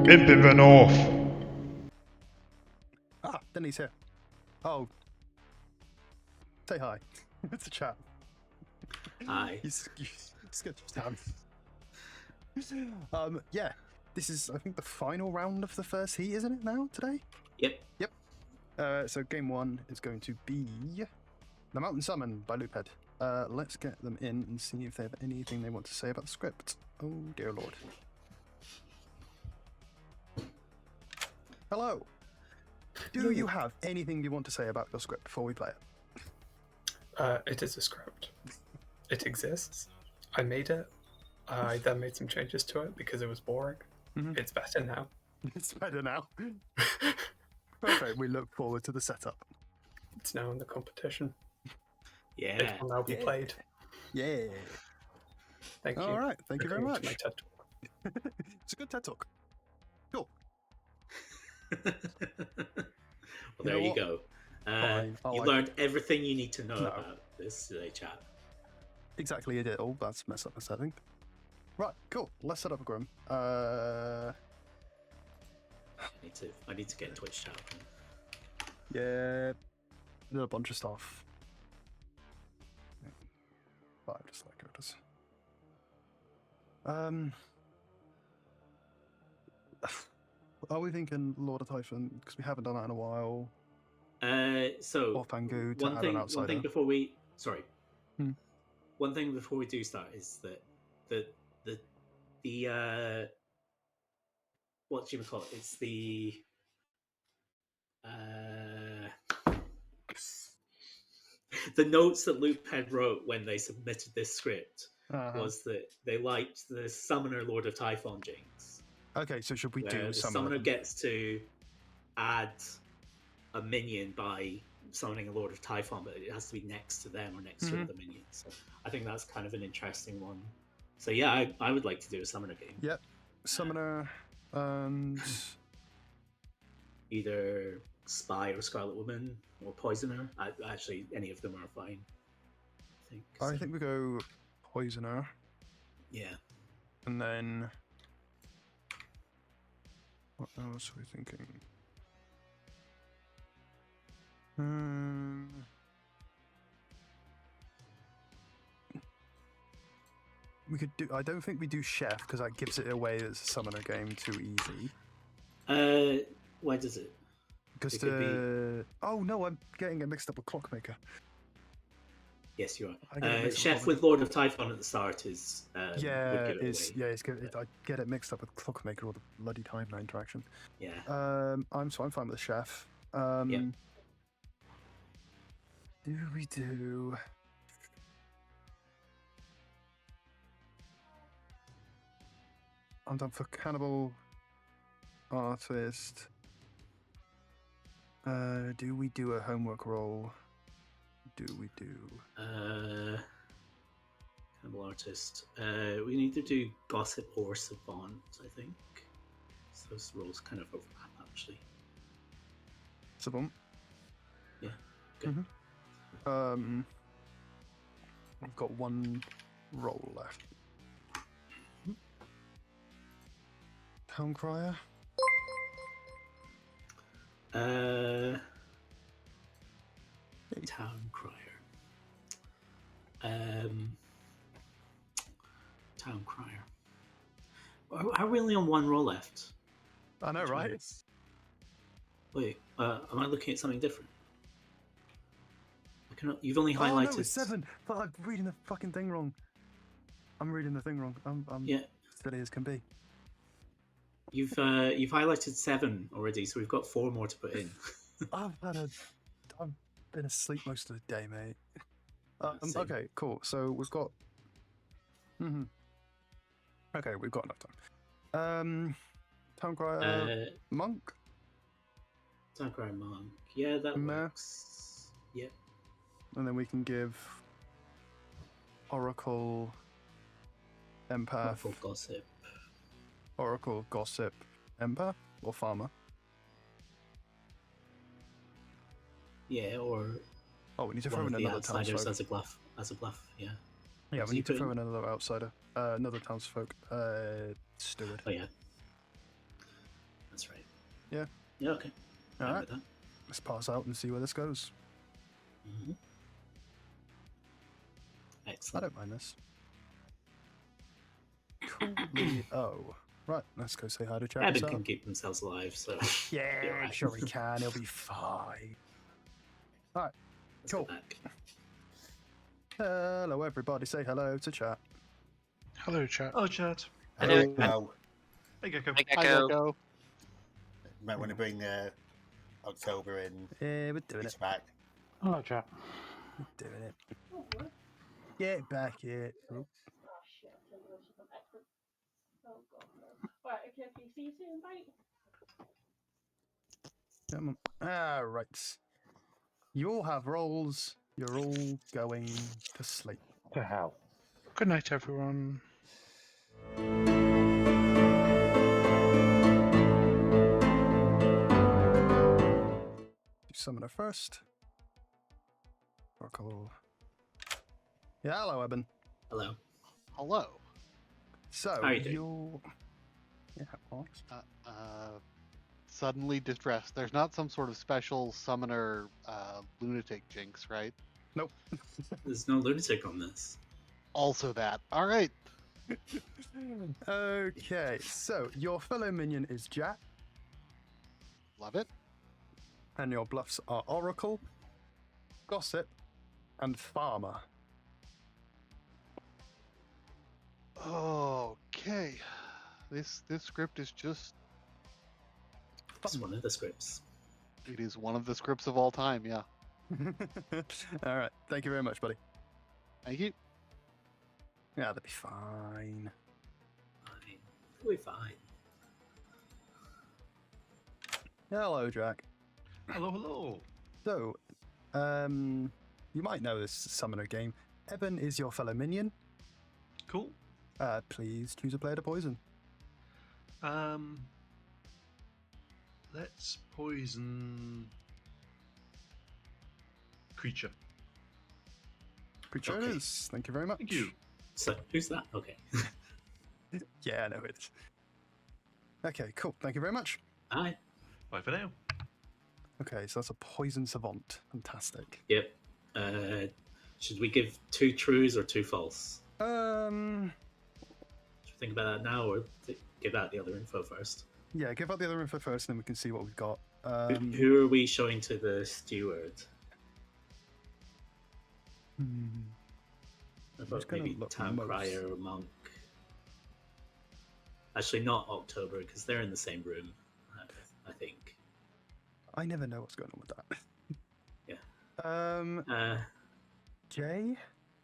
Imp in the north. Ah, Denny's here. Oh. Say hi. It's a chat. Hi. You sketched down. Yeah. This is, I think, the final round of the first heat, isn't it, now, today? Yep. So game one is going to be The Mountain Summon by Loophead. Let's get them in and see if they have anything they want to say about the script. Oh, dear lord. Hello. Do you have anything you want to say about your script before we play it? It is a script. It exists. I made it. I then made some changes to it because it was boring. Mhm. It's better now. It's better now. Perfect. We look forward to the setup. It's now in the competition. Yeah. It will now be played. Yeah. Thank you. All right. Thank you very for coming much. to my TED Talk. It's a good TED Talk. Cool. Well, there know you what? go. I You like- learned everything you need to know No. about this today, chat. Exactly, you did. Oh, that's messed up the setting. Right, cool. Let's set up a Grim. Uh, I need to get in Twitch chat. yeah, did a bunch of stuff. Five, just like it is. Are we thinking Lord of Typhon? Because we haven't done that in a while. So Or Fangu to one add thing, an outsider. one thing before we sorry, Hmm. one thing before we do start is that the what do you call it? It's the the notes that Loophead wrote when they submitted this script was that they liked the Summoner Lord of Typhon jinx. Okay, so should we Where do the some summoner of them? gets to add a minion by summoning a Lord of Typhon, but it has to be next to them or next to the minions. So I think that's kind of an interesting one. So yeah, I would like to do a summoner game. Yep. Summoner and Either Spy or Scarlet Woman or Poisoner. Actually, any of them are fine. I think we go Poisoner Yeah. and then what else are we thinking? We could do. I don't think we do Chef because that gives it away as a summoner game too easy. Why does it? Because It could the oh no, I'm getting it mixed up with Clockmaker. Yes, you I get it are. mixed up Chef with- with Lord of Typhon at the start is would Yeah, give it it's away. yeah, it's good. I get it mixed up with Clockmaker or the bloody timeline interaction. Yeah. I'm fine with the Chef. Yeah. Do we do? I'm done for Cannibal Artist. Do we do a homework role? Do we do? Cannibal Artist. We need to do Gossip or Savant, I think. So those roles kind of overlap, actually. Savant? Yeah. Good. I've got one role left. Town Crier? Town Crier. Town Crier. Are we only on one roll left? I know, right? Wait, am I looking at something different? I cannot. You've only Oh highlighted. no, it's 7. But I'm reading the fucking thing wrong. I'm reading the thing wrong. I'm Yeah. steady as can be. You've highlighted 7 already, so we've got 4 more to put in. I've been asleep most of the day, mate. Same. Okay, cool. So we've got. Okay, we've got enough time. Town Crier Monk. Town Crier Monk. Yeah, that Meh. works. Yep. And then we can give Oracle Empath, Full Gossip. Oracle Gossip Empath, or Farmer. Yeah, or Oh, we need to one throw of in the another outsiders townsfolk. as a bluff. As a bluff, yeah. Yeah, So we you need to put throw in- in another outsider. Another townsfolk. Steward. Oh yeah. Yeah, okay. All Fine right. with that. Let's pass out and see where this goes. Mhm. I Excellent. don't mind this. Coolly. Oh, right. Let's go say hi to Jack. Evan can keep themselves alive, so Yeah, be all right. sure he can. He'll be fine. All right. Let's Cool. go back. Hello, everybody. Say hello to chat. Hello, chat. Oh, chat. Hello. Hey, Gecko. Hi, Hi, Gecko. Gecko. Might want to bring October in. Yeah, we're doing It's it. back. Hello, chat. We're doing it. Get back here. Oop. Come on. All right. You all have roles. You're all going to sleep. To hell. Good night, everyone. Do summoner first. Oracle. Yeah, hello, Eben. Hello. Hello. So, How are you doing? you're... Yeah, what? Suddenly distressed. There's not some sort of special summoner lunatic jinx, right? Nope. There's no lunatic on this. Also that. All right. Okay, so your fellow minion is Jack, Love it. and your bluffs are Oracle, Gossip, and Farmer. Okay. This script is just. It's one of the scripts. It is one of the scripts of all time. Yeah. All right, thank you very much, buddy. Thank you. Yeah, that'll be fine. Fine. We'll be fine. Hello, Jack. Hello, hello. So, you might know this summoner game. Eben is your fellow minion. Cool. Please choose a player to poison. Let's poison creature. Creature it Okay. is. Thank you very much. Thank you. So, who's that? Okay. Yeah, I know it is. Okay, cool. Thank you very much. Hi. Bye for now. Okay, so that's a poison savant. Fantastic. Yep. Should we give 2 trues or 2 false? Um, Should we think about that now, or give out the other info first? yeah, give out the other info first, and then we can see what we've got. Who are we showing to the steward? hmm, I just thought gonna maybe look town most. crier or monk. Actually, not October, because they're in the same room. I think. I never know what's going on with that. Yeah. Jay,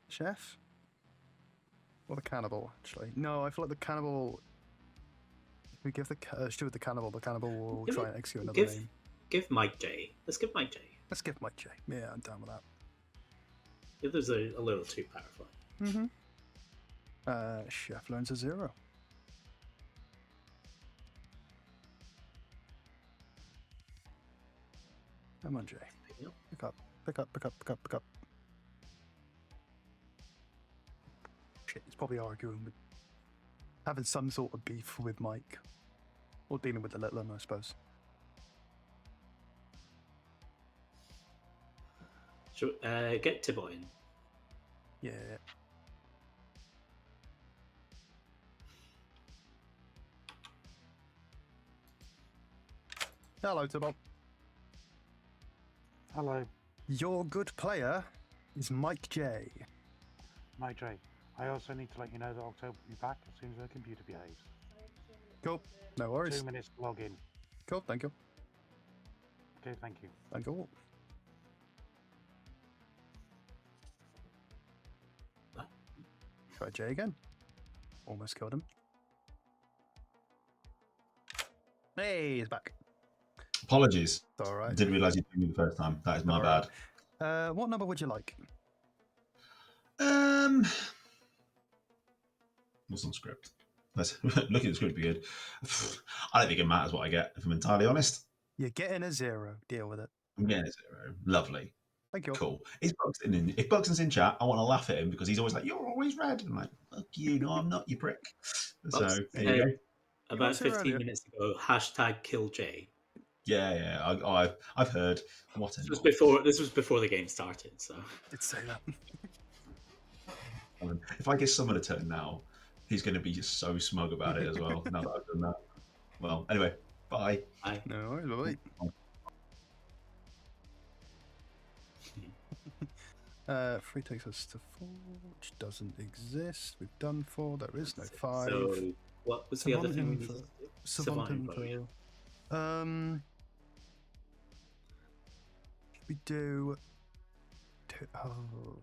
chef, or the cannibal? Actually, no. I feel like the cannibal. If we give the steward the cannibal will Give try it- and execute another give- name. Give Mike J. Let's give Mike J. Let's give Mike Jay. Yeah, I'm down with that. The others are a little too powerful. Mm-hmm. Chef learns a 0. Come on, Jay. Yep. Pick up. Pick up. Pick up. Pick up. Pick up. Shit, he's probably arguing with having some sort of beef with Mike, or dealing with the little one, I suppose. Should, get Tibo in. Yeah. Hello, Tibble. Hello, Your good player is Mike J. Mike J. I also need to let you know that October will be back as soon as the computer behaves. Cool. No worries. 2 minutes to log in. Cool. Thank you. Okay, thank you. Thank you. Try Jay again. Almost killed him. Hey, he's back. Apologies. It's all right. Didn't realise you did me the first time. That is my Alright. bad. What number would you like? What's on script? Let's look at the script. Be good. I don't think it matters what I get. If I'm entirely honest, You're getting a 0. Deal with it. I'm getting a 0. Lovely. Thank you. Cool. Is Buxton in? If Buxton's in chat, I want to laugh at him because he's always like, "You're always red." I'm like, "Fuck you! No, I'm not. You prick." So Bucks, there you go. About say 15 earlier. minutes ago, hashtag kill J. Yeah. I've heard. What This anymore? was before the game started, so Did say that. If I give someone a turn now, he's going to be just so smug about it as well. Now that I've done that. Well, anyway, bye. I No worries, bye. 3 takes us to 4, which doesn't exist. We've done 4. There is no 5. So what was the other thing we needed to do? Savant info, info. We do. Oh,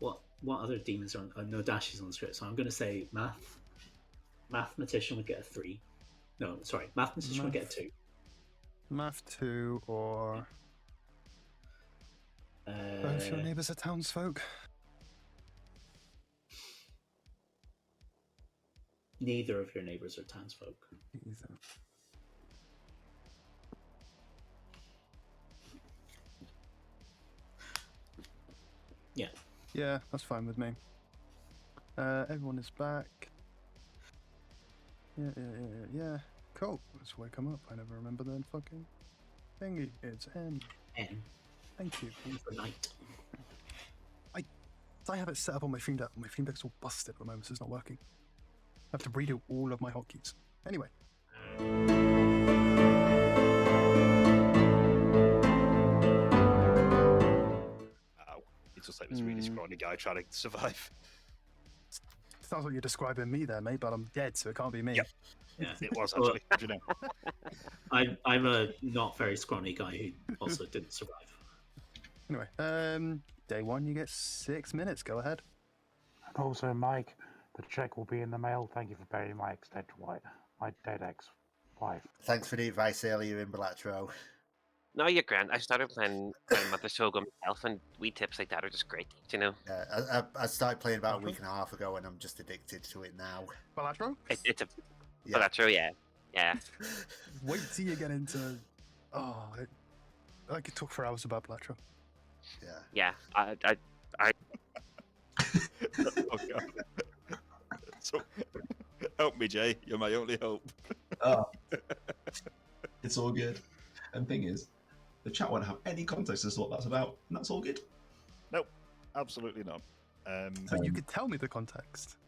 What other demons are on? No, Dash is on the script, so I'm going to say mathematician would get a 3. No, sorry, mathematician would get a 2. Math 2 or both your neighbours are townsfolk. Neither of your neighbours are townsfolk. Either. Yeah. Yeah, that's fine with me. Everyone is back. Yeah. Cool. Let's wake them up. I never remember their fucking thingy. It's N. N. Thank you. For night. I have it set up on my Steam Deck. My Steam Deck's all busted at the moment, so it's not working. I have to redo all of my hotkeys. Anyway. Ow. It's just like this really scrawny guy trying to survive. Sounds like you're describing me there, mate, but I'm dead, so it can't be me. Yep. Yeah. It was actually. How'd you know? I'm a not very scrawny guy who also didn't survive. Anyway, day 1, you get 6 minutes. Go ahead. And also, Mike, the check will be in the mail. Thank you for burying my my dead ex-wife. Thanks for the advice earlier in Balatro. No, you're grand. I started playing Mother Shogun myself, and wee tips like that are just great, you know? I started playing about a week and a half ago, and I'm just addicted to it now. Balatro? It's a Yeah. Balatro, yeah. Yeah. Wait till you get into... Oh, I could talk for hours about Balatro. Yeah. Yeah. I Oh, God. So, help me, Jay. You're my only hope. Oh, it's all good. And thing is, the chat won't have any context as to what that's about, and that's all good. Nope, absolutely not. But you could tell me the context.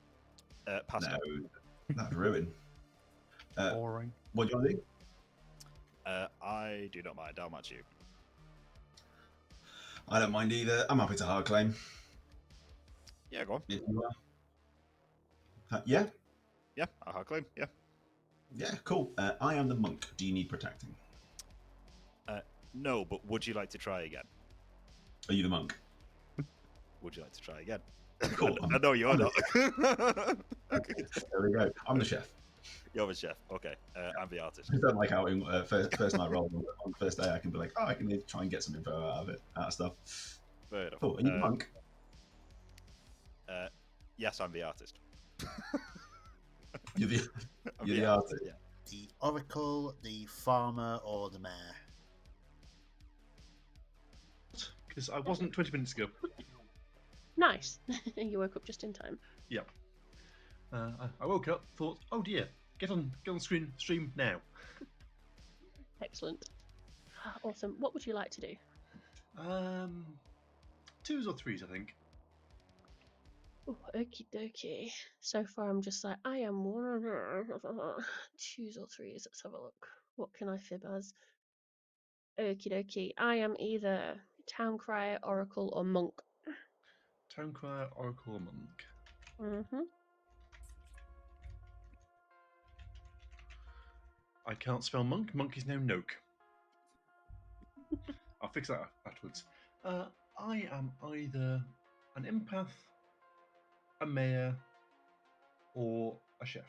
Pass No, on. that'd ruin. Boring. What do you want to do? I do not mind. How much you? I don't mind either. I'm happy to hard claim. Yeah, go on. If you are. Yeah? Yeah, I'll hard claim. Yeah. Yeah, cool. I am the monk. Do you need protecting? No, but would you like to try again? Are you the monk? Would you like to try again? Cool. I know you're not. Okay, there we go. I'm the chef. You're the chef. Okay. I'm the artist. I don't like how in first night roll on the first day I can be like, oh, I can try and get some info out of stuff. Fair enough. Cool. Are you the monk? Yes, I'm the artist. You're the artist. Yeah. The oracle, the farmer, or the mayor? Because I wasn't 20 minutes ago. Nice. You woke up just in time. Yep. I woke up, thought, oh dear, get on stream now. Excellent. Awesome. What would you like to do? 2s or 3s, I think. Oh, okie dokie. So far, I'm just like, I am 2s or 3s. Let's have a look. What can I fib as? Okie dokie. I am either town crier, oracle, or monk. Town crier, oracle, or monk. Mm-hmm. I can't spell monk. Monk is now noke. I'll fix that afterwards. I am either an empath, a mayor, or a chef.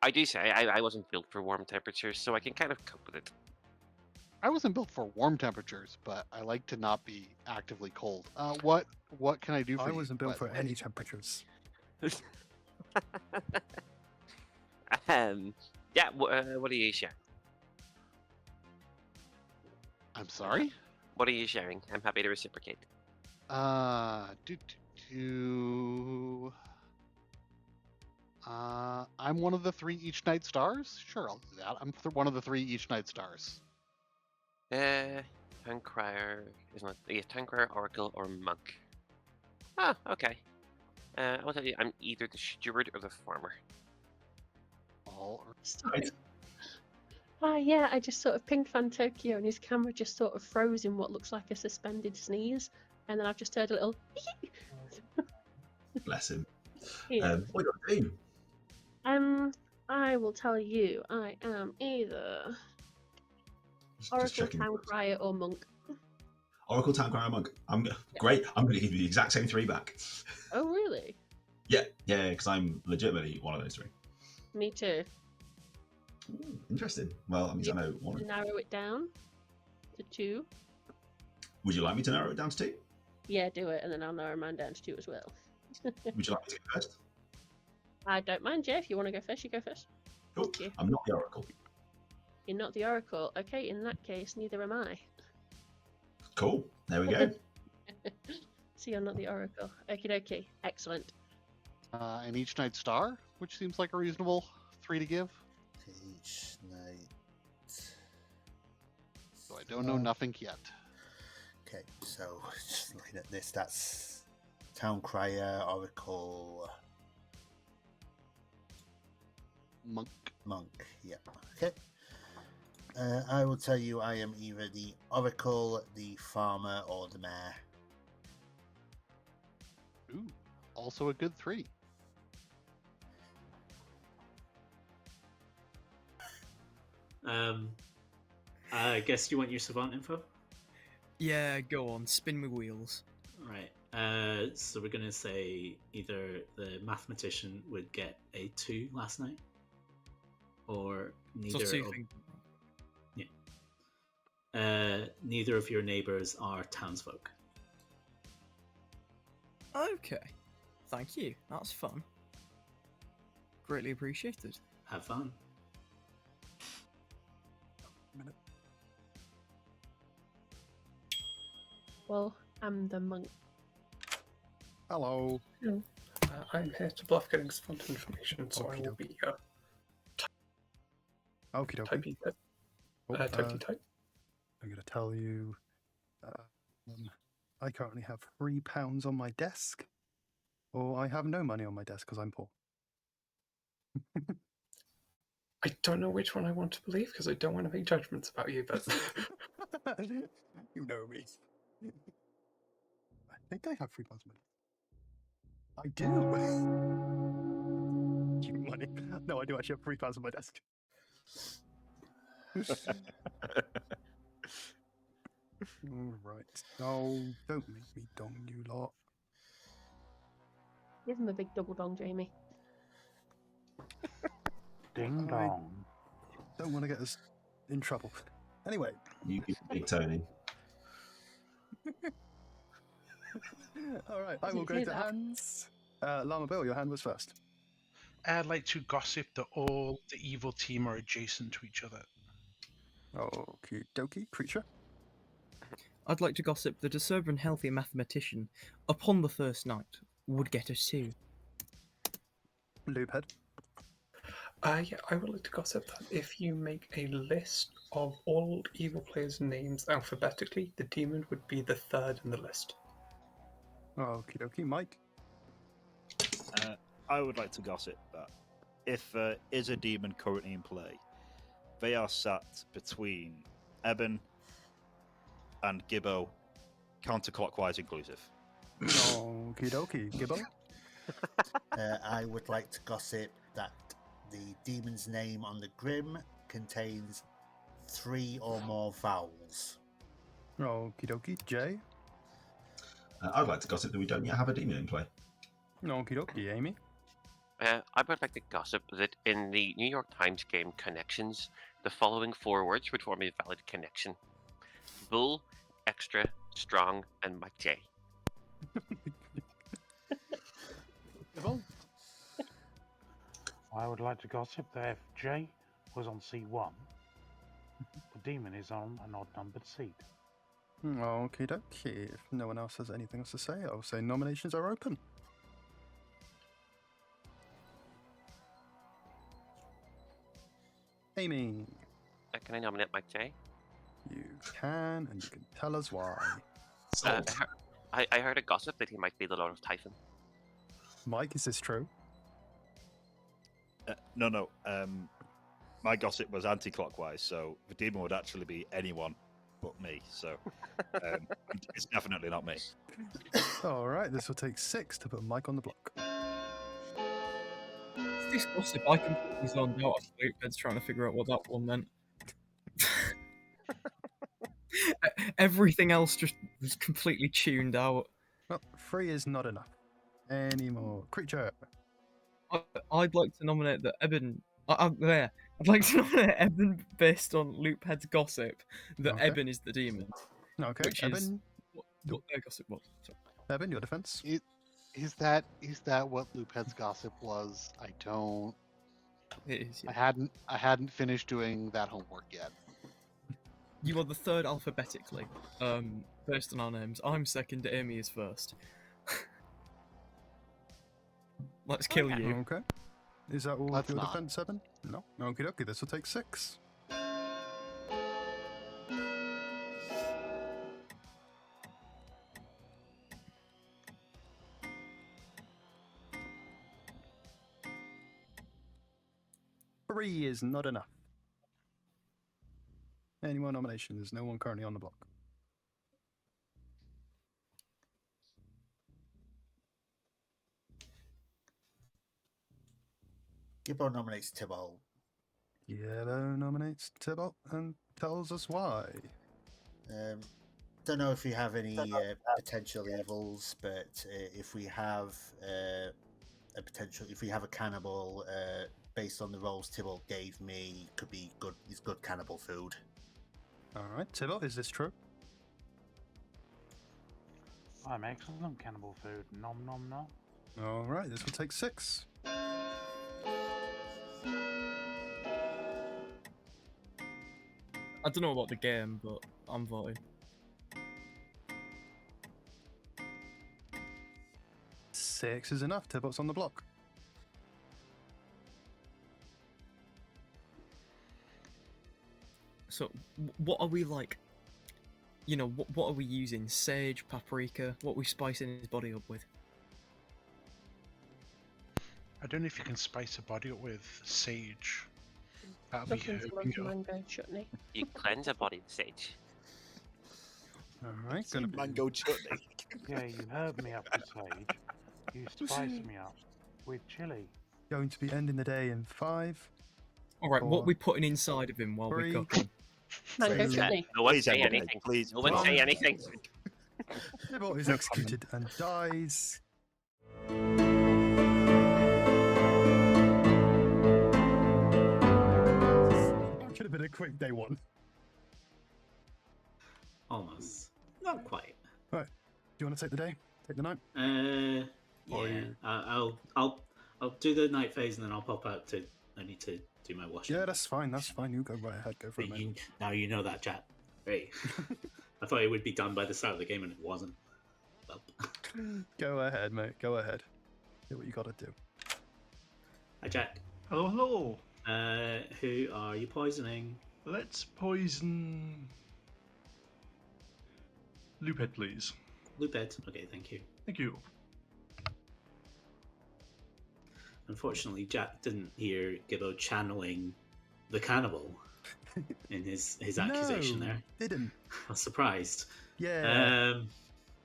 I do say I wasn't built for warm temperatures, so I can kind of cope with it. I wasn't built for warm temperatures, but I like to not be actively cold. What can I do for you? I wasn't built by for the way? any temperatures. Yeah, what are you sharing? I'm sorry? What are you sharing? I'm happy to reciprocate. I'm I'm one of the 3 each night stars? Sure, I'll do that. I'm one of the 3 each night stars. Town Crier isn't it? Yeah, Town Crier, Oracle, or Monk. Ah, okay. I'll tell you, I'm either the Steward or the Farmer. All Right. Ah, yeah, I just sort of pinged Fan Tokyo and his camera just sort of froze in what looks like a suspended sneeze. And then I've just heard a little. Bless him. Yeah. What are you doing? I will tell you, I am either Just Oracle, checking. Town Crier, or Monk. Oracle, Town Crier, Monk. Great. I'm going to give you the exact same 3 back. Oh, really? Yeah, because I'm legitimately one of those 3. Me too. Ooh, interesting. Well, that means I know one. To narrow it down to 2. Would you like me to narrow it down to 2? Yeah, do it, and then I'll narrow mine down to 2 as well. Would you like me to go first? I don't mind, Jay. If you want to go first, you go first. Cool. Thank you. I'm not the Oracle. You're not the Oracle. Okay, in that case, neither am I. Cool. There we go. So you're not the Oracle. Okie dokie. Excellent. and each night star, which seems like a reasonable 3 to give. Each night. So I don't know nothing yet. Okay, so just looking at this, that's Town Crier, Oracle, Monk. Yeah. Okay. I will tell you I am either the Oracle, the Farmer, or the Mayor. Ooh, also a good 3. I guess you want your savant info? Yeah, go on, spin my wheels. Right. So we're gonna say either the mathematician would get a 2 last night, or neither. So two of, things. yeah. Neither of your neighbors are townsfolk. Okay, thank you. That's fun. Greatly appreciated. Have fun. Well, I'm the monk. Hello. I'm here to bluff getting some information, so I will be Okie dokie. typing it. Typing type. I'm going to tell you, I currently have £3 on my desk, or I have no money on my desk because I'm poor. I don't know which one I want to believe because I don't want to make judgments about you, but You know me. I think I have £3 on my desk. I do. You money. No, I do actually have £3 on my desk. All right. Oh, don't make me dong, you lot. Give him a big double dong, Jamie. Ding I dong. don't want to get us in trouble. Anyway. You give Big Tony. All right, I Did will you go hear to that? hands. Llama Bill, your hand was first. I'd like to gossip that all the evil team are adjacent to each other. Okie dokie, creature. I'd like to gossip that a sober and healthy mathematician, upon the first night, would get a 2. Loophead. yeah, I would like to gossip that if you make a list of all evil players' names alphabetically, the demon would be the 3rd in the list. Okie dokie, Mike. I would like to gossip that if there is a demon currently in play, they are sat between Eben and Gibbo, counterclockwise inclusive. Okie dokie, Gibbo. I would like to gossip that the demon's name on the Grim contains 3 or more vowels. Okie dokie, Jay. I'd like to gossip that we don't yet have a demon in play. Okie dokie, Amy. I would like to gossip that in the New York Times game Connections, the following 4 words would form a valid connection: Bull, Extra, Strong, and Mike J. I would like to gossip that if J was on C1, the demon is on an odd-numbered seat. Okie dokie. If no one else has anything else to say, I'll say nominations are open. Amy, Can I nominate Mike J? you can, and you can tell us why. I heard a gossip that he might be the Lord of Typhon. Mike, is this true? No. My gossip was anti-clockwise, so the demon would actually be anyone but me. So it's definitely not me. All right, this will take 6 to put Mike on the block. This gossip, I completely zoned out of Loophead's trying to figure out what that one meant. Everything else just was completely tuned out. Well, 3 is not enough. Any more creature? I'd like to nominate the Eben. I'd like to nominate Eben based on Loophead's gossip that Okay. Eben is the demon. Okay, Which is Eben. what their gossip was. Sorry. Eben, your defense. Is that what Loophead's gossip was? I don't. It is. Yeah. I hadn't finished doing that homework yet. You are the third alphabetically, based on our names. I'm second. Amy is first. Let's kill you. Okay. Is that all Let's of your not. defense, Eben? No. Okie dokie, this will take 6. Three is not enough. Any more nominations? No one currently on the block. Gibbo nominates Tybalt. Yellow nominates Tybalt and tells us why. Don't know if we have any potential evils, but if we have if we have a cannibal based on the rolls Tybalt gave me, could be good. Is good cannibal food. All right, Tybalt, is this true? I'm excellent cannibal food. Nom nom nom. All right, this will take 6. I don't know about the game, but I'm voting. 6 is enough. Tybalt's on the block. So, what are we like? You know, what are we using? Sage, paprika? What are we spicing his body up with? I don't know if you can spice a body up with sage. That'll be Something hurting you. mango chutney. You cleanse a body with sage. All right, gonna be Mango chutney. Yeah, you herb me up with sage. You spice me up with chili. going to be ending the day in 5. Alright, what 4, are we putting inside of him while we 3, cook him? Mango Two. chutney. No one Please, say everybody, anything. please. No one say anything. Tybalt is executed and dies. Could have been a quick day one. Almost. Not quite. Right. Do you want to take the day? Take the night? Or Yeah. you- I'll do the night phase and then I'll pop out to. I need to do my washing. Yeah, that's fine. That's fine. You go right ahead. Go for it, mate. Now you know that, chat. Great. I thought it would be done by the start of the game and it wasn't. Well. Go ahead, mate. Go ahead. Do what you got to do. Hi, Jack. Hello, hello. Who are you poisoning? Let's poison Loophead, please. Loophead. Okay, thank you. Thank you. Unfortunately, Jack didn't hear Gibbo channeling the cannibal in his accusation No, there. didn't. I was surprised. Yeah.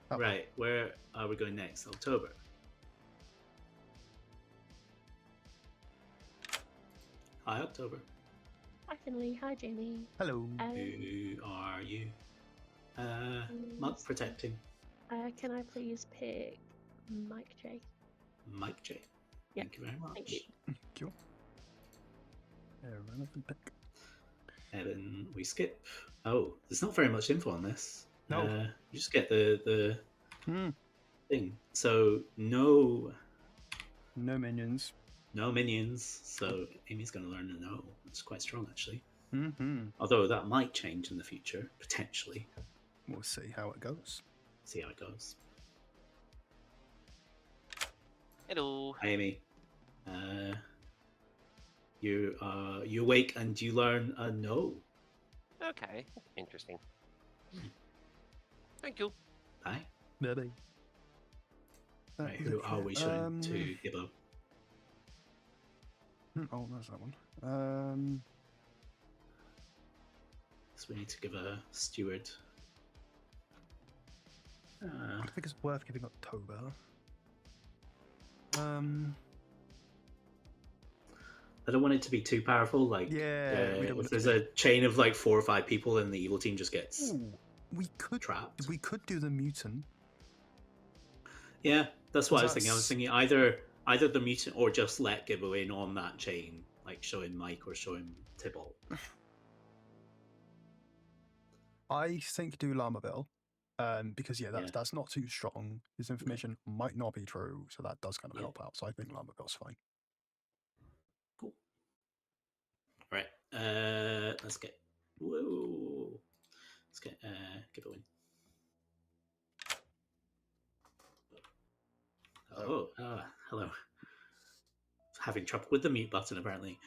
Right, where are we going next? October. Hi, October. Hi, Finlay. Hi, Jamie. Hello. Who are you? Monk protecting. Can I please pick Mike J? Mike J. Yeah, Thank you very much. thank you. Cool. Relevant pick. Evan, we skip. Oh, there's not very much info on this. No. You just get the Hmm. thing. So no minions. No minions. So Amy's going to learn to know. It's quite strong, actually. Mm-hmm. Although that might change in the future, potentially. We'll see how it goes. See how it goes. Hello. Hi, Amy. You wake and you learn a no. Okay, interesting. Thank you. Bye. Really? Right, who are we showing to Gibbo? Oh, there's that one. So we need to give a steward. I think it's worth giving October. I don't want it to be too powerful. Like, if there's a chain of like 4 or 5 people, then the evil team just gets trapped. We could do the mutant. Yeah, that's what I was thinking. I was thinking either the mutant or just let Gibbo in on that chain, like show him Mike or show him Tybalt. I think do Lamaville, because that's not too strong. His information might not be true, so that does kind of help out. So I think Lamaville's fine. Cool. All right, let's get Gibbo in. Hello. Having trouble with the mute button, apparently.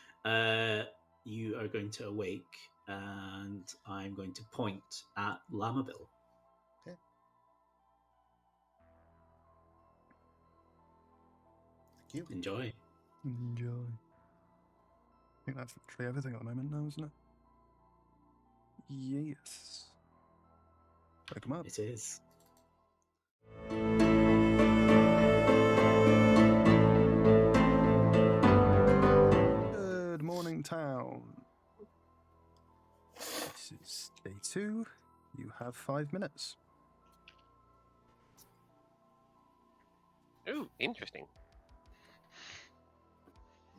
You are going to awake, and I'm going to point at Lamaville. Okay. Thank you. Enjoy. I think that's literally everything at the moment now, isn't it? Yes. Wake him up. It is. Good morning, town. This is day 2. You have 5 minutes. Ooh, interesting.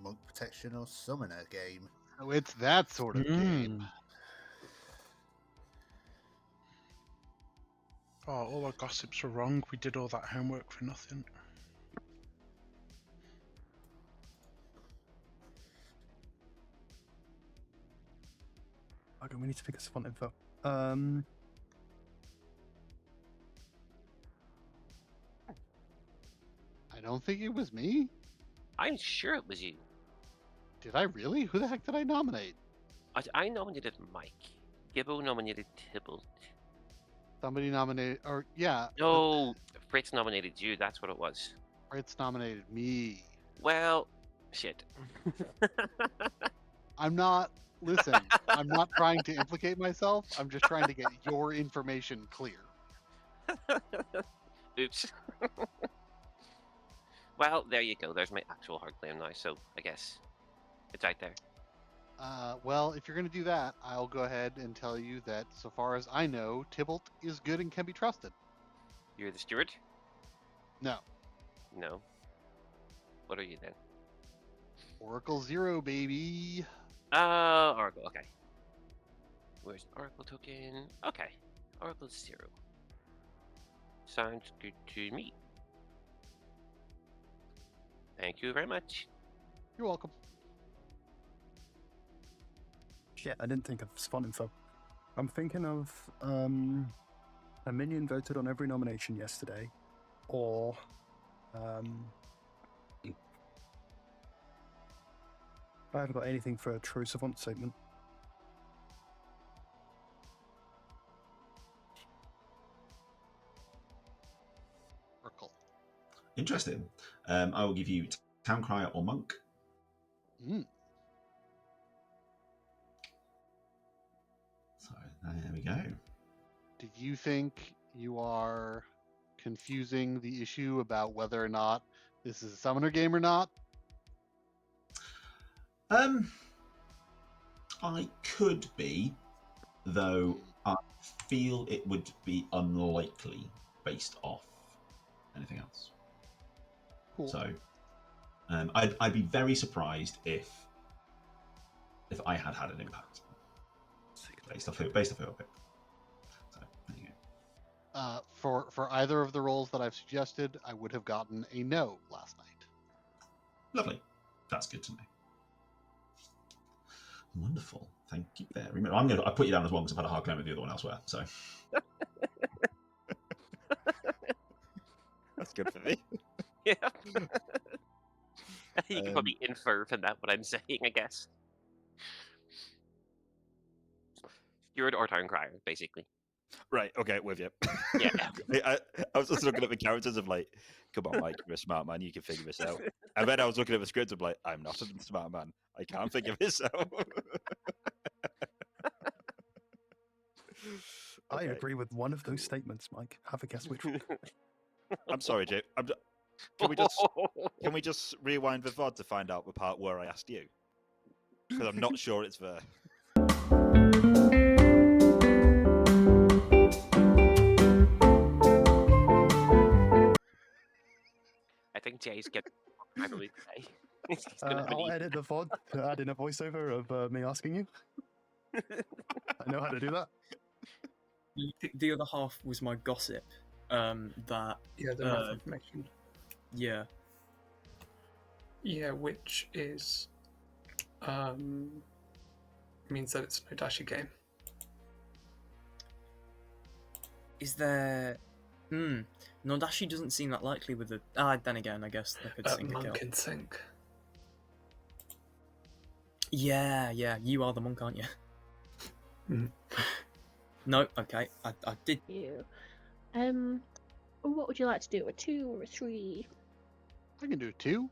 Monk protection or summoner game. Oh, it's that sort of game. Oh, all our gossips were wrong. We did all that homework for nothing. Okay, we need to pick a font info. I don't think it was me. I'm sure it was you. Did I really? Who the heck did I nominate? I nominated Mike. Gibbo nominated Tybalt. Somebody nominated, or yeah. No, Fritz nominated you. That's what it was. Fritz nominated me. Well, shit. I'm not. Listen, I'm not trying to implicate myself. I'm just trying to get your information clear. Oops. Well, there you go. There's my actual hard claim now, so I guess it's out there. Well, if you're going to do that, I'll go ahead and tell you that, so far as I know, Tybalt is good and can be trusted. You're the steward? No. No. What are you then? Oracle 0, baby. Oracle, okay. Where's the Oracle token? Okay. Oracle 0. Sounds good to me. Thank you very much. You're welcome. Shit, I didn't think of font info. I'm thinking of a minion voted on every nomination yesterday, or I haven't got anything for a true savant statement. Oracle. Interesting. I will give you Town Crier or Monk. So there we go. Do you think you are confusing the issue about whether or not this is a summoner game or not? I could be, though I feel it would be unlikely based off anything else. Cool. So I'd be very surprised if I had an impact based off who I picked. So there you go. For either of the roles that I've suggested, I would have gotten a no last night. Lovely. That's good to know. Wonderful. Thank you very much. I put you down as one because I've had a hard claim with the other one elsewhere. So that's good for me. Yeah. You can probably infer from that what I'm saying, I guess. You're an town crier, basically. Right, okay, with you. Yeah. I was just looking at the characters of like, come on, Mike, you're a smart man, you can figure this out. And then I was looking at the script of like, I'm not a smart man, I can't figure this out. I Okay. agree with one of those statements, Mike. Have a guess which one. I'm sorry, Jay. Can we just rewind the VOD to find out the part where I asked you? Because I'm not sure it's there. I think Jay's getting primarily today. He's gonna have an I'll evening. edit the VOD to add in a voiceover of me asking you. I know how to do that. The other half was my gossip. That Yeah, the rough information. yeah. Yeah, which is means that it's no Dashi game. Is there? Nodashi doesn't seem that likely with the. Then again, I guess they could sink a kill. Monk and sink. Yeah, you are the monk, aren't you? Mm. No, okay, I did. You. What would you like to do? A 2 or a 3? I can do 2.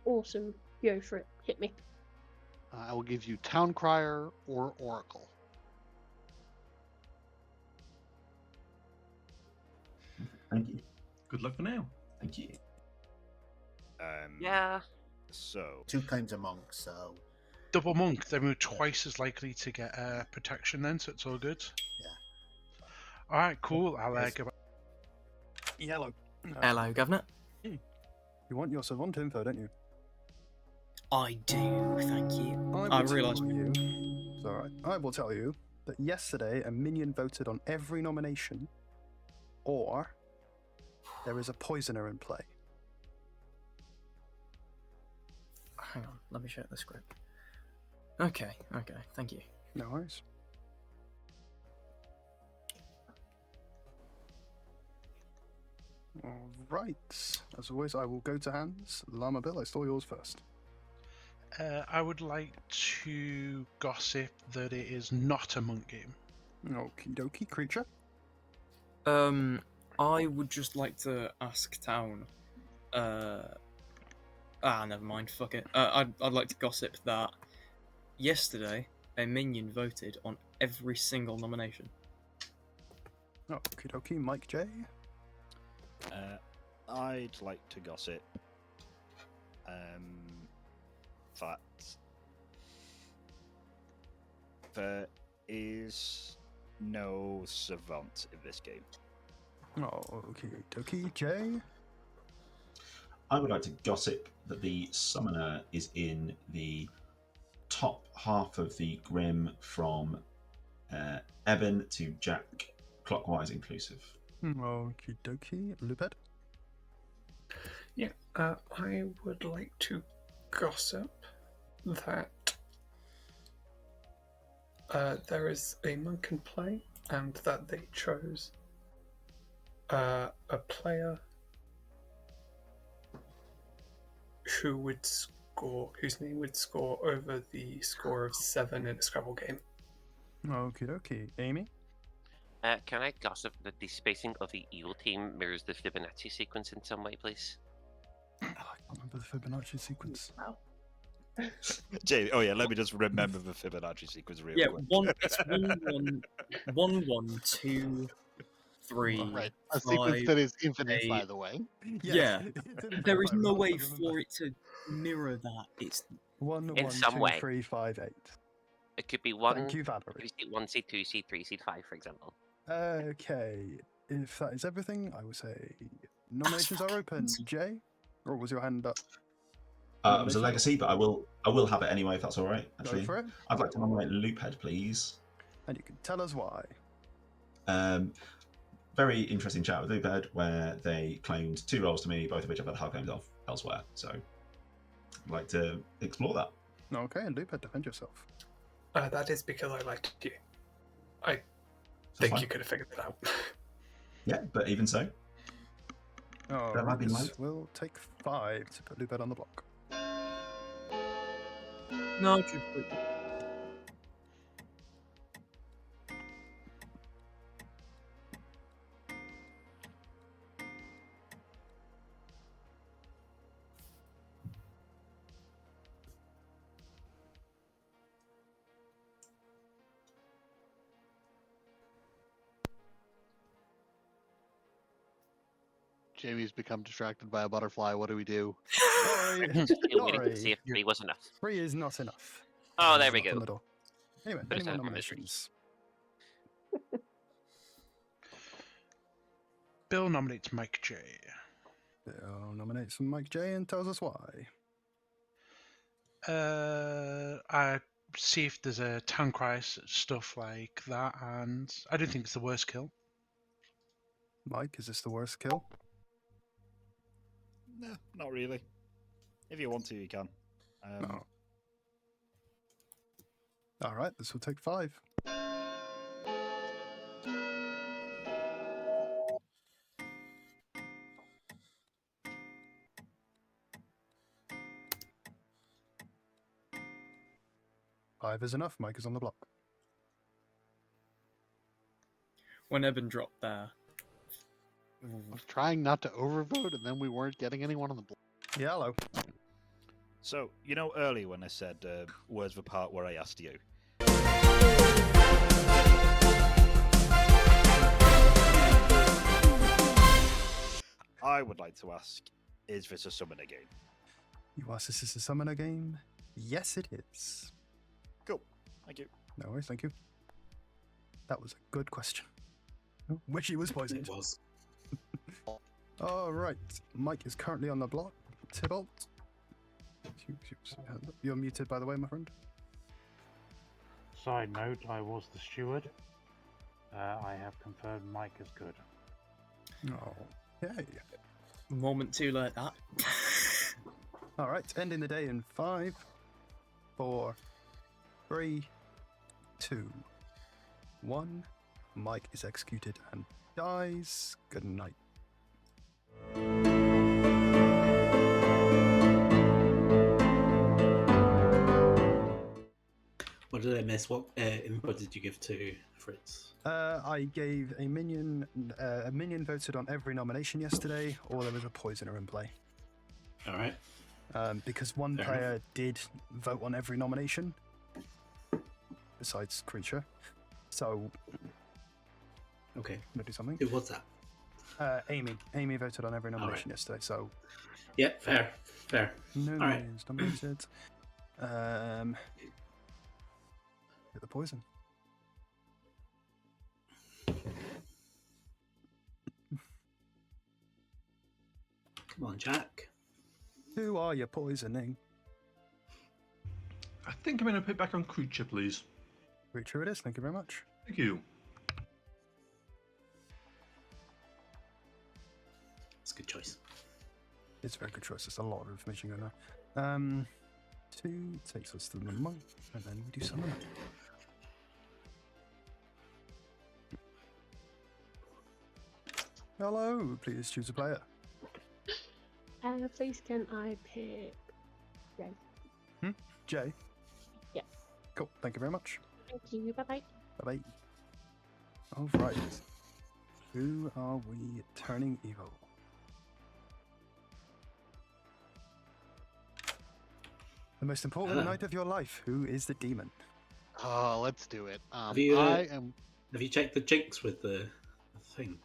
Awesome. Go for it. Hit me. I will give you Town Crier or Oracle. Thank you. Good luck for now. Thank you. Yeah. So 2 kinds of monks, so Double monk, then we're twice as likely to get protection then, so it's all good. Yeah. Alright, cool. I'll go back. Yellow. Hello, Governor. You want your savant info, don't you? I do, thank you. I I realised. tell you. It's all right. I will tell you that yesterday a minion voted on every nomination, or there is a poisoner in play. Hang on, let me check the script. Okay, thank you. No worries. All right. As always, I will go to hands. Llama Bill, I stole yours first. I would like to gossip that it is not a monk game. Okie dokie, creature. I would just like to ask Town. Never mind. Fuck it. I'd like to gossip that yesterday a minion voted on every single nomination. Okie dokie, Mike J. I'd like to gossip that there is no savant in this game. Okie dokie, J. I would like to gossip that the summoner is in the top half of the Grim from Eben to Jack, clockwise inclusive. Okie dokie, Luped. Yeah, I would like to gossip that there is a monk in play and that they chose a player whose name would score over the score of 7 in a Scrabble game. Okie dokie, Amy. Can I gossip that the spacing of the evil team mirrors the Fibonacci sequence in some way, please? I can't remember the Fibonacci sequence. Wow. Jay, oh yeah, let me just remember the Fibonacci sequence real quick. It's 1, 1, 2, 3. Right. A 5, sequence that is infinite, 8. by the way. Yeah. There is no way for for it to mirror that. It's 1, In 1, some 2, way. 3, 5, 8. It could be 1, Thank you, Valerie. seed 1, seed 2, seed 3, seed 5, for example. Okay, if that is everything, I will say nominations are open. Jay, or was your hand up? It was a legacy, but I will have it anyway if that's all right. Actually, Go for it. I'd like to nominate Loophead, please. And you can tell us why. Very interesting chat with Loophead where they claimed 2 roles to me, both of which I've had hard claims of elsewhere. So I'd like to explore that. Okay, and Luped, defend yourself. That is because I liked you. I think you could have figured it out. Yeah, but even so. Oh, That might be light. we'll take 5 to put Luped on the block. No, truthfully. Jamie's become distracted by a butterfly. What do we do? Sorry. Just still waiting to see Sorry. if 3 was enough. 3 is not enough. Oh, there we Knock on go. the door. Anyway, Put any us more out of our misery. nominations? Bill nominates Mike J. Bill nominates Mike J and tells us why. I see if there's a town crisis, stuff like that, and I don't think it's the worst kill. Mike, is this the worst kill? No, not really. If you want to, you can. No. Alright, this will take 5. Five is enough. Mike is on the block. When Eben dropped there. I was trying not to overvote, and then we weren't getting anyone on the block. Yellow. So, you know, earlier when I said, where's the part where I asked you? I would like to ask, is this a summoner game? You asked, is this a summoner game? Yes, it is. Cool. Thank you. No worries, thank you. That was a good question. Oh, wish he was poisoned. It was. All right. Mike is currently on the block. Tybalt. You're muted, by the way, my friend. Side note, I was the steward. I have confirmed Mike is good. Oh, yay. Moment too late, that. All right, ending the day in 5, 4, 3, 2, 1. Mike is executed and dies. Good night. What did I miss? What input did you give to Fritz? I gave a minion voted on every nomination yesterday, or there was a poisoner in play. All right. Because one Fair player enough. did vote on every nomination, besides creature. So, Okay. I'm gonna do something. Who was that? Amy. Amy voted on every nomination right. yesterday. So, Yeah, fair. Fair. no All right. minions nominated. Get the poison. Come on, Jack. Who are you poisoning? I think I'm going to put back on creature, please. Creature it is. Thank you very much. Thank you. It's a good choice. It's a very good choice. There's a lot of information going on. 2 takes us to the monk, and then we do summon. Hello, please choose a player. Please can I pick Ray? Jay. Yes. Cool. Thank you very much. Thank you. Bye bye. Bye bye. All right. Who are we turning evil? The most important night of your life. Who is the demon? Oh, let's do it. Have you, Have you checked the jinx with the thing?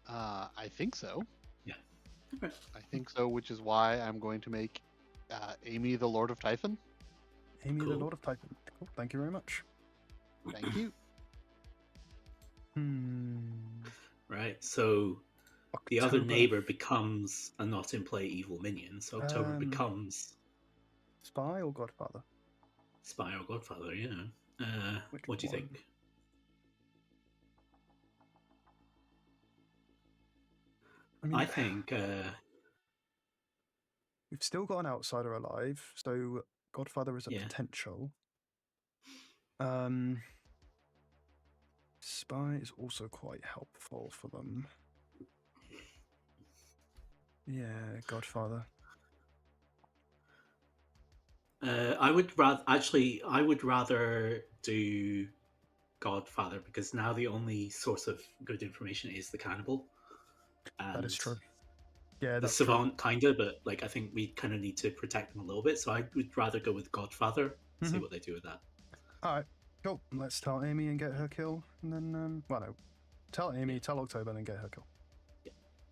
I think so. Yeah. Okay. I think so, which is why I'm going to make Amy the Lord of Typhon. Amy, Cool. the Lord of Typhon. Cool. Thank you very much. Thank you. Right. So the other October. neighbor becomes a not in play evil minion. So October Um, becomes Spy or Godfather? Spy or Godfather. Yeah. Which What do you one? think? I think. We've still got an outsider alive, so Godfather is a Yeah. potential. Spy is also quite helpful for them. Yeah, Godfather. I would rather do Godfather, because now the only source of good information is the cannibal. And That is true. Yeah, the that's true. savant, kinda, but like I think we kind of need to protect them a little bit. So I would rather go with Godfather. See what they do with that. All right, cool. Let's tell Amy and get her kill, and then well, no, tell Amy, tell October, and then get her kill.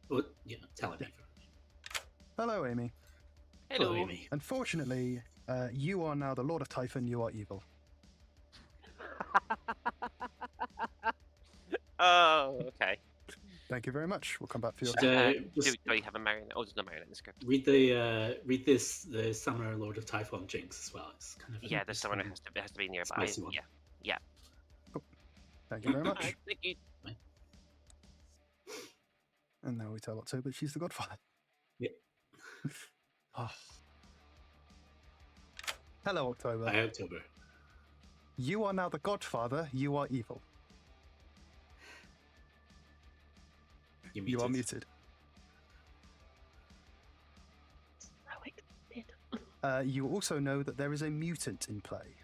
Well, yeah, tell Amy. Hello, Amy. Hello, Amy. Unfortunately, you are now the Lord of Typhon. You are evil. Oh, okay. Thank you very much. We'll come back for your. Do you have a marionette? Oh, there's no marionette in the script. Read the Summoner Lord of Typhon jinx as well. It's kind of Yeah, the summoner has to be nearby. Spicy one. Yeah. Thank you very much. Alright, thank you. And now we tell October she's the Godfather. Yeah. Oh. Hello, October. Hi, October. You are now the Godfather. You are evil. You are muted. You also know that there is a mutant in play.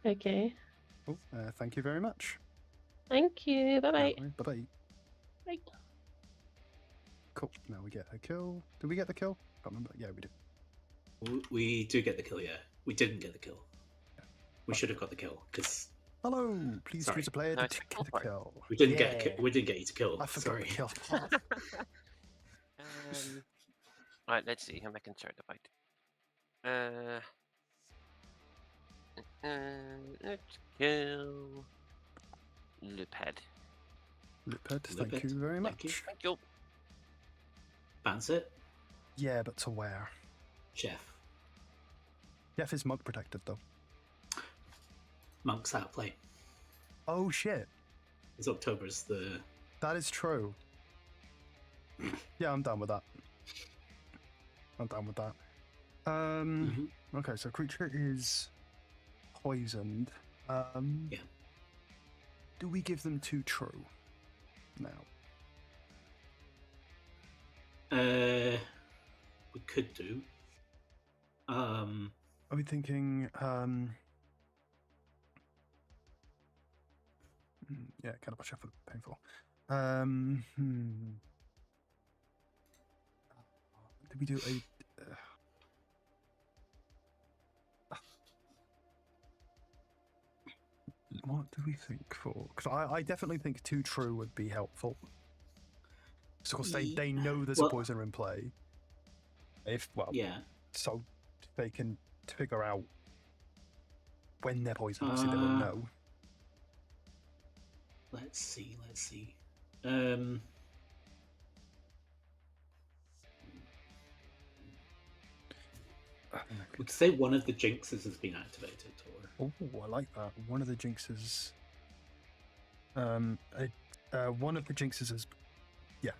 Okay. Oh, thank you very much. Thank you. Bye bye. Bye-bye. Bye. Cool. Now we get a kill. Did we get the kill? Can't remember. Yeah, we did. We do get the kill, yeah. We didn't get the kill. We should have got the kill, because... Hello, please choose a player to get the kill. We didn't get a kill. We didn't get you to kill. I forgot Sorry. the kill. Right, let's see. How am I concerned about? Let's kill Loophead. Loophead, thank you very much. Thank you. Bounce it. Yeah, but to where? Chef. Jeff is monk protected though. Monk's out of play. Oh shit. It's October's the... That is true. Yeah, I'm down with that. I'm down with that. Okay, so creature is poisoned. Yeah. Do we give them 2 true now? We could do. Are we thinking? Yeah, kind of shuffle, painful. Did we do a? What do we think for? Because I definitely think 2 true would be helpful. Of course, they know there's a poisoner in play. So they can figure out when they're poisoned. Obviously, they won't know. Let's see. Would say one of the jinxes has been activated, or I like that. One of the jinxes. One of the jinxes is, yeah.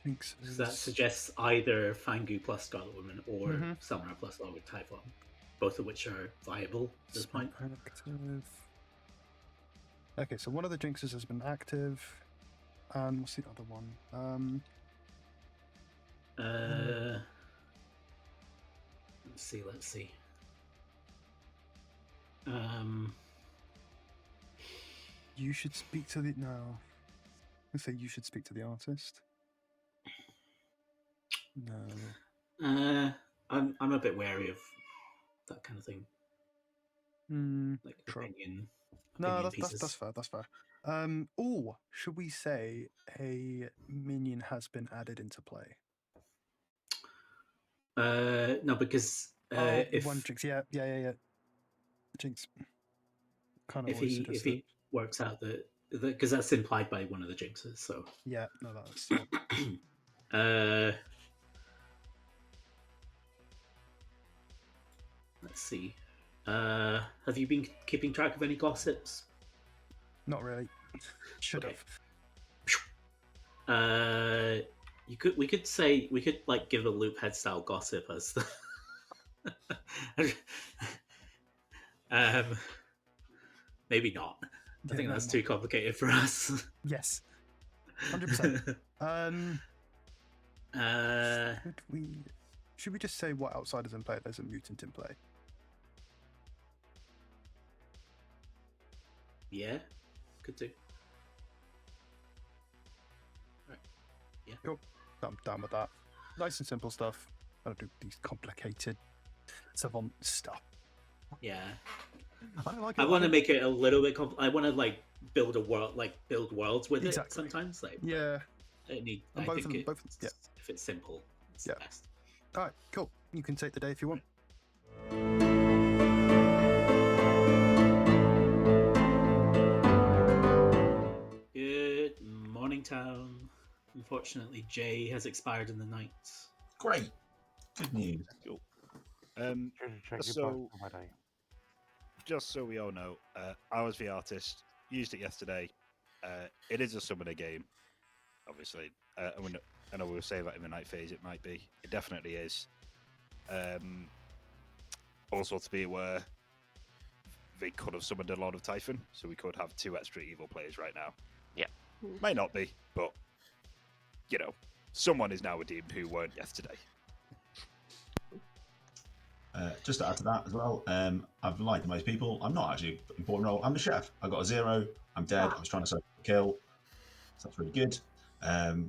Jinxes. That suggests either Fangu plus Scarlet Woman or Summoner plus Lord of Typhon, both of which are viable at this point. Active. Okay, so one of the jinxes has been active, and what's the other one? Let's see. You should speak to the Let's say you should speak to the artist. No. I'm a bit wary of that kind of thing. Like opinion. No, that's fair. That's fair. Should we say a minion has been added into play? No, because if one jinx, yeah. Jinx. Kind of if he works out that because that's implied by one of the jinxes, so yeah, no, that's. Let's see. Have you been keeping track of any gossips? Not really. Should have. We could like give a Loophead style gossip as the maybe not. I think that's too complicated for us. Yes. 100%. Should we Should we just say what outsiders in play? There's a mutant in play. Yeah, could do. Cool. I'm down with that. Nice and simple stuff. I don't do these complicated savant stuff. Yeah. I don't like it. I want to make it a little bit I want to like build a world, like build worlds with Exactly. it sometimes. Like, Yeah. I And both of them, yeah. if it's simple, it's Yeah. the best. All right, cool. You can take the day if you want. Good morning, town. Unfortunately, Jay has expired in the night. Great. Good news. Cool. Check your So- book for my day. Just so we all know, I was the artist, used it yesterday. It is a summoner game, obviously. I know we were saying that in the night phase, it might be. It definitely is. Also to be aware, they could have summoned a Lord of Typhon, so we could have 2 extra evil players right now. Yeah. May not be, but, you know, someone is now redeemed who weren't yesterday. Just to add to that as well, I've lied to most people. I'm not actually an important role. I'm the chef. I got a 0. I'm dead. I was trying to save a kill. So that's really good.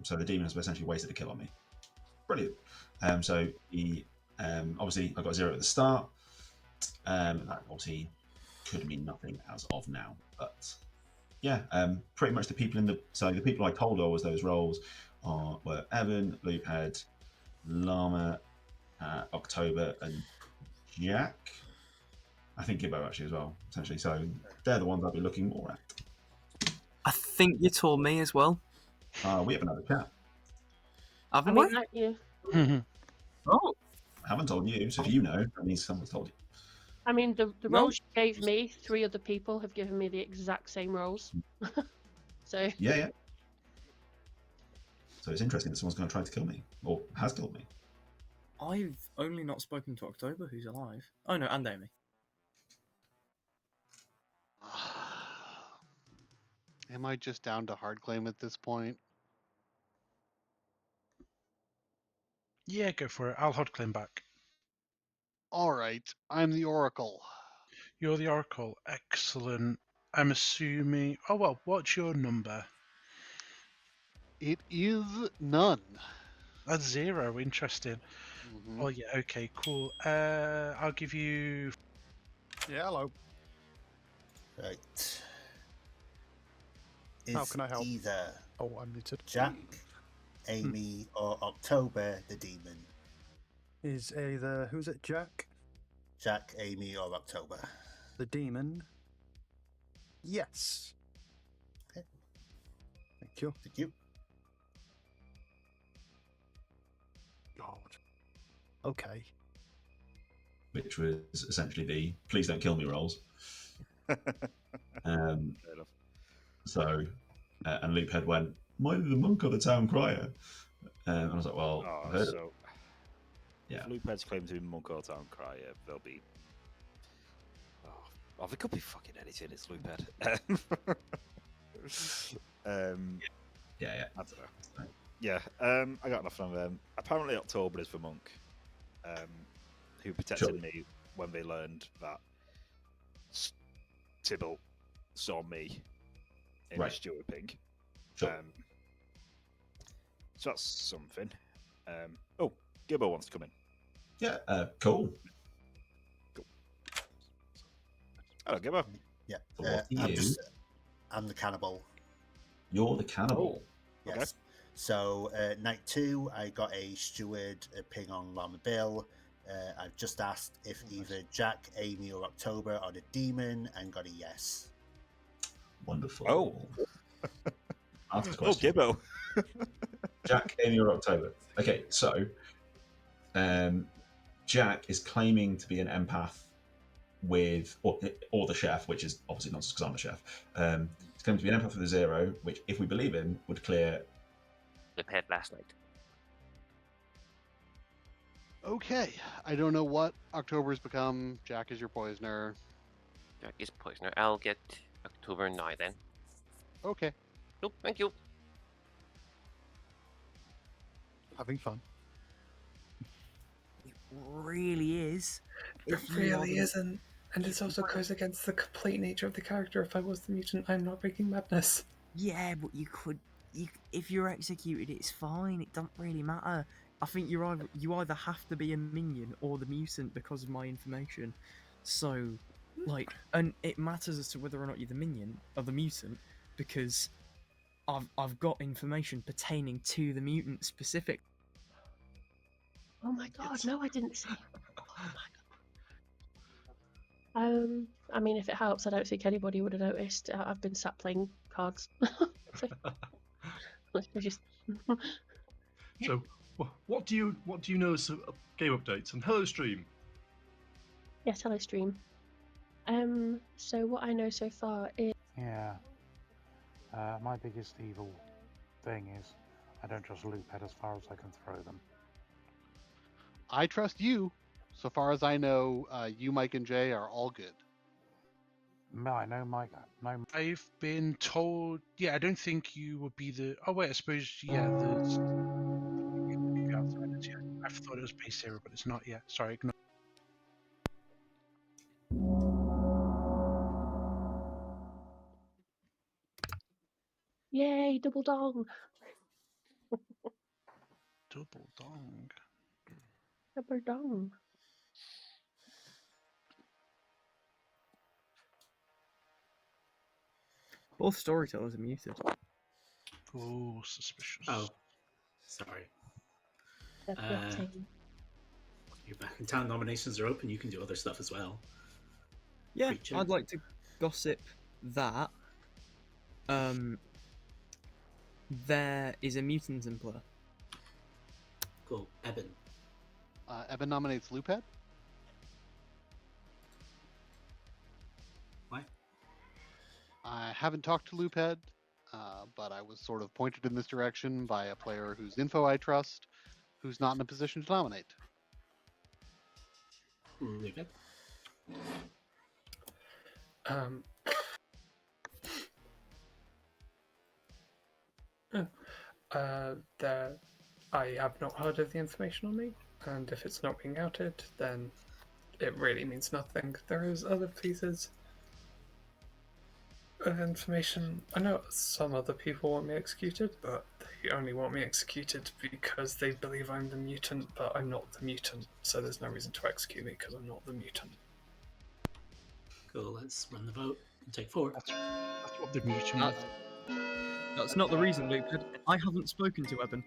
So the demon has essentially wasted a kill on me. Brilliant. So he obviously I got a 0 at the start. That obviously could mean nothing as of now. But yeah, pretty much the people the people I told her was those roles were Evan, Loophead, Llama, October, and Jack. I think Gibbo actually as well, essentially. So they're the ones I'll be looking more at. I think you told me as well. We have another chat. Haven't I we? mean, that, yeah. Oh, I haven't told you, so if you know, that means someone's told you. I mean, the No. roles you gave me, 3 other people have given me the exact same roles. So Yeah. So it's interesting that someone's going to try to kill me, or has killed me. I've only not spoken to October, who's alive. Oh no, and Amy. Am I just down to hard claim at this point? Yeah, go for it. I'll hard claim back. All right, I'm the Oracle. You're the Oracle. Excellent. I'm assuming. Oh well, what's your number? It is none. That's 0. Interesting. Mhm. Oh yeah. Okay. Cool. I'll give you. Yeah, hello. Right. How Is can I help? either Oh, I'm muted. Jack, Amy, or October the demon? Is either who's it? Jack, Jack, Amy, or October? the demon? Yes. Okay. Thank you. Thank you. God. Okay. Which was essentially the please don't kill me rolls. Fair enough. So, and Loophead went, "Might be the monk or the town crier." And I was like, "Well, I've heard it." So, Yeah. if Loophead's claim to be Monk or Town Crier, they'll be. Oh, they could be fucking anything. It's Loophead. Yeah. I don't know. Yeah, I got nothing on them. Apparently, October is the monk, who protected Sure. me when they learned that Tybalt saw me in Right. a Stuart Pink. Sure. So that's something. Oh, Gibbo wants to come in. Yeah. Cool. Hello, Gibbo. Yeah. So what are you? I'm the cannibal. You're the cannibal. Yes. Okay. So, night 2, I got a steward ping on Llama Bill. I've just asked if either Jack, Amy, or October are the demon and got a yes. Wonderful. Oh. Ask the Oh, question. Gibbo. Jack, Amy, or October? Okay, so Jack is claiming to be an empath with, or the chef, which is obviously nonsense because I'm the chef. He's claiming to be an empath with a 0, which, if we believe him, would clear. The pet last night. Okay, I don't know what October's become. Jack is your poisoner. Jack is poisoner. I'll get October now then. Okay. Nope, thank you. Having fun. really is. It If you are really the, isn't. And this also goes against the complete nature of the character. If I was the mutant, I'm not breaking madness. yeah, but if you're executed, it's fine. It don't really matter. I think you either have to be a minion or the mutant because of my information. So, like, and it matters as to whether or not you're the minion or the mutant because I've got information pertaining to the mutant specific. Oh my god, no, I didn't see. Oh my god. I mean, if it helps, I don't think anybody would have noticed. I've been sat playing cards. So, I just. So, what do you know as game updates? And hello, stream. Yes, hello, stream. So what I know so far is. Yeah. My biggest evil thing is I don't trust Loophead as far as I can throw them. I trust you. So far as I know, you, Mike, and Jay are all good. No, I know Mike. No. I've been told. Yeah, I don't think you would be the. Oh wait, I suppose yeah. There's. I thought it was base zero, but it's not yet. Sorry, ignore. Yay, double dong! Double dong. Double dong. Both storytellers are muted. Oh, suspicious. Oh, sorry. They're plotting. You're back in town. Nominations are open. You can do other stuff as well. Yeah, Creature. I'd like to gossip that there is a mutant in play. Cool. Eben. Eben nominates Loophead. Why? I haven't talked to Loophead, but I was sort of pointed in this direction by a player whose info I trust, who's not in a position to nominate. Loophead. I have not heard of the information on me, and if it's not being outed, then it really means nothing. There is other pieces of information. I know some other people want me executed, but they only want me executed because they believe I'm the mutant, but I'm not the mutant, so there's no reason to execute me because I'm not the mutant. Cool, let's run the vote and take 4. That's what the mutant. That's not the reason, Luke. I haven't spoken to Eben.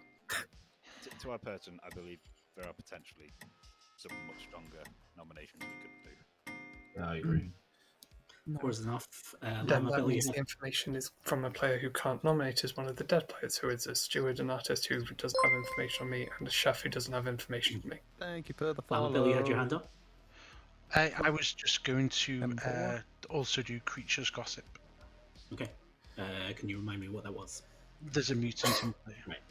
To our person, I believe there are potentially some much stronger nominations we could do. I agree. No. Or is enough. Then that means the information is from a player who can't nominate as one of the dead players, who is a steward, an artist who doesn't have information on me, and a chef who doesn't have information on me. Thank you for the follow. Bill, you had your hand up? I was just going to also do creatures gossip. Okay. Can you remind me what that was? There's a mutant in play. Right.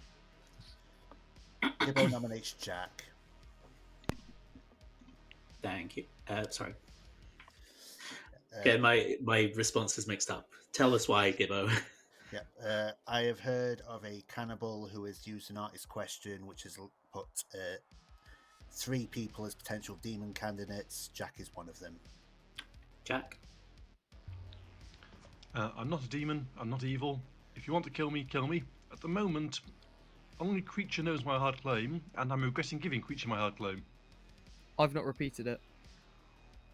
Gibbo nominates Jack. Thank you. Sorry. Getting my responses mixed up. Tell us why, Gibbo. Yeah, I have heard of a cannibal who has used an artist question, which has put 3 people as potential demon candidates. Jack is one of them. Jack? I'm not a demon. I'm not evil. If you want to kill me, kill me. At the moment, only Creature knows my hard claim, and I'm regretting giving Creature my hard claim. I've not repeated it.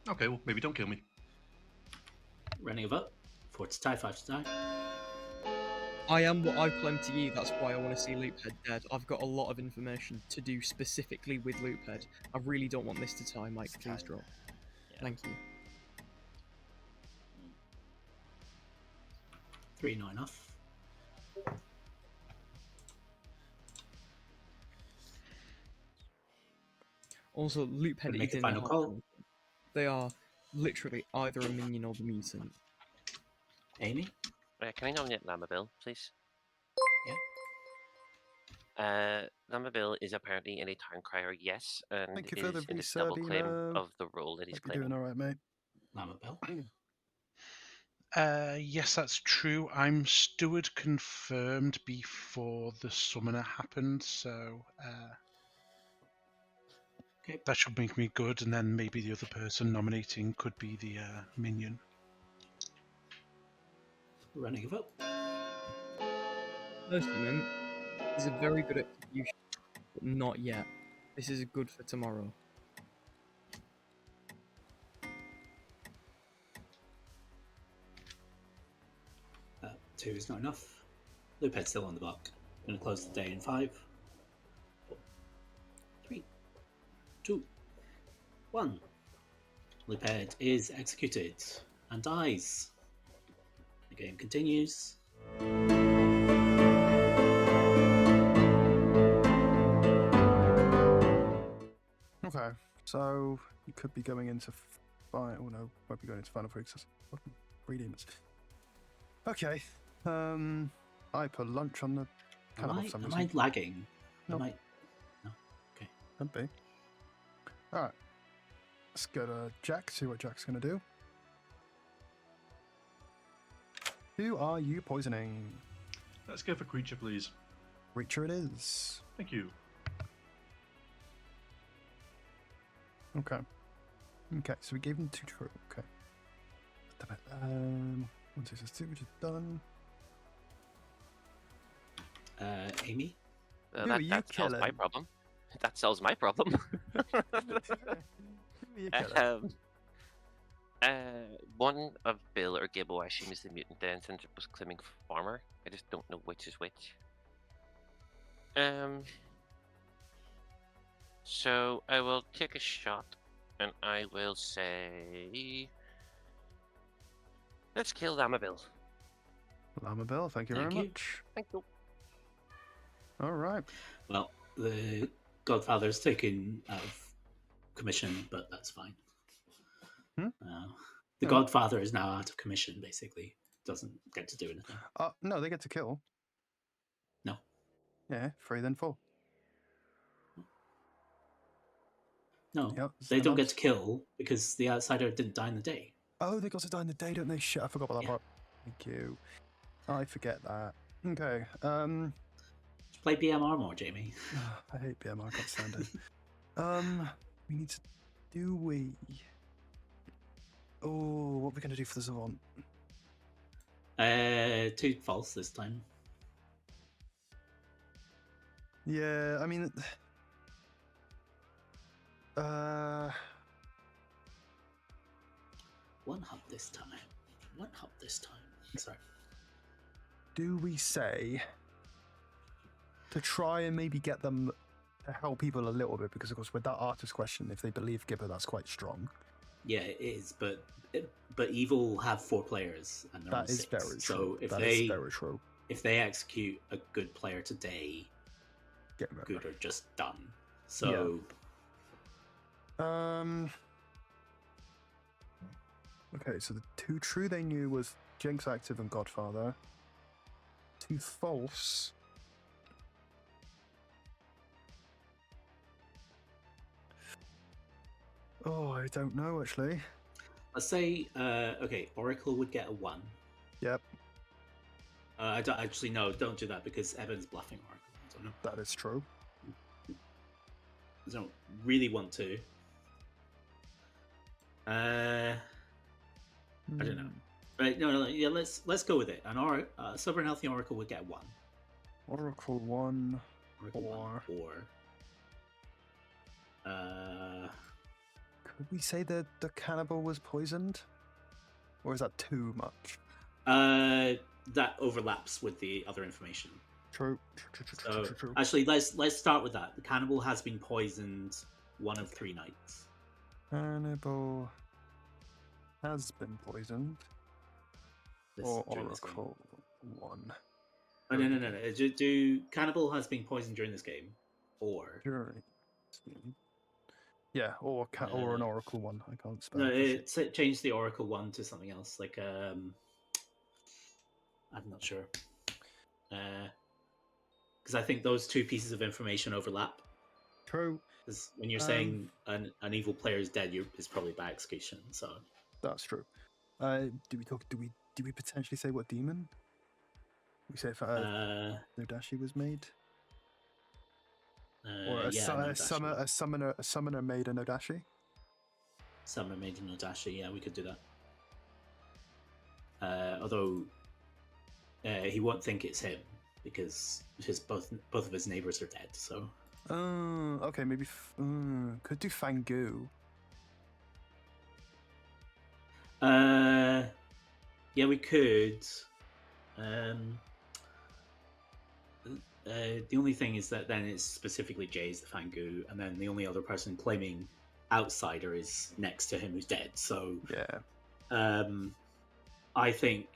Okay, well, maybe don't kill me. Running a vote. 4 to tie, 5 to tie. I am what I've claimed to you, that's why I want to see Loophead dead. I've got a lot of information to do specifically with Loophead. I really don't want this to tie, Mike, please drop. Yeah. Thank you. 3 not enough. Also, Loophead Make is a in final the call. They are literally either a minion or the mutant. Amy? Can I nominate Lamabil, please? Yeah. Lamabil is apparently in a town crier, yes, and Thank you is for the in this double claim resub, of the role that he's Hope you're doing claiming. all right, mate. Lamabil? Yes, that's true. I'm steward confirmed before the summoner happened, so Okay. That should make me good, and then maybe the other person nominating could be the minion. Running a vote. Personally, this is a very good execution, but not yet. This is good for tomorrow. Two is not enough. Loophead's still on the block. Gonna close the day in 5, 4, 3, 2, 1. Loophead is executed and dies. The game continues. Okay, so you could be going into final. Oh no, won't be going into final 3 because fucking 3 demons. Okay, I put lunch on the cannibal for some Am reason. I lagging? Nope. Am I? No. Okay. Could be. Alright. Let's go to Jack, see what Jack's gonna do. Who are you poisoning? Let's go for creature, please. Creature it is. Thank you. Okay. Okay, so we gave him 2 true. Okay. 1, 2, 2, which is done. Amy? Who are That you solves my killing? problem. That solves my problem. Who are you killing? One of Bill or Gibbo, I assume, is the mutant then, since it was claiming farmer. I just don't know which is which. So I will take a shot, and I will say, let's kill Llama Bill. Llama Bill, thank you Thank very you. much. Thank you. Alright. Well, the Godfather's taken out of commission, but that's fine. Hmm? The Oh. Godfather is now out of commission, basically. Doesn't get to do anything. No, they get to kill. No. Yeah, 3 then 4. No, Yep, they don't get Xanons. to kill because the outsider didn't die in the day. Oh, they got to die in the day, don't they? Shit, I forgot about that Yeah. part. Thank you. I forget that. Okay, Just play BMR more, Jamie. I hate BMR, I can't stand it. We need to... Do we... Oh, what are we going to do for the Savant? 2 false this time. Yeah, I mean... 1 hub this time. 1 hub this time. Sorry. Do we say... To try and maybe get them to help people a little bit, because of course with that artist question, if they believe Gibber, that's quite strong. Yeah, it is, but Evil have 4 players and they're on That is 6. very So true. if That they is very true. if they execute a good player today, Get rid of good are just done. So Okay, so the 2 true they knew was Jinx active and Godfather. 2 false. Oh, I don't know actually. let's say okay, Oracle would get a 1. Yep, I don't actually no, don't do that because Evan's bluffing Oracle. I don't know. that is true. I don't really want to. I don't know. Right? No, yeah. Let's go with it. An sober and healthy Oracle would get 1. Oracle 1. Oracle 1 or Could we say that the cannibal was poisoned? Or is that too much? that overlaps with the other information. True. So actually, let's start with that. The cannibal has been poisoned 1 of 3 nights. Cannibal has been poisoned. Or During this game. Oracle 1. Oh, no. Do cannibal has been poisoned during this game, or During. Yeah, or or an Oracle 1. I can't spell no? it. It changed the Oracle 1 to something else. Like I'm not sure. Because I think those 2 pieces of information overlap. True. Because when you're saying an evil player is dead, it's probably by execution. So that's true. Do we potentially say what demon? We say if Nodashi was made. Or a, Yeah, no dashi. a summoner made a no dashi. Summoner made no dashi. Yeah, we could do that. Although he won't think it's him because both of his neighbors are dead. So. Okay, maybe could do Fangu. Yeah, we could. The only thing is that then it's specifically Jay's the Fangu, and then the only other person claiming outsider is next to him who's dead. So yeah, I think.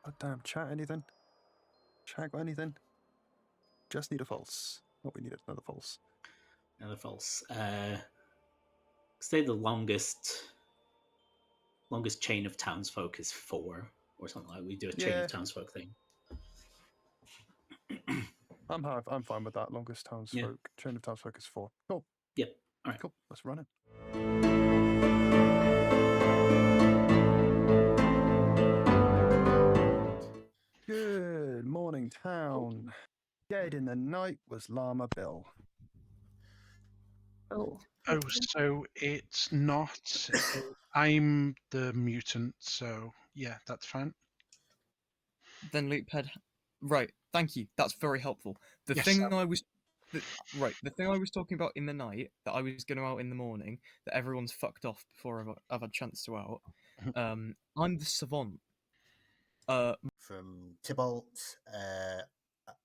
Oh damn! Chat anything? Chat got anything? Just need a false. What we need is another false. Another false. Say the longest chain of townsfolk is 4 or something like. We do a chain of townsfolk thing. I'm fine with that. Longest townsfolk chain of townsfolk is 4. Cool. Yep. All right. Cool. Let's run it. Good morning, town. Dead in the night was Llama Bill. Oh. Oh, so it's not. I'm the mutant, so yeah, that's fine. Then Loophead. Right, thank you. That's very helpful. The Yes, thing I was. The thing I was talking about in the night that I was going to out in the morning that everyone's fucked off before I've had a chance to out. I'm the savant. From Tybalt,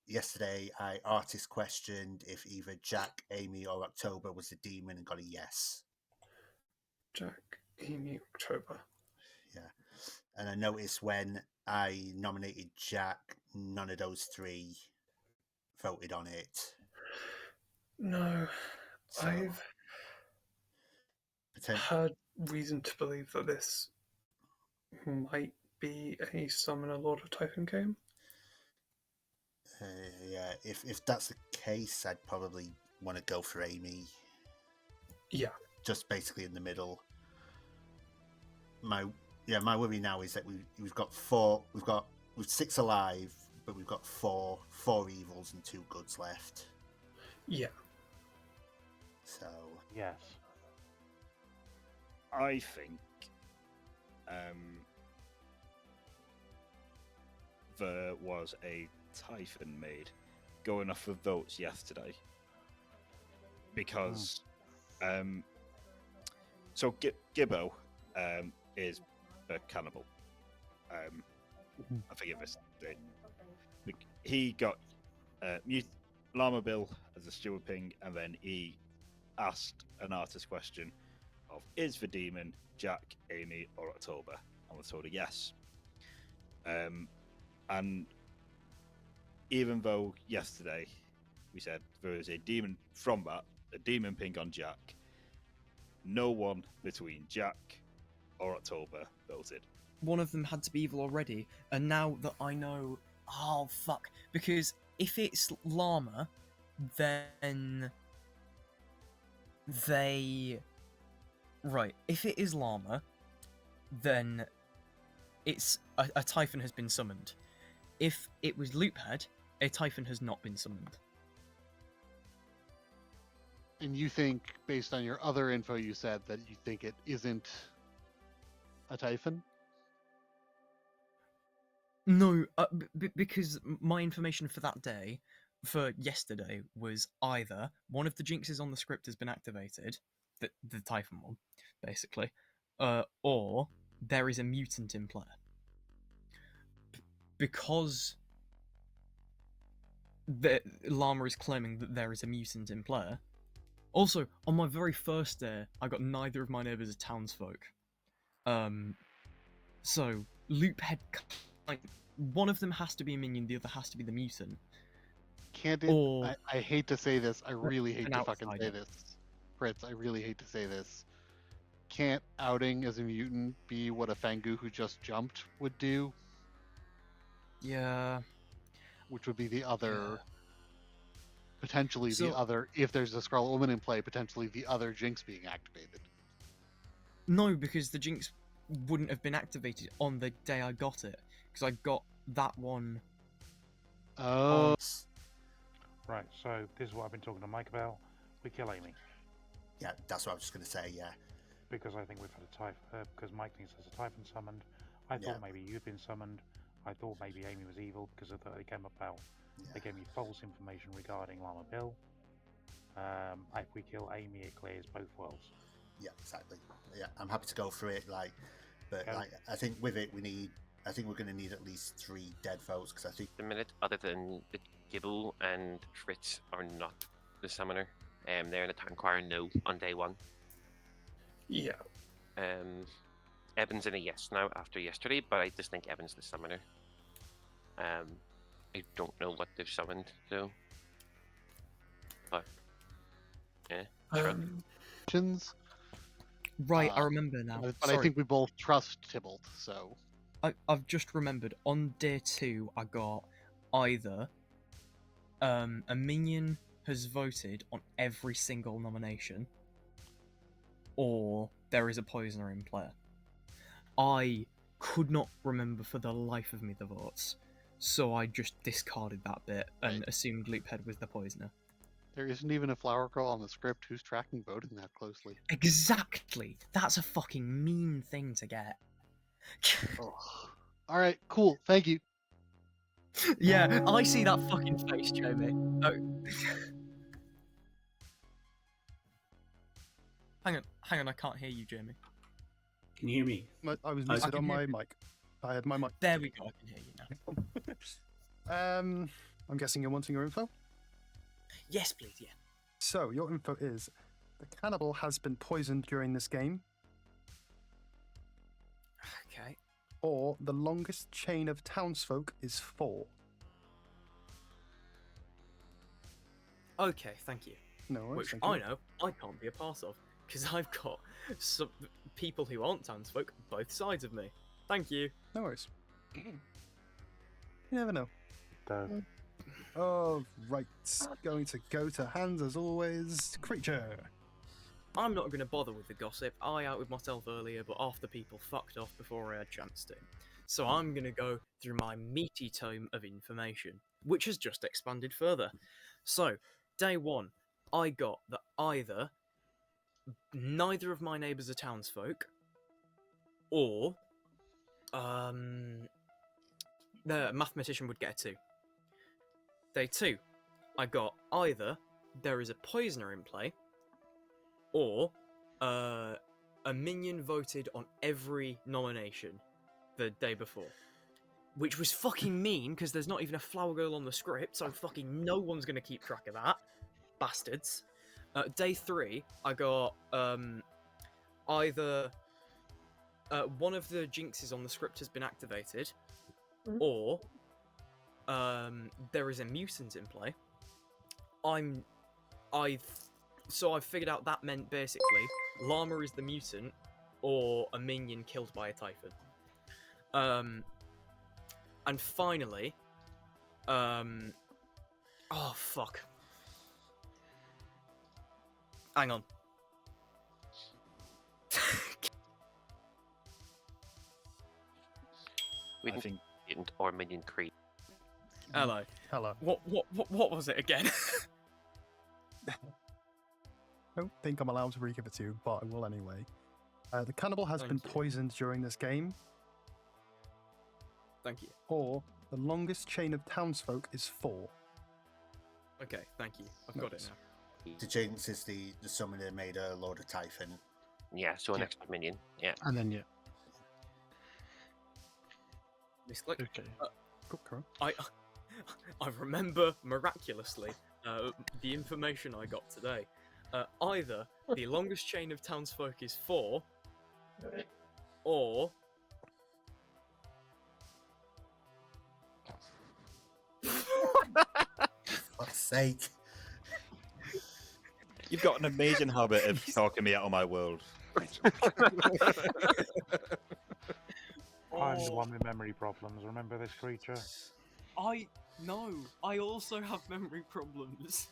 yesterday I artist questioned if either Jack, Amy, or October was the demon and got a yes. Jack, Amy, October. Yeah. And I noticed when I nominated Jack, none of those 3 voted on it. No, So, I've had reason to believe that this might be a Summoner Lord of Typhon game. Yeah, if that's the case, I'd probably want to go for Amy. Yeah. Just basically in the middle. My worry now is that we've got 6 alive, but we've got four evils and 2 goods left. Yeah. So yes, I think there was a Typhon made going off of votes yesterday because so Gibbo is a cannibal. I forget this. He got Llama Bill as a steward ping, and then he asked an artist question of is the demon Jack, Amy, or October, and was told a yes. And even though yesterday we said there is a demon from that, a demon ping on Jack, no one between Jack or October voted. One of them had to be evil already, and now that I know, oh fuck, because if it's Llama, then if it is Llama, then it's a Typhon has been summoned. If it was Loophead, a Typhon has not been summoned. And you think, based on your other info, you said that you think it isn't a Typhon? No, because my information for that day, for yesterday, was either one of the jinxes on the script has been activated, the Typhon one, basically, or there is a mutant in play. Because Llama is claiming that there is a mutant in play. Also, on my very first day, I got neither of my neighbours as townsfolk. So, Loophead, one of them has to be a minion, the other has to be the mutant. Can't it? I hate to say this. I really hate to fucking say this. Fritz, I really hate to say this. Can't outing as a mutant be what a Fangu who just jumped would do? Yeah. Which would be the other... Potentially the other... If there's a Scarlet Woman in play, potentially the other Jinx being activated. No, because the Jinx... wouldn't have been activated on the day I got it, because I got that one. Oh. Right, so this is what I've been talking to Mike about. We kill Amy. Yeah, that's what I was just going to say, yeah. Because I think we've had a Typhon, because Mike thinks there's a Typhon summoned. I thought maybe you'd been summoned. I thought maybe Amy was evil because of that they came about. They gave me false information regarding Llama Bill. If we kill Amy, it clears both worlds. Yeah, exactly. Yeah, I'm happy to go through it, but I think with it I think we're going to need at least 3 dead votes, because I think the minute, other than the Gibble and Fritz are not the summoner, they're in the Tanquire no on day 1. Yeah. Evan's in a yes now after yesterday, but I just think Evan's the summoner. I don't know what they've summoned, so. But, yeah. Right, I remember now. But I think we both trust Tybalt, so. I've just remembered. On day 2, I got either a minion has voted on every single nomination, or there is a poisoner in play. I could not remember for the life of me the votes, so I just discarded that bit and assumed Loophead was the poisoner. There isn't even a flower girl on the script who's tracking voting that closely. Exactly! That's a fucking mean thing to get. Alright, cool, thank you. Yeah, I see that fucking face, Jamie. Oh. Hang on, I can't hear you, Jamie. Can you hear me? I was muted on my mic. I had my mic. There we go, I can hear you now. I'm guessing you're wanting your info? Yes, please, yeah. So, your info is, the cannibal has been poisoned during this game. Okay. Or, the longest chain of townsfolk is 4. Okay, thank you. No worries, Which thank you. I know I can't be a part of, because I've got some people who aren't townsfolk both sides of me. Thank you. No worries. You never know. Dove. Oh, right. Going to go to hands as always. Creature. I'm not going to bother with the gossip. I out with myself earlier, but half the people fucked off before I had a chance to. So I'm going to go through my meaty tome of information, which has just expanded further. So, day 1, I got that either neither of my neighbours are townsfolk, or the mathematician would get a 2. Day 2, I got either there is a poisoner in play, or a minion voted on every nomination the day before. Which was fucking mean, because there's not even a flower girl on the script, so fucking no one's going to keep track of that. Bastards. Day 3, I got either one of the jinxes on the script has been activated, or there is a mutant in play. So I've figured out that meant basically Llama is the mutant, or a minion killed by a Typhon. And finally, oh fuck. Hang on. We think mutant or minion creep. Hello. Hello. What was it again? I don't think I'm allowed to re-give it to you, but I will anyway. The cannibal has been poisoned during this game. Thank you. Or, the longest chain of townsfolk is 4. Okay, thank you. I've got it now. The Jinx is the summoner made a Lord of Typhon. Yeah, so an extra minion. Yeah. And then Misclick. Okay. I remember miraculously the information I got today. Either the longest chain of townsfolk is 4, or For fuck's sake. You've got an amazing habit of talking me out of my world. I'm the one with memory problems. Remember this creature? No, I also have memory problems.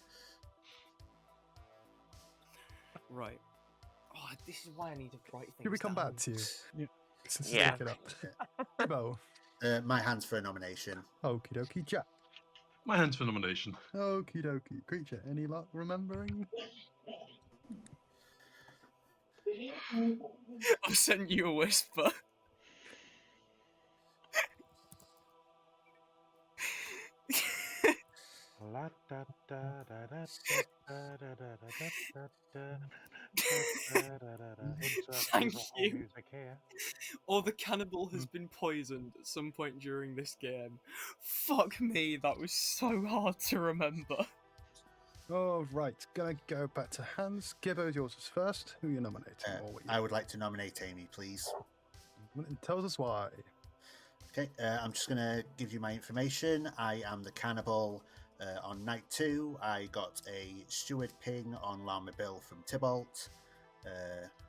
Right. Oh, this is why I need to write things Can we come down. back to you? Yeah. Since Yeah. pick it up. Gibbo. My hands for a nomination. Okie dokie, Jack. My hands for nomination. Okie dokie, Creature. Any luck remembering? I've sent you a whisper. Thank you. Or the cannibal has been poisoned at some point during this game. Fuck me, that was so hard to remember. All right, gonna go back to Hans. Gibbo, yours is first. Who are you nominating? I would like to nominate Amy, please. Tells us why. Okay, I'm just going to give you my information. I am the cannibal. On night 2, I got a steward ping on Llama Bill from Tybalt.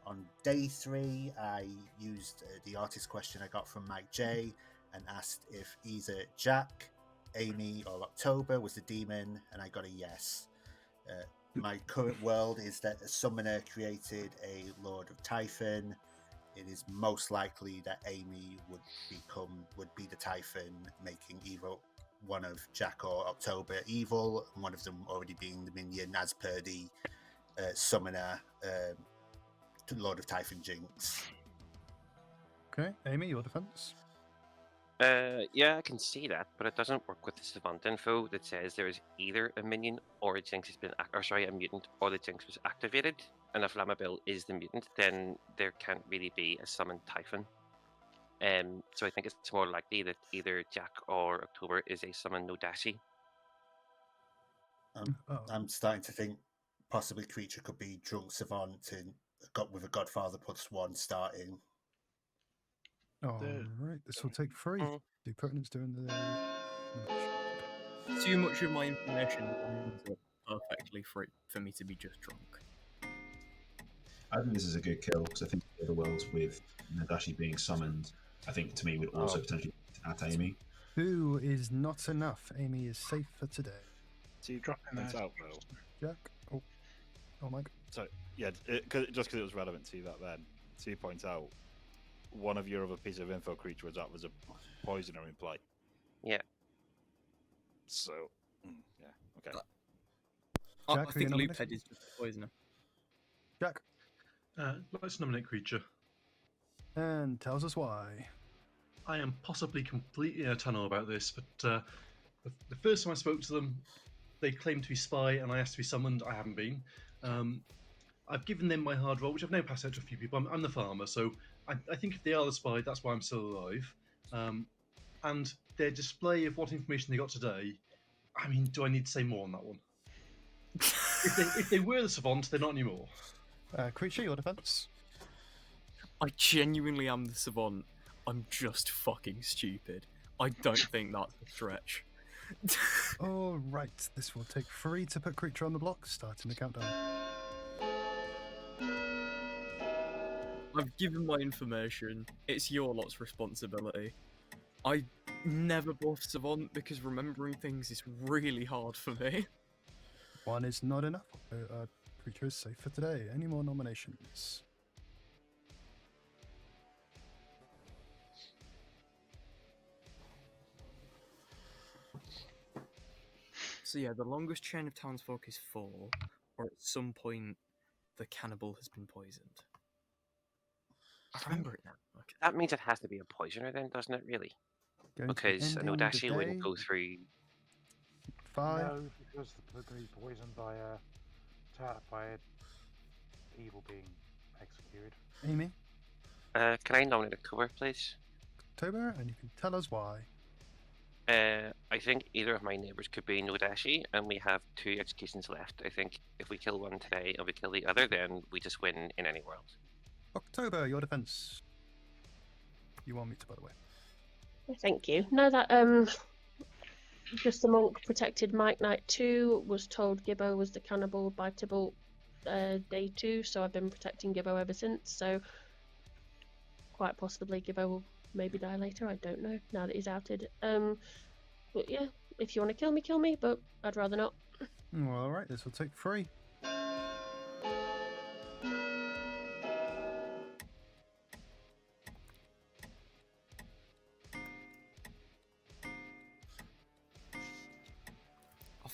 On day 3, I used the artist question I got from Mike J and asked if either Jack, Amy, or October was the demon, and I got a yes. My current world is that a summoner created a Lord of Typhon. It is most likely that Amy would be the Typhon, making either one of Jack or October evil, and one of them already being the minion as per the summoner Lord of Typhon jinx. Okay, Amy, your defense. Yeah, I can see that, but it doesn't work with the savant info that says there is either a minion or a jinx has been, a mutant, or the jinx was activated. And if Lamabil is the mutant, then there can't really be a summoned Typhon. So I think it's more likely that either Jack or October is a summoned Nodashi. I'm starting to think possibly Creature could be drunk savant and got with a Godfather +1 starting. All right, this will take 3. The pertinence doing the. Too much of my information lines up perfectly for me to be just drunk. I think this is a good kill because I think the other worlds with Nadashi being summoned, I think to me would also potentially at Amy. 2 is not enough. Amy is safe for today. So you drop points out though. Jack. Oh, Mike. So yeah, just because it was relevant to that then. 2 points out. One of your other pieces of info, Creature, was that was a poisoner in play. Yeah. So yeah, okay. Jack, I think Loophead is just a poisoner. Jack. Let's nominate Creature. And tells us why. I am possibly completely in a tunnel about this, but the first time I spoke to them, they claimed to be spy, and I asked to be summoned. I haven't been. I've given them my hard roll, which I've now passed out to a few people. I'm the farmer, so I think if they are the spy, that's why I'm still alive. And their display of what information they got today, I mean, do I need to say more on that one? if they were the savant, they're not anymore. Creature, your defense. I genuinely am the savant. I'm just fucking stupid. I don't think that's a stretch. All right, this will take 3 to put Creature on the block, starting the countdown. I've given my information. It's your lot's responsibility. I never bought savant because remembering things is really hard for me. 1 is not enough. Creature is safe for today. Any more nominations? So yeah, the longest chain of townsfolk is 4, or at some point the cannibal has been poisoned. I remember it now. Okay. That means it has to be a poisoner then, doesn't it, really? Because an Odashi wouldn't go through... 5. No, because the poisoned by evil being executed. Amy? Can I nominate October, please? October, and you can tell us why. I think either of my neighbours could be Nodashi, and we have 2 executions left. I think if we kill one today and we kill the other, then we just win in any world. October, your defense. You want me to, by the way. Thank you. No, that just the monk protected Mike Knight 2 was told Gibbo was the cannibal by Tybalt day 2, so I've been protecting Gibbo ever since. So quite possibly Gibbo will maybe die later. I don't know now that he's outed. But yeah, if you want to kill me, but I'd rather not. Well, all right, this will take 3.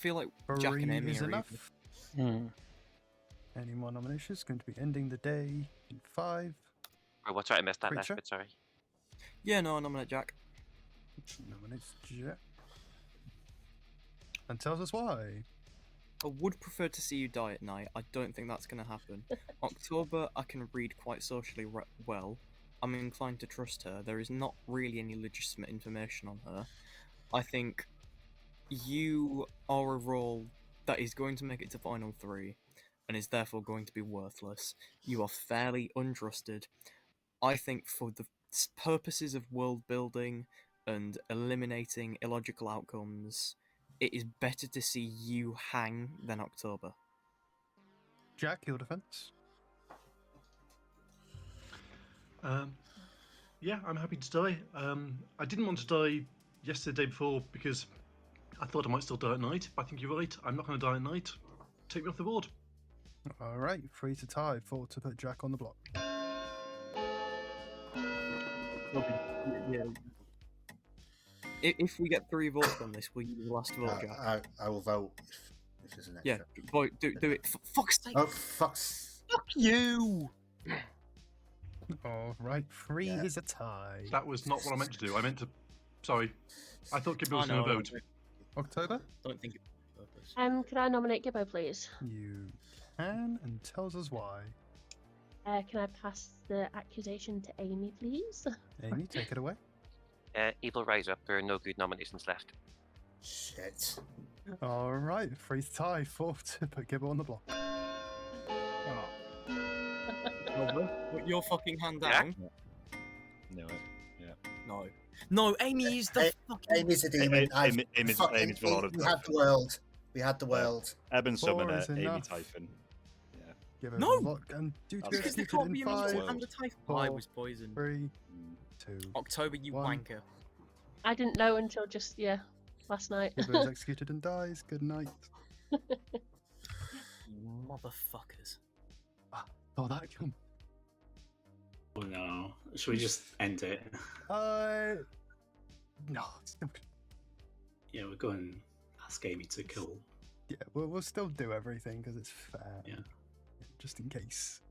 feel like Jack and 3 Amy is are enough. Hmm. Any more nominations? Going to be ending the day in 5. Or what's right? I missed that last Creature? bit. Sorry. Yeah, no, I nominate Jack. Nominates Jack. And tells us why. I would prefer to see you die at night. I don't think that's going to happen. October, I can read quite socially well. I'm inclined to trust her. There is not really any legitimate information on her. I think you are a role that is going to make it to Final 3 and is therefore going to be worthless. You are fairly untrusted. I think for the purposes of world building and eliminating illogical outcomes, it is better to see you hang than October. Jack, your defense? Yeah, I'm happy to die. I didn't want to die yesterday, day before, because I thought I might still die at night. But I think you're right. I'm not going to die at night. Take me off the board. All right, 3 to tie, 4 to put Jack on the block. Yeah. If we get 3 votes on this, will you be the last vote, Jack? I will vote if there's an extra. Yeah, vote, do it. For fuck's sake! Oh, fuck's... Fuck you! All right, 3 is a tie. That was not what I meant to do. I meant to... Sorry. I thought Gibbo was going to vote. October? Don't think it's purpose. Can I nominate Gibbo, please? You can, and tells us why. Can I pass the accusation to Amy, please? Amy, take it away. Evil rise up. There are no good nominations left. Shit. All right, 3 to tie, 4 to put Gibbo on the block. Put your fucking hand down. No. Yeah. No. No, Amy is the fucking... Amy's a demon. Amy's the Lord of We had the world. We had the world. Eben 4 Summoner, is Amy enough. Typhon. Give it No! a block and due to Because there executed can't in be a 5, mutant and a typhon. I was poisoned. 3, 2, October, you 1. wanker. I didn't know until just, last night. Gibbo is executed and dies. Good night. You motherfuckers. Oh, that come. Oh no. Should we just end it? No. It's still... Yeah, we're going to ask Amy to kill. Yeah, we'll still do everything because it's fair. Yeah. Just in case.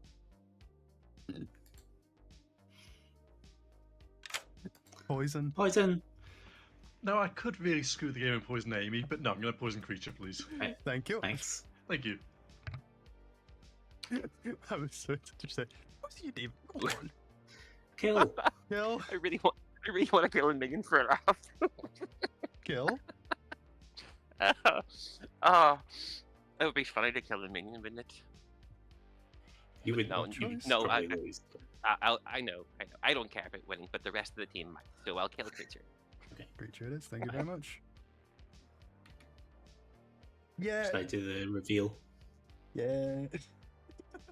Poison. Poison. No, I could really screw the game and poison Amy, but no, I'm going to poison Creature, please. Right. Thank you. Thanks. Thank you. I was so just say, what's your name? Come on. Kill. Kill. I really want to kill a minion for a laugh. Kill. It would be funny to kill a minion, wouldn't it? You would No, not. no, I know. I don't care about winning, but the rest of the team might. So I'll kill Creature. Okay. Creature it is. Thank you very much. Yeah. Should I do the reveal? Yeah.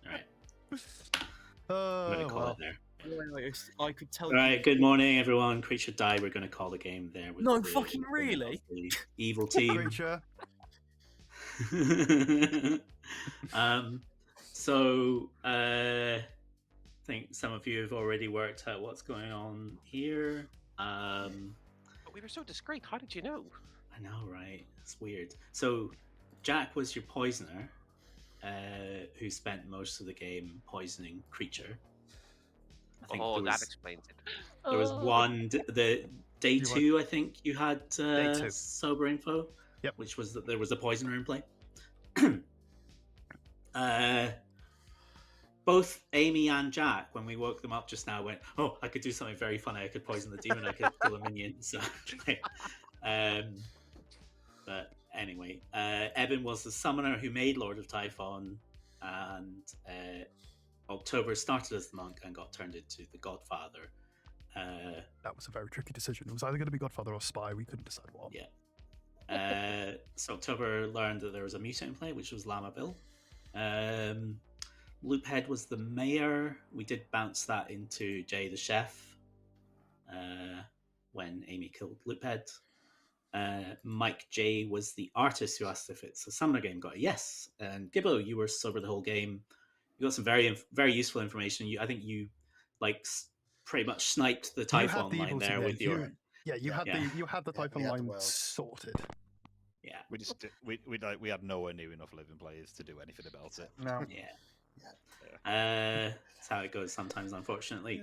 Alright. Oh, I'm going to call well. it there. I could tell. Right, good morning, everyone. Creature died. We're going to call the game there. With No, the fucking winner really? of the evil team. Creature. I think some of you have already worked out what's going on here. But we were so discreet. How did you know? I know, right? It's weird. So, Jack was your poisoner, who spent most of the game poisoning Creature. I think That explains it. there was one, the day You 2, I think you had Day 2. sober info. Yep. Which was that there was a poisoner in play. Both Amy and Jack, when we woke them up just now, went, "Oh, I could do something very funny. I could poison the demon. I could kill a minion." So, but anyway, Eben was the summoner who made Lord of Typhon, and October started as the monk and got turned into the Godfather. That was a very tricky decision. It was either going to be Godfather or Spy. We couldn't decide what. Yeah. So October learned that there was a mutant in play, which was Llama Bill. Loophead was the mayor. We did bounce that into Jay the chef when Amy killed Loophead. Mike J was the artist who asked if it's a summoner game. Got a yes. And Gibbo, you were sober the whole game. You got some very useful information. I think you pretty much sniped the Typhon line there with your. You had the Typhon line sorted. Yeah. We just we had nowhere near enough living players to do anything about it. No. Yeah. That's how it goes sometimes, unfortunately.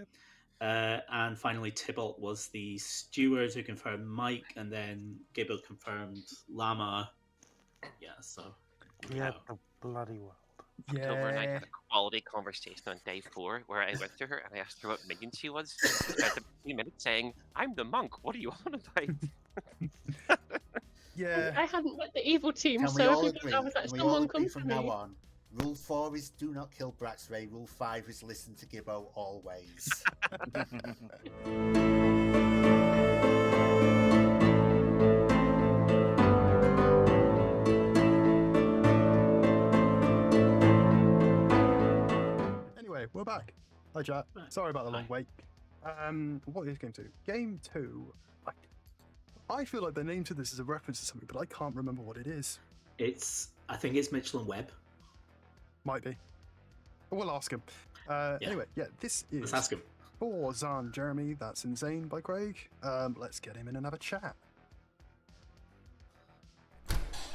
And finally, Tybalt was the steward who confirmed Mike, and then Gibbo confirmed Llama. Yeah, so. Yeah, the bloody world. October and I had a quality conversation on day 4 where I went to her and I asked her what minion she was. She spent a few minutes saying, "I'm the monk. What are you on about?" Yeah. I hadn't met the evil team, Can we so all every agree? time I was like, Can we all someone agree come from to now me. on? Rule 4 is do not kill Braxray. Rule 5 is listen to Gibbo always. Anyway, we're back. Hi, chat. Sorry about the long wait. What is game 2? Game 2. I feel like the name to this is a reference to something, but I can't remember what it is. I think it's Mitchell and Webb. Might be. We'll ask him. Anyway, this is. Let's ask him. For Xaan Jeremy, that's Insane by Craig. Let's get him in and have a chat.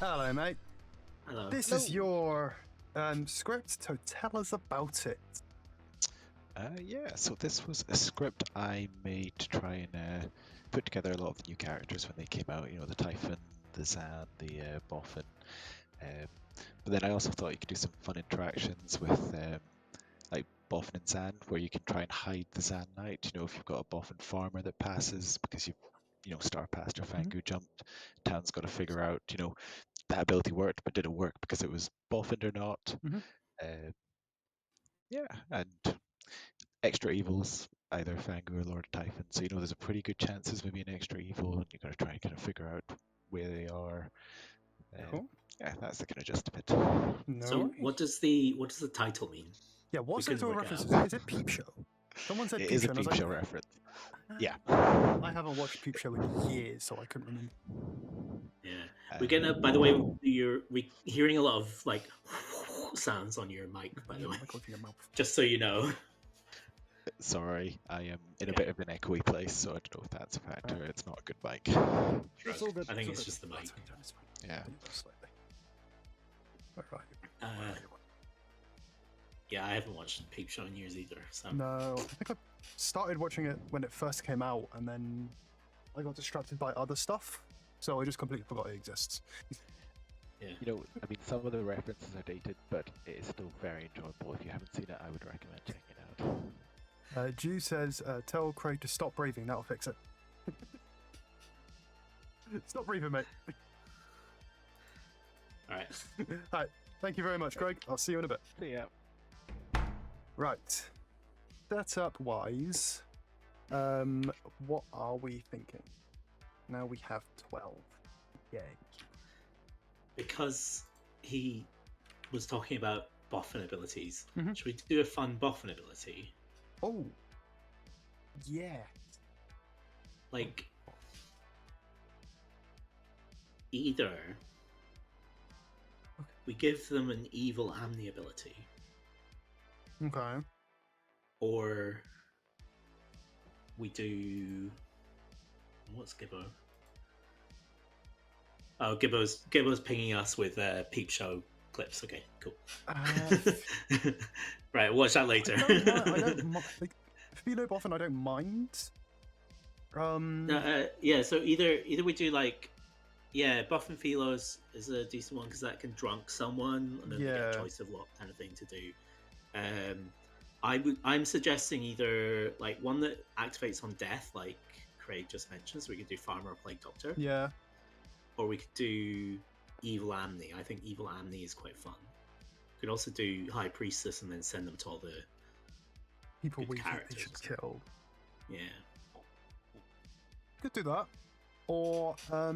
Hello, mate. Hello. This is your script, so tell us about it. Yeah, so this was a script I made to try and put together a lot of the new characters when they came out. You know, the Typhon, the Xaan, the Boffin. But then I also thought you could do some fun interactions with like Boffin and Xaan, where you can try and hide the Xaan Knight. You know, if you've got a Boffin farmer that passes because you star passed or Fangu jumped, town's got to figure out, that ability worked, but did it work because it was Boffin or not? Yeah, and extra evils, either Fangu or Lord Typhon. So there's a pretty good chance there's maybe an extra evil, and you've got to try and kind of figure out where they are. Cool. Yeah, that's the kind of gist of it. No So worries. what does the title mean? Yeah, what's We it to a couldn't work reference? out. Is it Peep Show? Someone said It Peep is a Show. and I was Peep like, Show reference. Yeah. I haven't watched Peep Show in years, so I couldn't remember. Yeah. We're getting by the way, we hearing a lot of like sounds on your mic, by the way. Just so you know. Sorry, I am in a bit of an echoey place, so I don't know if that's a factor. It's not a good mic. It's all good. I think It's it's all just the good. mic. Yeah. Yeah, I haven't watched Peep Show in years either. So No, I think I started watching it when it first came out, and then I got distracted by other stuff, so I just completely forgot it exists. Yeah. I mean, some of the references are dated, but it is still very enjoyable. If you haven't seen it, I would recommend checking it out. Jew says, tell Craig to stop breathing, that'll fix it. Stop breathing, mate. Alright. Alright, thank you very much, Craig. I'll see you in a bit. See ya. Right. Setup-wise, what are we thinking? Now we have 12. Yay. because he was talking about Boffin abilities, Mhm. should we do a fun Boffin ability? Oh. Yeah. Like either we give them an evil Amni ability, Okay. or we do what's Gibbo? Oh, Gibbo's pinging us with Peep Show clips. Okay, cool. Right, watch that later. I don't mind. Like, if you know Boffin, I don't mind. Yeah, so either we do like, Boffin Philos is a decent one because that can drunk someone, and then they get a choice of what kind of thing to do. I'm suggesting either like one that activates on death, like Craig just mentioned, so we could do Farmer or Plague Doctor. Yeah. Or we could do Evil Amni. I think Evil Amni is quite fun. We could also do High Priestess and then send them to all the people good we think they characters. should kill. Yeah. Could do that. Or, oh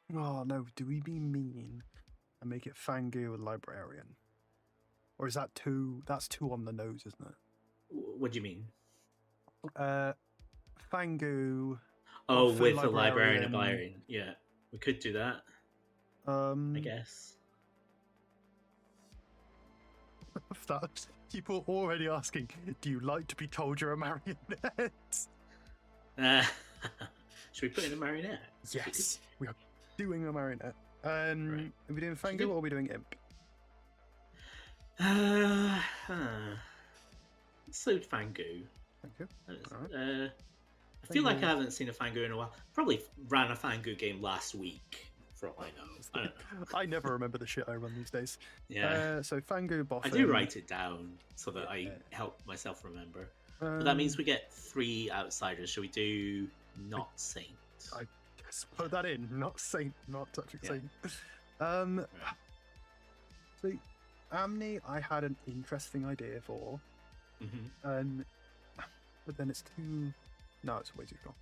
no, do we be mean and make it Fangu and Librarian? Or is that that's too on the nose, isn't it? What do you mean? Fangu. Oh, with the Librarian and Librarian. Yeah, we could do that. I guess. That, people already asking, do you like to be told you're a marionette? Should we put in a marionette? Yes, we are doing a marionette. Are we doing Fangu or are we doing Imp? So Fangu. Fangu. I feel like I haven't seen a Fangu in a while. Probably ran a Fangu game last week, for all I know. I don't know. I never remember the shit I run these days. Yeah. So Fangu Boffin. I do write it down so that I help myself remember. But that means we get 3 outsiders. Shall we do not Saint? I just put that in. Not Saint. Not touching Saint. See, Amni, I had an interesting idea for. But then it's too. No, it's way too strong.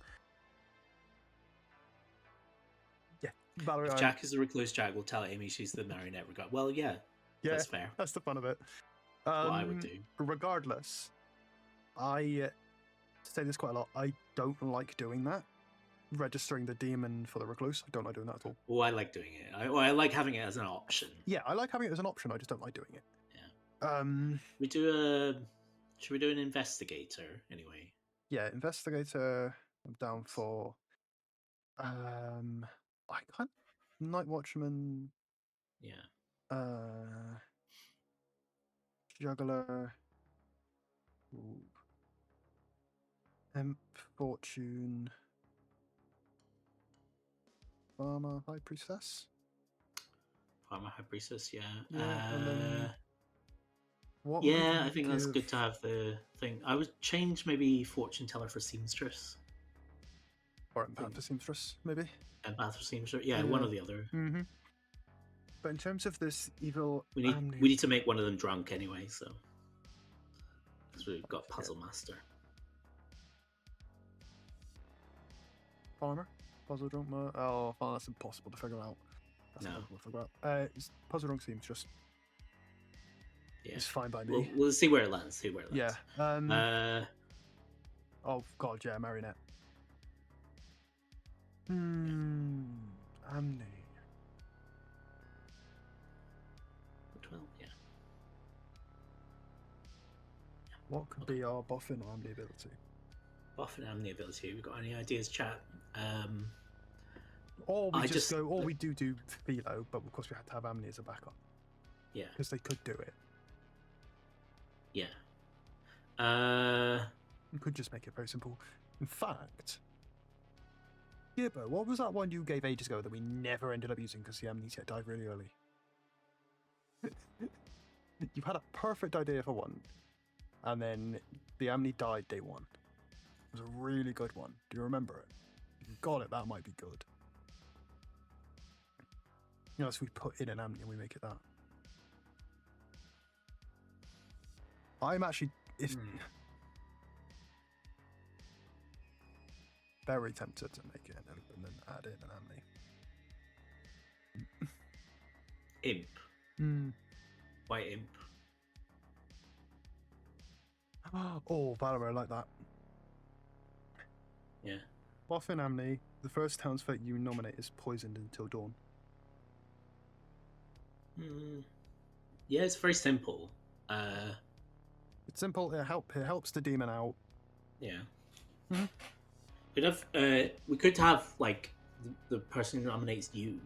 Yeah, Valerie. If Jack is the recluse Jack, we'll tell Amy she's the marionette regard. Well, yeah, that's fair. That's the fun of it. What I would do. Regardless, I say this quite a lot. I don't like doing that. Registering the demon for the recluse. I don't like doing that at all. Oh, I like doing it. I like having it as an option. Yeah, I like having it as an option. I just don't like doing it. Yeah. We do should we do an investigator anyway? Yeah, investigator. I'm down for. I can't. Night Watchman. Yeah. Juggler. Ooh. Imp, Fortune. Farmer, High Priestess. Farmer, High Priestess, yeah. And then what I think that's good to have the thing. I would change maybe Fortune Teller for Seamstress. Or Empath for Seamstress, maybe. Empath for Seamstress, yeah, one or the other. But in terms of this evil, we need to make one of them drunk anyway, so because we've got Puzzle Master. Farmer, Puzzle Drunk. Oh, well, that's impossible to figure out. That's impossible to figure out. Puzzle Drunk Seamstress. Yeah, it's fine by me. We'll see where it lands. Yeah. Oh God, yeah, marionette. Amni. 12, yeah. What could be our Boffin or Amni ability? Boffin and Amni ability. We've got any ideas, chat? Or we or we do Philo, but of course we have to have Amni as a backup. Yeah. Because they could do it. Yeah. You could just make it very simple. In fact, Gibbo, what was that one you gave ages ago that we never ended up using because the Amnesia died really early? You had a perfect idea for one, and then the Amni died day one. It was a really good one. Do you remember it? If you got it, that might be good. You know, so we put in an Amni and we make it that. I'm actually very tempted to make it an Imp and then add in an Amni. Imp. Why Imp? Oh, Valor, I like that. Yeah. Boffin Amni, the first townsfolk you nominate is poisoned until dawn. Yeah, it's very simple. It's simple. It helps the demon out. Yeah. We could have like the person who nominates you.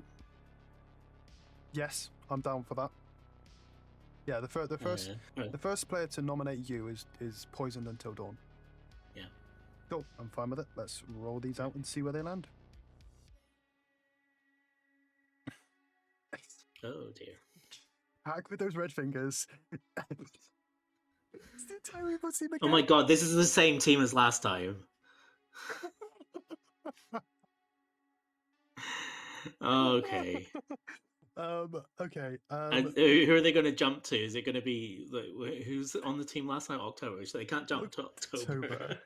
Yes, I'm down for that. Yeah, the first player to nominate you is poisoned until dawn. Yeah. Cool, I'm fine with it. Let's roll these out and see where they land. Oh dear. Hack with those red fingers. Oh my god, this is the same team as last time. Okay. Okay. And who are they going to jump to? Is it going to be who's on the team last night? October, so they can't jump to October.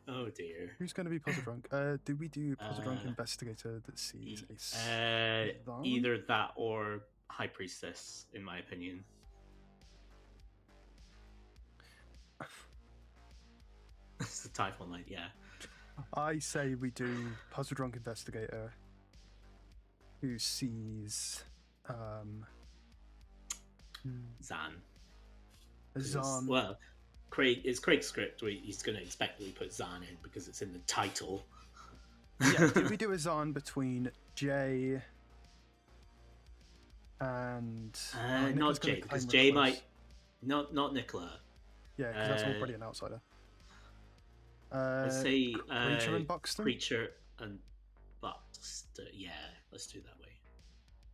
Oh dear. Who's going to be Puzzle Drunk? Do we do Puzzle Drunk Investigator that sees a either that or High Priestess, in my opinion. It's the Typhon Light, yeah. I say we do Puzzle Drunk Investigator who sees Xaan. Xaan. Well, it's Craig's script. He's going to expect that we put Xaan in because it's in the title. Yeah, did we do a Xaan between Jay, and not Jay, because Jay might not Nicola. Yeah, because that's already an outsider. Let's say Creature and Buxton. Creature and Buxton. Yeah, let's do it that way.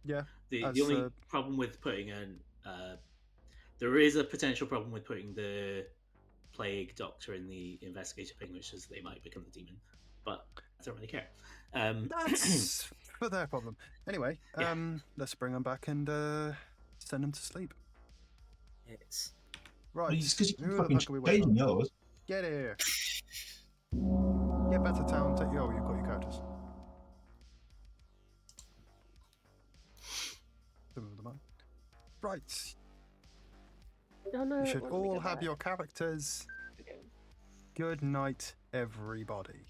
Yeah. The only problem with putting there is a potential problem with putting the Plague Doctor in the Investigator thing, which is they might become the demon, but I don't really care. That's for their problem. Anyway, let's bring them back and send them to sleep. It's right. Because you Who fucking the fuck are we waiting changing on? yours. Get here. Get back to town. Take you. Oh, you've got your characters. Right. Oh, no, You should let me all go have back. your characters. Good night, everybody.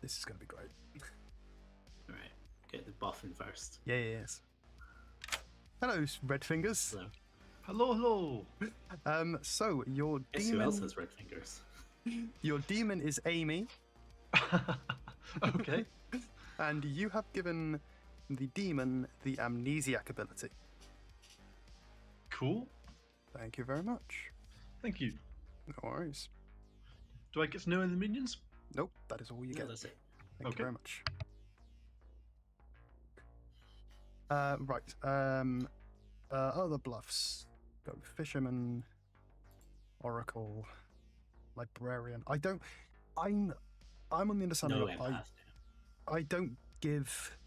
This is going to be great. All right, get the boffin first. Yes. Hello, Red Fingers. Hello, hello. So your Guess demon. who else has red fingers? Your demon is Amy. Okay. And you have given the demon the amnesiac ability. Cool. Thank you very much. Thank you. No worries. Do I get to know any of the minions? Nope, that is all you get. That's it. Thank Okay. you very much. Right. Other bluffs. Go fisherman, oracle, librarian. I'm on the understanding No that empath. I don't give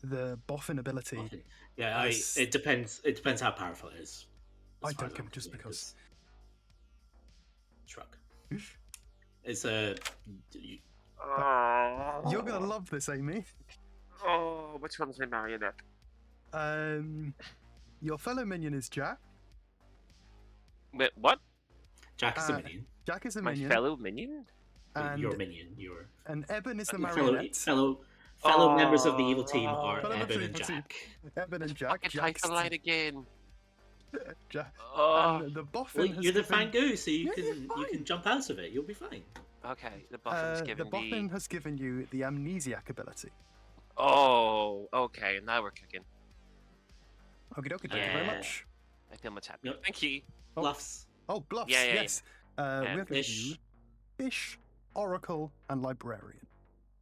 the boffin ability. Boffin. Yeah, it depends. It depends how powerful it is. I don't give it just because. Shrug. It's a. You're gonna love this, Amy. Oh, which one's my marionette? Your fellow minion is Jack. Wait, what? Jack is a minion. Jack is a My minion. fellow minion? And Your minion. And Eben is the fellow marionette. fellow members of the evil team are Fellow Eben members and of the evil Jack. Eben and Jack. Fucking Typhon Light again. Jack. Oh. And the boffin Well, has you're the given... Fangoo, so you Yeah, can jump out of it. You'll be fine. Okay, the buffin's given the boffin has given you the amnesiac ability. Oh, okay, now we're cooking. Okie dokie, thank you very much. I feel much happier. Thank you. Bluffs. Oh, bluffs, Yeah, yes. We have to Fish. do fish, oracle, and librarian.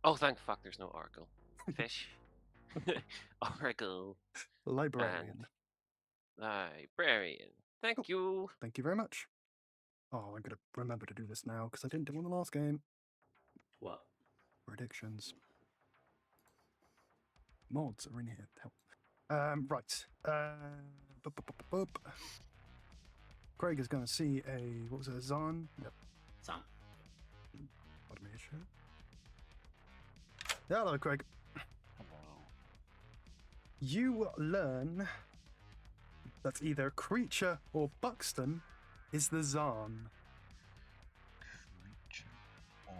Oh, thank fuck there's no oracle. Fish. Oracle. Librarian. Librarian. Thank you. Thank you very much. Oh, I'm going to remember to do this now because I didn't do it in the last game. What? Predictions. Mods are in here to help. Right. Craig is going to see what was it, Xaan? Yep. Xaan. Automation. Hello, Craig. You will learn that either creature or Buxton is the Xaan. Creature or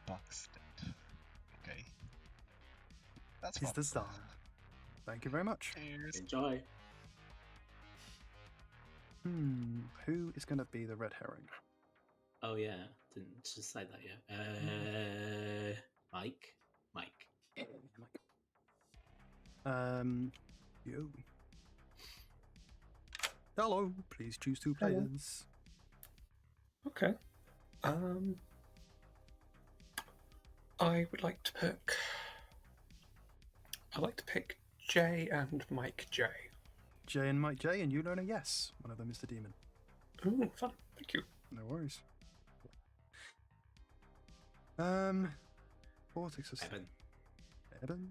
Buxton. Okay. That's Is the Xaan. Thank you very much. Enjoy. Who is going to be the red herring? Oh yeah, didn't decide that yet. Mike. You. Hello, please choose two players. Okay. I would like to pick. I'd like to pick Jay and Mike J. Jay and Mike J, and you learn a yes. One of them is the demon. Ooh, fun. Thank you. No worries. 4, 6, or 7. Eben.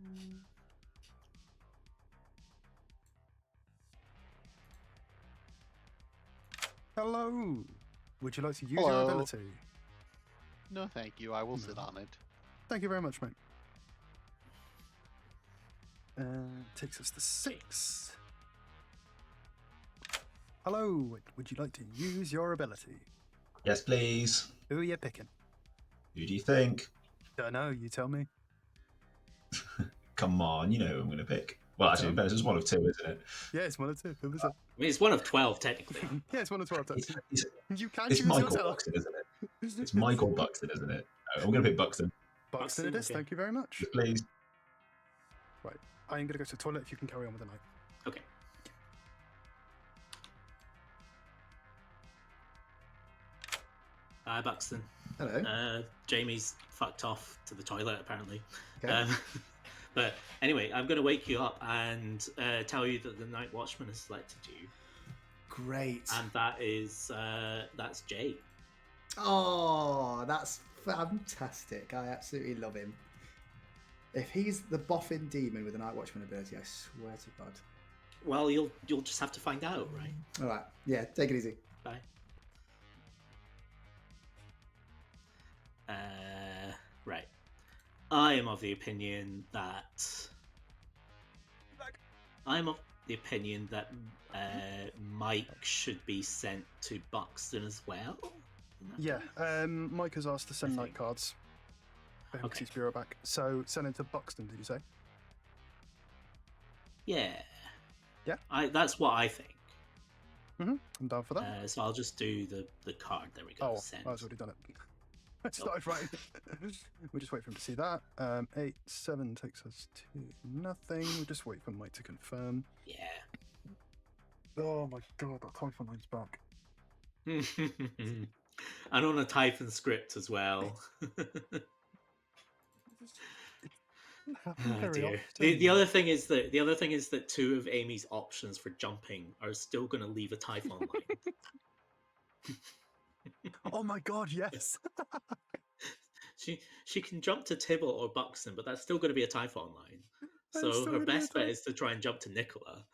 Hello. Would you like to use your Hello. ability? No, thank you. I will sit on it. Thank you very much, mate. Takes us to 6. Hello. Would you like to use your ability? Yes, please. Who are you picking? Who do you think? Don't know. You tell me. Come on, you know who I'm going to pick. Well, actually, it's just one of two, isn't it? Yeah, it's 1 or 2. Who was it? I mean, it's one of 12 technically. Yeah, it's 1 or 12. It's You can it's choose Michael yourself. Buxton, isn't it? It's Michael Buxton, isn't it? I'm going to pick Buxton. Buxton it is. Okay. Thank you very much. Please. Right. I'm going to go to the toilet if you can carry on with the night. Okay. Hi, Buxton. Hello. Jamie's fucked off to the toilet, apparently. Okay. But anyway, I'm going to wake you up and tell you that the Night Watchman has selected you. Great. And that's Jay. Oh, that's fantastic. I absolutely love him. If he's the boffin demon with the Night Watchman ability, I swear to God. Well, you'll just have to find out, right? All right. Yeah, take it easy. Bye. Right. I am of the opinion that Mike should be sent to Buxton as well. Yeah, Mike has asked to send night cards for him to teach Bureau back. So send it to Buxton, did you say? Yeah. Yeah. That's what I think. I'm down for that. So I'll just do the card. There we go. Oh, Send. I was already done it. I started writing. We'll just wait for him to see that. 8, 7 takes us to nothing. We'll just wait for Mike to confirm. Yeah. Oh my God, that Typhon line's back. And on a Typhon script as well. Oh, dear. The other thing is that 2 of Amy's options for jumping are still going to leave a Typhon line. Oh my God, yes. She can jump to Tibble or Buxton, but that's still going to be a Typhon line. So her best bet is to try and jump to Nicola.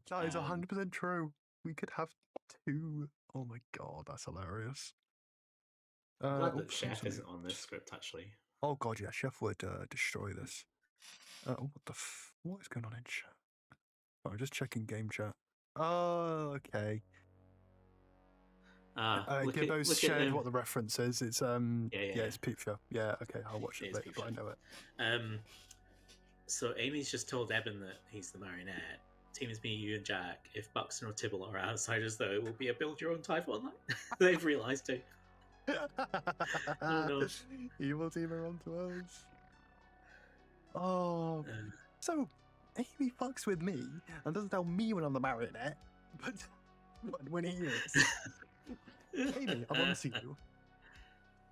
That is 100% true. We could have 2. Oh my God, that's hilarious. I'm glad that Chef isn't on this script, actually. Oh God, yeah, Chef would destroy this. What is going on in chat? Oh, just checking game chat. Oh, okay. Gibbo's shared what the reference is. It's it's Pizza. Yeah, okay, I'll watch it later, but I know it. So Amy's just told Eben that he's the marionette. Team is me, you, and Jack. If Buxton or Tibble are outsiders, though, it will be a build your own Typhon line. They've realised too. Oh no! Evil team are on to us. Oh, so Amy fucks with me and doesn't tell me when I'm the marionette, but when he is. Amy, I want to see you.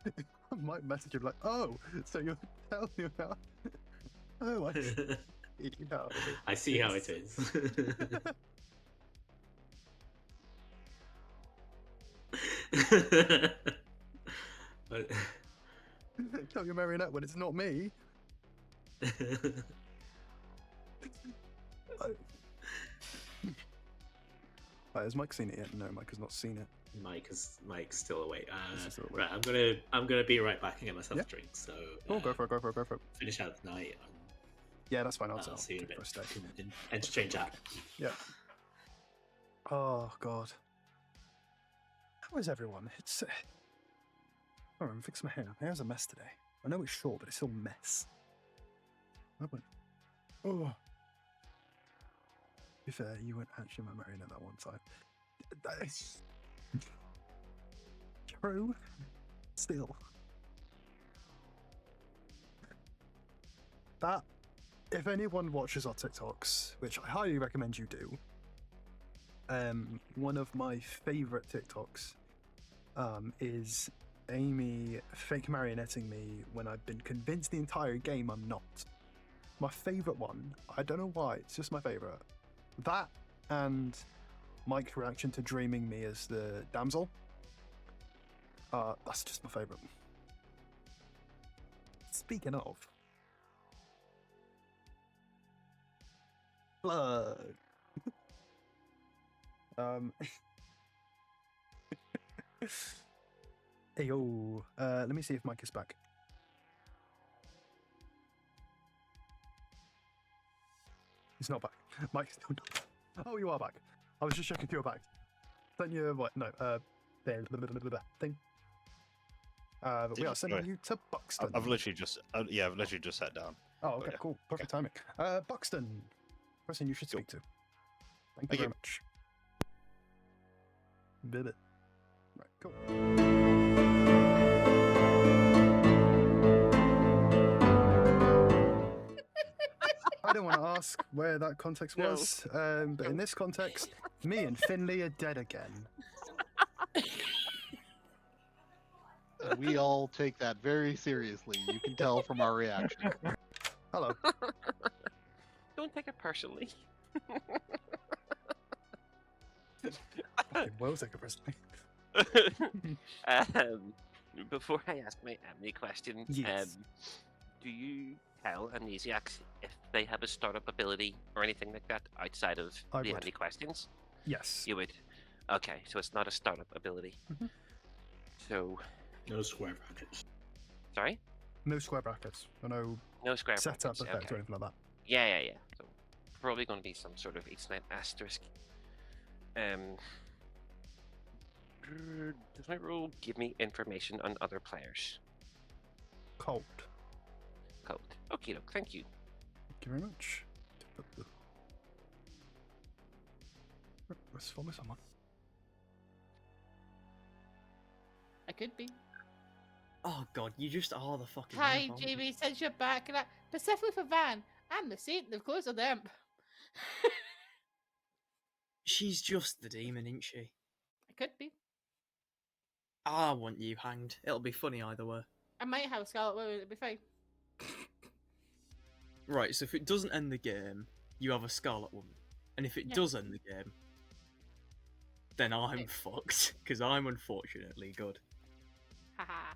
I might message him like, "Oh, so you're telling me about? Oh, I see. I see how it is." But tell your marionette when it's not me. Has Mike seen it yet? No, Mike has not seen it. Mike's still awake. Right, I'm gonna be right back and get myself a drink. So go for it. Finish out the night. Yeah, that's fine. I'll see you in a bit. For a stay. Interchange that. Yeah. Oh God. How is everyone? It's. Oh, I'm fixing my hair. My hair's a mess today. I know it's short, but it's still a mess. Oh. To be fair, you weren't actually my marionette that one time. That is true. Still. That, if anyone watches our TikToks, which I highly recommend you do, one of my favourite TikToks is Amy fake marionetting me when I've been convinced the entire game I'm not. My favourite one, I don't know why, it's just my favourite. That and Mike's reaction to dreaming me as the damsel. That's just my favourite. Speaking of, plug. Hey yo, let me see if Mike is back. He's not back. Mike's still not back. Oh, you are back. I was just checking if you were back. Don't you what? No, thing. But we are sending you to Buxton. I've literally just sat down. Oh, okay, cool. Perfect timing. Buxton, person you should speak to. Thank you very much. Bit. Right, cool. I don't want to ask where that context No. was, but in this context, me and Finlay are dead again. And we all take that very seriously. You can tell from our reaction. Hello. Don't take it personally. Will take it personally. Before I ask my Amni question, Yes. do you tell amnesiacs if they have a startup ability or anything like that outside of I the would. Amni questions? Yes. You would. Okay, so it's not a startup ability. So. No square brackets. Sorry? No square brackets. Or no square setup brackets. effect Okay. or anything like that. Yeah. So probably going to be some sort of H9 asterisk. Does my role give me information on other players? Cold. Okay, look, thank you. Thank you very much. Let's follow someone. I could be. Oh god, you just are the fucking. Hi, imp, aren't you? Jamie, since you're back, specifically for Van, I'm the saint of close of the imp. She's just the demon, isn't she? I could be. I want you hanged. It'll be funny either way. I might have a Scarlet Woman, it'll be fine. Right, so if it doesn't end the game, you have a Scarlet Woman. And if it does end the game, then I'm fucked. Because I'm unfortunately good. Haha.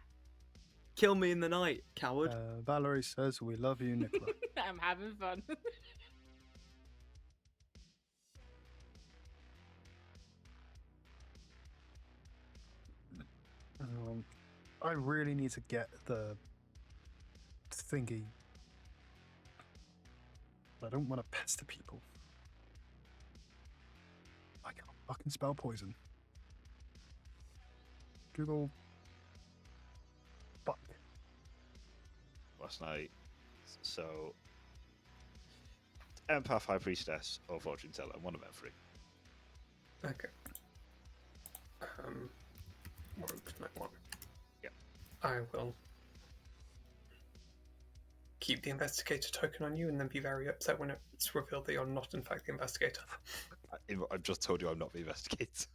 Kill me in the night, coward. Valerie says we love you, Nicola. I'm having fun. I really need to get the thingy. I don't want to pester people. I can't fucking spell poison. Google. Fuck. Last night. So, Empath, High Priestess, or Fortune Teller. One of them three. Okay. One. Yeah. I will keep the investigator token on you and then be very upset when it's revealed that you're not in fact the investigator. I've just told you I'm not the investigator.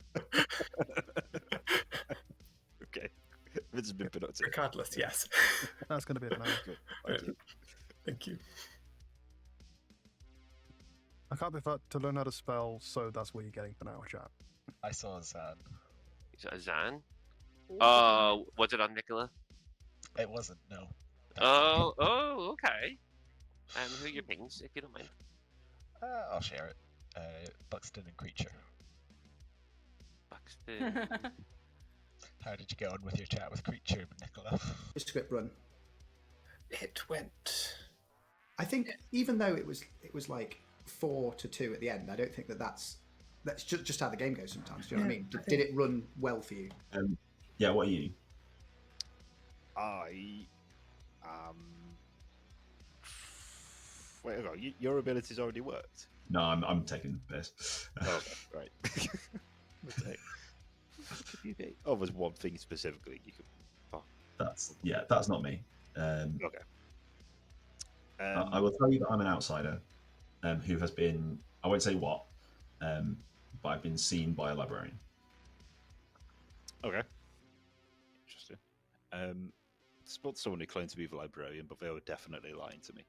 Okay. This has been productive. Regardless, yes. That's going to be it now. Thank you. I can't be fucked to learn how to spell, so that's what you're getting for now, chat. I saw Xaan. Is it a Xaan? Oh, was it on Nicola? It wasn't, no. Oh, okay. Who are your pings, if you don't mind? I'll share it. Buxton and Creature. Buxton. How did you get on with your chat with Creature, Nicola? The script run. It went. I think even though it was like 4-2 at the end, I don't think that's just how the game goes sometimes. Do you know what I mean? Did it run well for you? Yeah. What are you? Wait, hold on. Your abilities already worked. No, I'm taking the piss. Oh, right. Oh, there's one thing specifically you could. Oh. That's not me. Okay. I will tell you that I'm an outsider, who has been, I won't say what, but I've been seen by a librarian. Okay. Interesting. Spoke to someone who claimed to be the librarian, but they were definitely lying to me.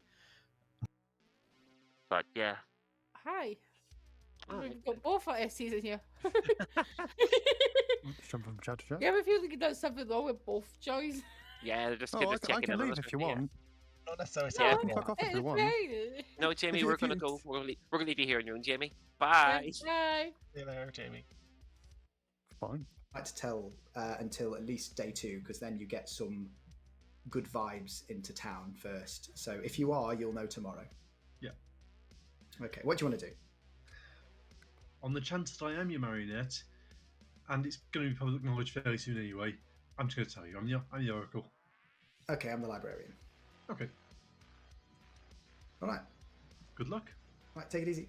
But yeah. Hi. We've got both our SCs in here. Jump from chat to chat. You ever feel like you've done something wrong with both Joys? Yeah, they're just, I checking can in on leave us. if you want. Not necessarily. Yeah. Fuck off if you want. No, Jamie, If you- we're if you- gonna go. We're gonna leave you here on your own, Jamie. Bye. Bye. See you later, Jamie. Fine. I like to tell until at least day 2, because then you get some good vibes into town first. So if you are, you'll know tomorrow. Yeah. Okay, what do you want to do? On the chance that I am your marionette, and it's going to be public knowledge fairly soon anyway, I'm just going to tell you, I'm the Oracle. Okay, I'm the librarian. Okay. All right. Good luck. Right, take it easy.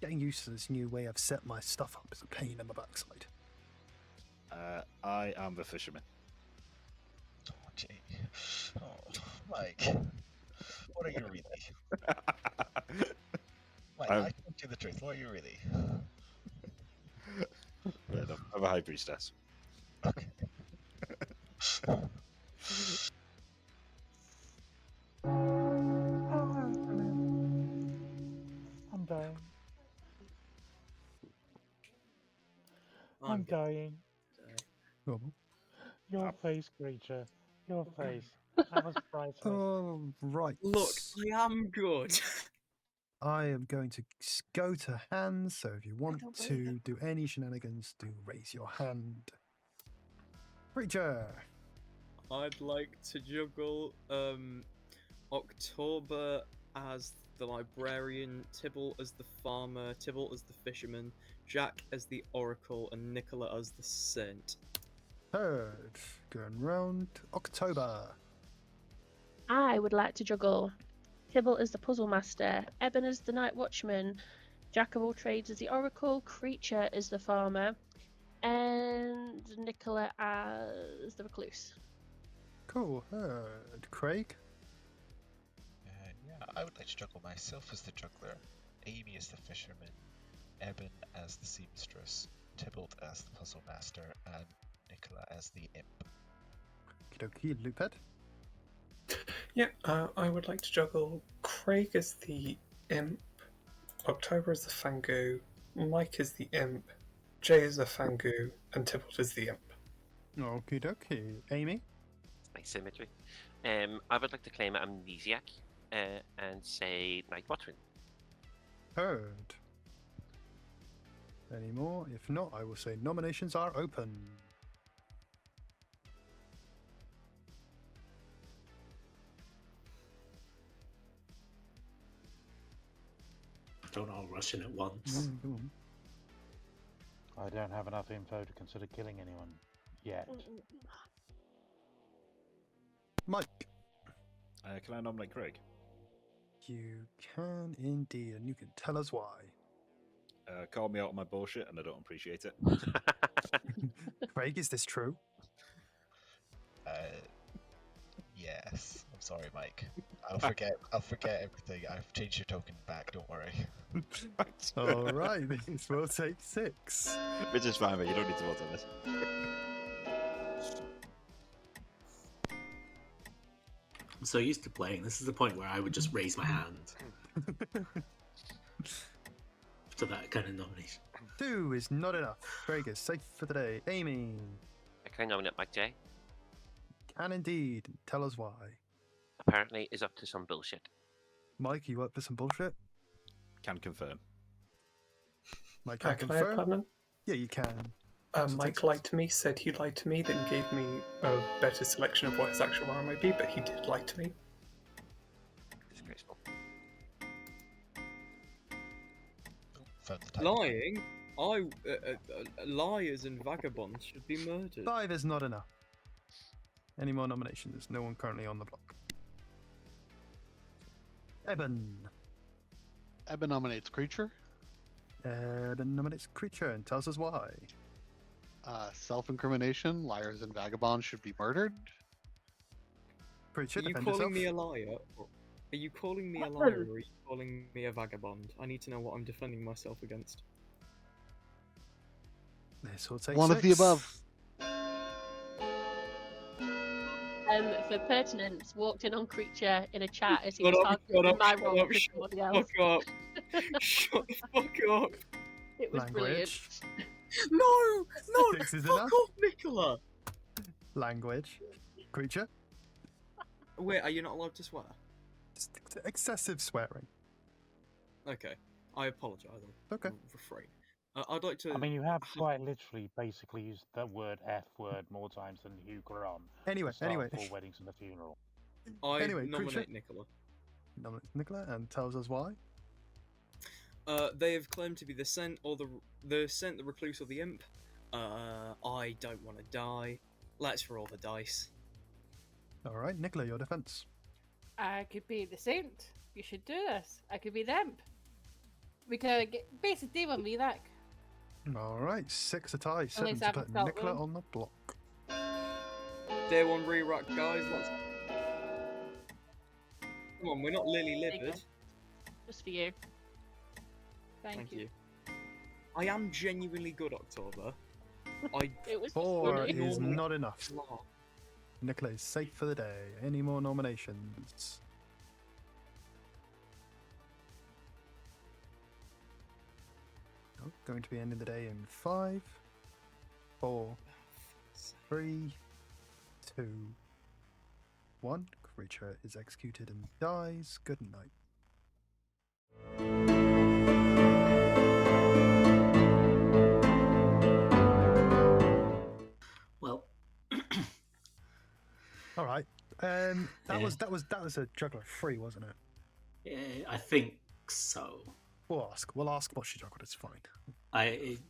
Getting used to this new way I've set my stuff up is a pain in the backside. I am the fisherman. Oh, gee. Oh, Mike. What are you really? Mike, Um, I told you the truth. What are you really? Fair enough. I'm a high priestess. I'm dying. I'm dying. Your face, creature. Your face. That was priceless. Oh, right. Look, I am good. I am going to go to hands, so if you want to do any shenanigans, do raise your hand. Creature! I'd like to juggle October as the librarian, Tybalt as the farmer, Tybalt as the fisherman, Jack as the oracle, and Nicola as the saint. Third, going round. October. I would like to juggle Tybalt as the puzzle master, Eben as the night watchman, Jack of all trades as the oracle, Creature as the farmer, and Nicola as the recluse. Cool. Third, Craig. Yeah, I would like to juggle myself as the juggler, Amy as the fisherman, Eben as the seamstress, Tybalt as the puzzle master, and Nicola as the imp. Okie dokie, Loophead. Yeah, I would like to juggle Craig as the imp, October as the Fangu, Mike as the imp, Jay as the Fangu, and Tybalt as the imp. Okie dokie. Amy? Nice symmetry. I would like to claim Amnesiac and say Night Watchman. Heard. Any more? If not, I will say nominations are open. Don't all rush in at once. Go on. I don't have enough info to consider killing anyone yet. Mike. Can I nominate Craig? You can indeed, and you can tell us why. Call me out on my bullshit, and I don't appreciate it. Craig, is this true? Yes. I'm sorry, Mike. I'll forget everything. I've changed your token back, don't worry. All right, this will take 6. Which is fine, but you don't need to vote on this. I'm so used to playing. This is the point where I would just raise my hand to that kind of nomination. 2 is not enough. Craig is safe for the day. Amy. Can I nominate Mike J? Can indeed. Tell us why. Apparently is up to some bullshit. Mike, you up for some bullshit? Can confirm. Mike, Can I confirm? add Platinum? Yeah, you can. Mike lied to me, said he lied to me, then gave me a better selection of what his actual armor might be, but he did lie to me. Disgraceful. Lying? Liars and vagabonds should be murdered. 5 is not enough. Any more nominations? No one currently on the block. Eben. Eben nominates Creature. Eben nominates Creature and tells us why. Self-incrimination. Liars and vagabonds should be murdered. Creature, Are you defend calling yourself. me a liar? Are you calling me a liar or are you calling me a vagabond? I need to know what I'm defending myself against. This will take One 6. of the above. For pertinence, walked in on Creature in a chat as he Shut was up, targeting my role for somebody else. Fuck up. Shut the fuck up. It was brilliant. No! 6 is Fuck enough. off, Nicola! Language. Creature. Wait, are you not allowed to swear? Just excessive swearing. Okay, I apologise. Okay. Refrain. I'd like to. I mean, you have quite literally basically used the word F word more times than Hugh Grant. Anyway. 4 weddings and a funeral. I Anyway, nominate Creature. Nicola. Nominates Nicola and tells us why. They have claimed to be the Scent or the Scent, the Recluse, or the Imp. I don't want to die. Let's roll the dice. All right, Nicola, your defense. I could be the saint. You should do this. I could be the imp. We could get basic demon me that. All right, 6 a tie. 7 least to I put haven't felt Nicola one. on the block. Day 1 re-rack, guys. Come on, we're not lily There you go. livered. Just for you. Thank you. I am genuinely good, October. It was 4 funny. is not enough. Nicola is safe for the day. Any more nominations? Oh, going to be ending the day in 5, 4, 3, 2, 1. Creature is executed and dies. Good night. Well, all right. That was a juggler 3, wasn't it? yeah, I think so. We'll ask what she juggled. It's fine.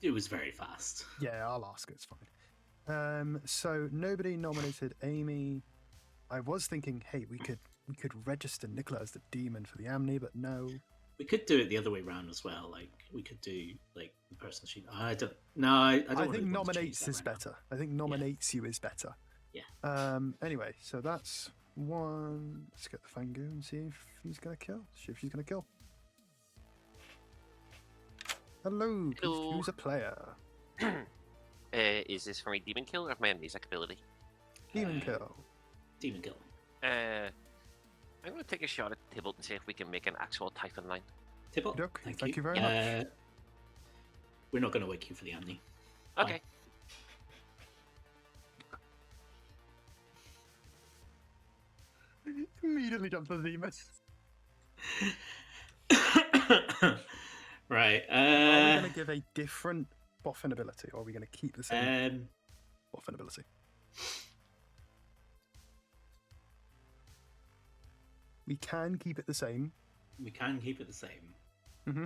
It was very fast. Yeah, I'll ask. It's fine. So nobody nominated Amy. I was thinking, hey, we could register Nicola as the demon for the Amni, but no. We could do it the other way around as well. Like we could do like the person she. I don't. No, I don't. I think nominates is better. I think nominates you is better. Yeah. Anyway, so that's 1. Let's get the Fangu and see if he's gonna kill. See if she's gonna kill. Hello. Please Hello. choose a player. Is this for my demon kill or my amnesiac ability? Demon kill. Demon kill. I'm going to take a shot at Tybalt and see if we can make an actual Typhon line. Tybalt, thank you very much. We're not going to wake you for the Amni. Okay. Immediately jump to the demon. Right. Are we going to give a different boffin ability, or are we going to keep the same boffin ability? We can keep it the same. We can keep it the same. Mm-hmm.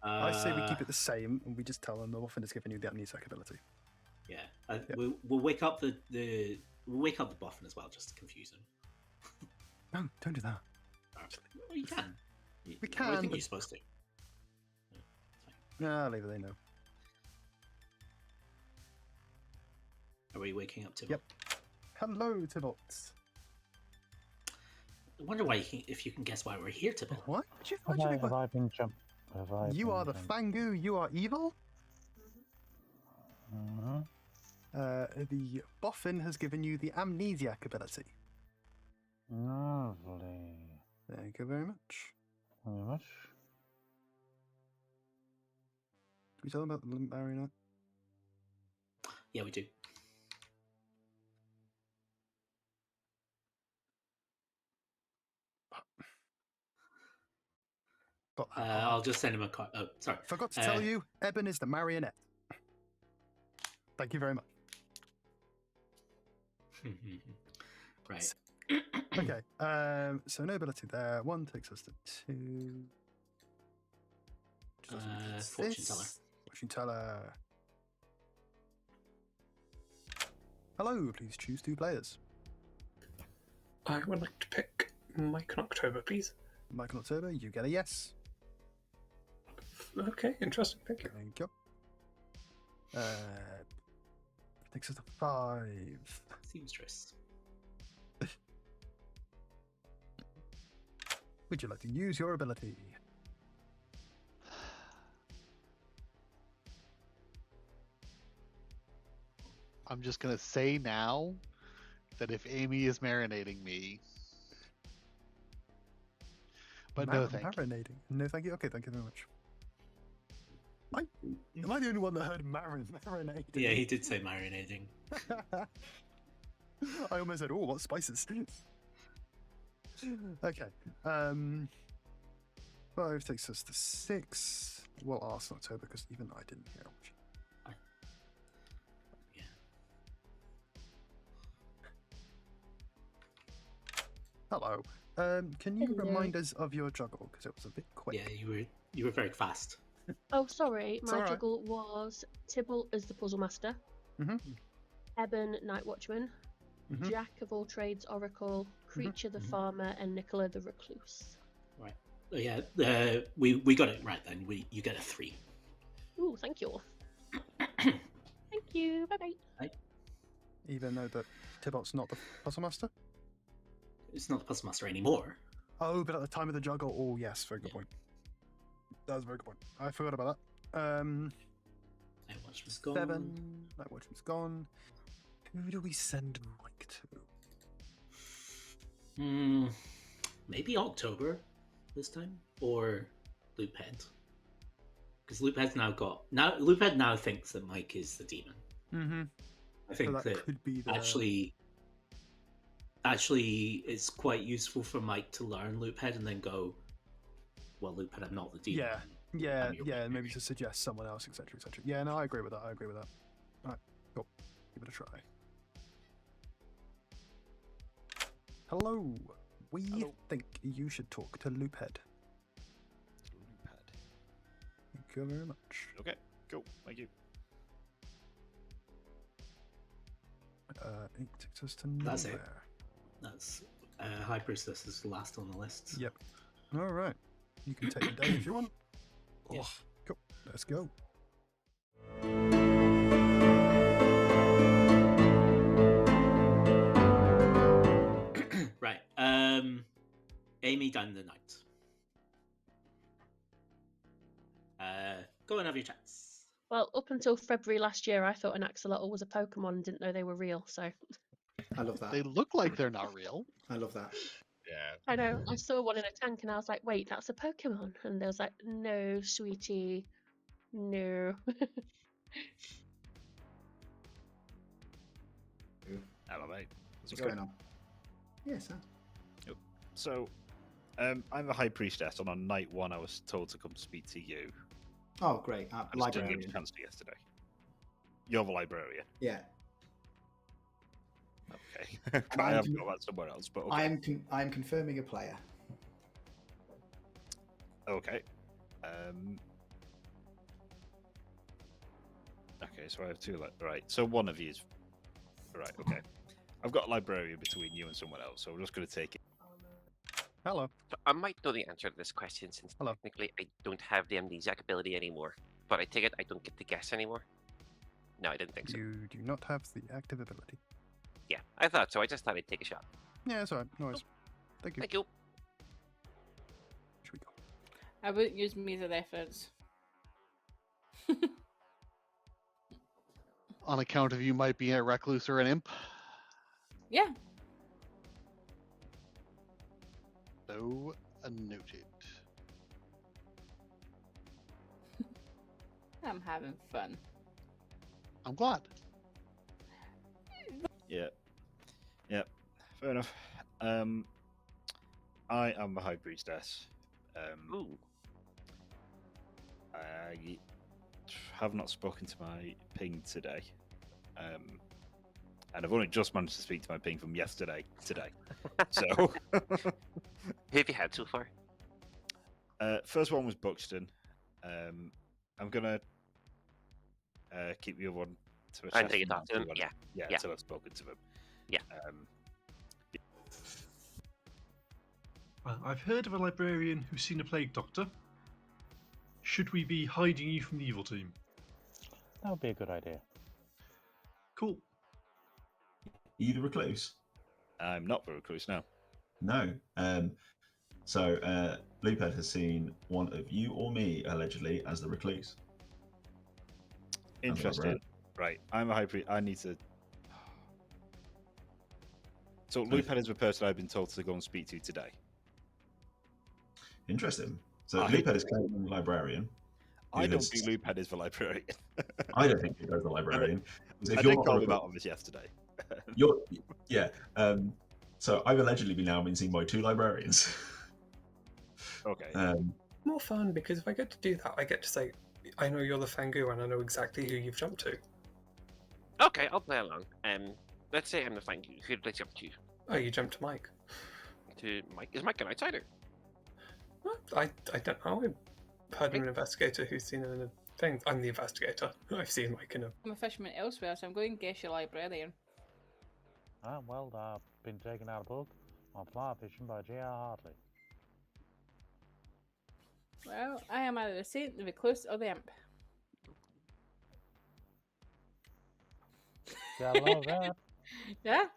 I say we keep it the same, and we just tell them the boffin has given you the amnesiac ability. Yeah. We'll wake up the boffin as well, just to confuse him. No, don't do that. Well, you can. We can. I think you're supposed to. Nah, leave it. They know. Are we waking up Tybalt? Yep. Hello, Tybalt. I wonder why if you can guess why we're here, Tybalt. What? Have I been jumped? You are the Fangu. You are evil. Mm-hmm. The boffin has given you the amnesiac ability. Lovely. Thank you very much. Thank you very much. Can we tell them about the marionette? Yeah, we do. I'll just send him a card. Oh, sorry. Forgot to tell you, Eben is the marionette. Thank you very much. Right. Okay. So no ability there. 1 takes us to 2. Fortune teller. Fortune teller. Hello. Please choose 2 players. I would like to pick Mike and October, please. Mike and October, you get a yes. Okay, interesting. Thank you. Thank you. Takes us to 5. Seamstress. Would you like to use your ability? I'm just gonna say now that if Amy is marinating me, but no thank you. Marinating. No thank you. Okay, thank you very much. Am I the only one that heard marinating? Yeah, he did say marinating. I almost said, "Oh, what spices?" Okay. 5 takes us to 6. We'll ask October because even I didn't hear much. Hello. Can you remind us of your juggle because it was a bit quick? Yeah, you were very fast. Oh, sorry. My alright. juggle was Tybalt as the puzzle master, Eben Night Watchman, Jack of all trades Oracle, Creature the farmer, and Nicola the recluse. Right. Yeah. We got it right then. You get a 3. Ooh, thank you. Thank you. Bye bye. Even though that Tybalt's not the puzzle master. It's not the puzzle master anymore. Oh, but at the time of the juggle. Oh, yes, very good point. That was a very good point. I forgot about that. Night Watchman's gone. 7. Night Watchman's gone. Who do we send Mike to? Maybe October this time, or Loophead, because Loophead now thinks that Mike is the demon. Mm-hmm. I think So that could be the... actually it's quite useful for Mike to learn Loophead and then go, well, Loophead, I'm not the demon. Yeah, maybe to suggest someone else, etc., etc. Yeah, no, I agree with that. All right, cool. Give it a try. Hello. We think you should talk to Loophead. Thank you very much. Okay, cool. Thank you. It takes us to That's nowhere. it. That's High Priestess is last on the list. Yep. All right. You can take the day if you want. Yeah. Cool. Let's go. Right. Amy down the night. Go and have your chance. Well, up until February last year, I thought an axolotl was a Pokemon and didn't know they were real. So I love that. They look like they're not real. I love that. Yeah. I know. I saw one in a tank and I was like, "Wait, that's a Pokemon." And they was like, "No, sweetie, no." Hello, mate. What's going on? Yes, sir. Yep. So, I'm a High Priestess, and on night 1, I was told to come speak to you. Oh, great. I just didn't Librarian. get a chance to yesterday. You're the librarian. Yeah. Okay. I have got that somewhere else, but okay. I am confirming a player. Okay. Okay, so I have 2. Right. So one of you is. Right. Okay. I've got a librarian between you and someone else, so we're just going to take it. Hello. So I might know the answer to this question since technically I don't have the amnesiac ability anymore. But I take it I don't get to guess anymore. No, I didn't think so. You do not have the active ability. Yeah, I thought so. I just thought I'd take a shot. Yeah, that's alright. No worries. Thank you. Thank you. Should we go? I wouldn't use me as a reference. On account of you might be a recluse or an imp. Yeah. So noted. I'm having fun. I'm glad. Yeah. Yep. Fair enough. I am the High Priestess. Ooh. I have not spoken to my ping today. And I've only just managed to speak to my ping from yesterday today. So Who have you had so far? first one was Buxton. I'm gonna keep the other one to a Until you talk to him. Yeah. until I've spoken to them. Yeah. I've heard of a librarian who's seen a plague doctor. Should we be hiding you from the evil team? That would be a good idea. Cool. Are you the recluse? I'm not the recluse now. No. So Loophead has seen one of you or me allegedly as the recluse. Interesting. Right. I'm a high priest. I need to. So Loophead is the person I've been told to go and speak to today. Interesting. So Loophead is currently the librarian. I don't think Loophead is the librarian. I don't think Loophead is the librarian. I did call him out on this yesterday. So I've allegedly now been seen by 2 librarians. Okay. More fun because if I get to do that, I get to say, I know you're the Fangu and I know exactly who you've jumped to. Okay, I'll play along. Let's say I'm the Fangu. Who did I jump to? Oh, you jumped to Mike. To Mike? Is Mike an outsider? I don't know. I've heard of an investigator who's seen him in a thing. I'm the investigator. I've seen Mike in a... I'm a fisherman elsewhere, so I'm going to guess your librarian. Well, I've been taken out a book on fly fishing by J.R. Hartley. Well, I am either the saint, the recluse, or the imp. Gotta love that. Yeah?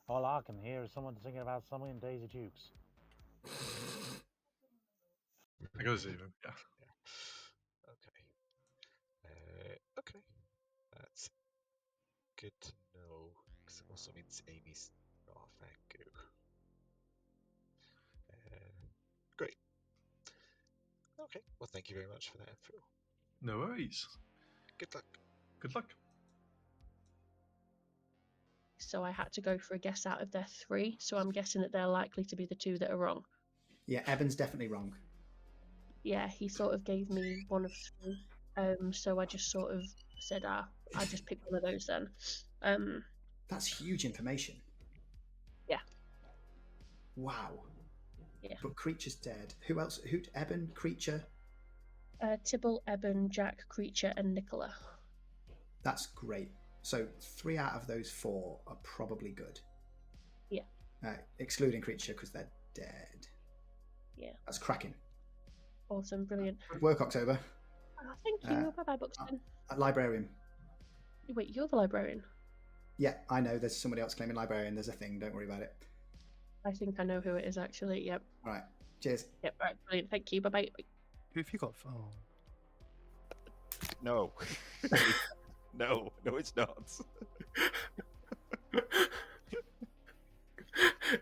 All I can hear is someone singing about summoning Daisy Dukes. I gotta save him. Yeah. Okay. Okay. That's good to know. Because it also means Amy's not a Fangu. Great. Okay. Well, thank you very much for that info. No worries. Good luck. Good luck. So I had to go for a guess out of their three. So I'm guessing that they're likely to be the two that are wrong. Yeah, Evan's definitely wrong. Yeah, he sort of gave me one of three. So I just sort of said, I just picked one of those then. That's huge information. Yeah. Wow. Yeah. But Creature's dead. Who else? Who? Eben, Creature. Tibble, Eben, Jack, Creature, and Nicola. That's great. So 3 out of those 4 are probably good. Yeah. Excluding Creature because they're dead. Yeah. That's cracking. Awesome, brilliant. Good work, October. Thank you. Bye-bye, Buxton. Librarian. Wait, you're the librarian? Yeah, I know. There's somebody else claiming librarian. There's a thing. Don't worry about it. I think I know who it is, actually. Yep. All right. Cheers. Yep. All right. Brilliant. Thank you. Bye-bye. Who have you got? Oh. No. No, it's not.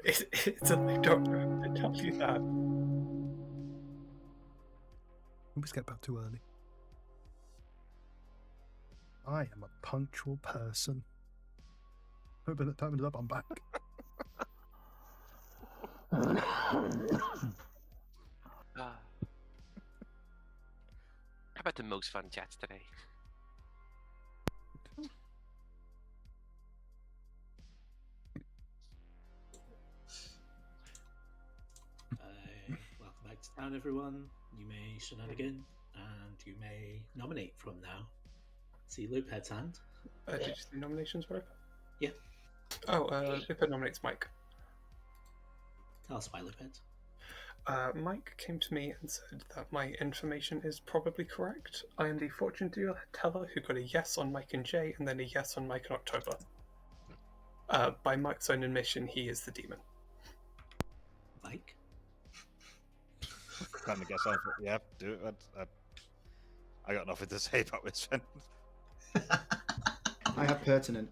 It's a big doctor to tell you that. We must get back too early. I am a punctual person. Hoping that time is up, I'm back. How about the most fun chats today? Welcome back to town, everyone. You may shenanigan, and you may nominate from now. See Loophead's hand. Did you see nominations were open? Yeah. Oh, Loophead nominates Mike. Tell us why Loophead. Mike came to me and said that my information is probably correct. I am the fortune teller who got a yes on Mike and Jay, and then a yes on Mike and October. By Mike's own admission, he is the demon. Mike? Kind of guess I thought, yeah, do it. I got nothing to say about this one. I have pertinent.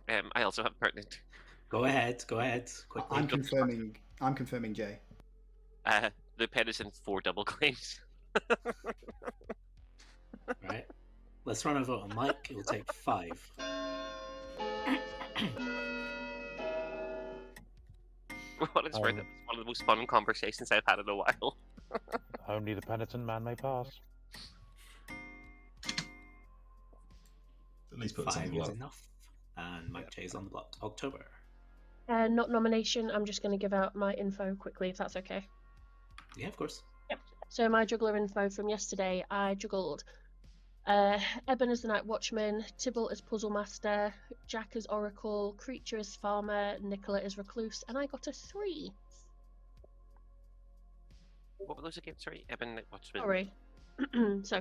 I also have pertinent. Go ahead. Quickly. I'm confirming Jay. Loophead is in 4 double claims. Right. Let's run a vote on Mike. It will take 5. What is right? That was one of the most fun conversations I've had in a while. Only the penitent man may pass. At least put 5 something is low. enough. And Mike Jay's on the block. October. Not nomination. I'm just going to give out my info quickly, if that's okay. Yeah, of course. Yep. So my juggler info from yesterday, I juggled Eben as the Night Watchman, Tibble as Puzzle Master, Jack as Oracle, Creature as Farmer, Nicola as Recluse, and I got a 3. What were those again? Sorry, Eben Night Watchman. Sorry. So,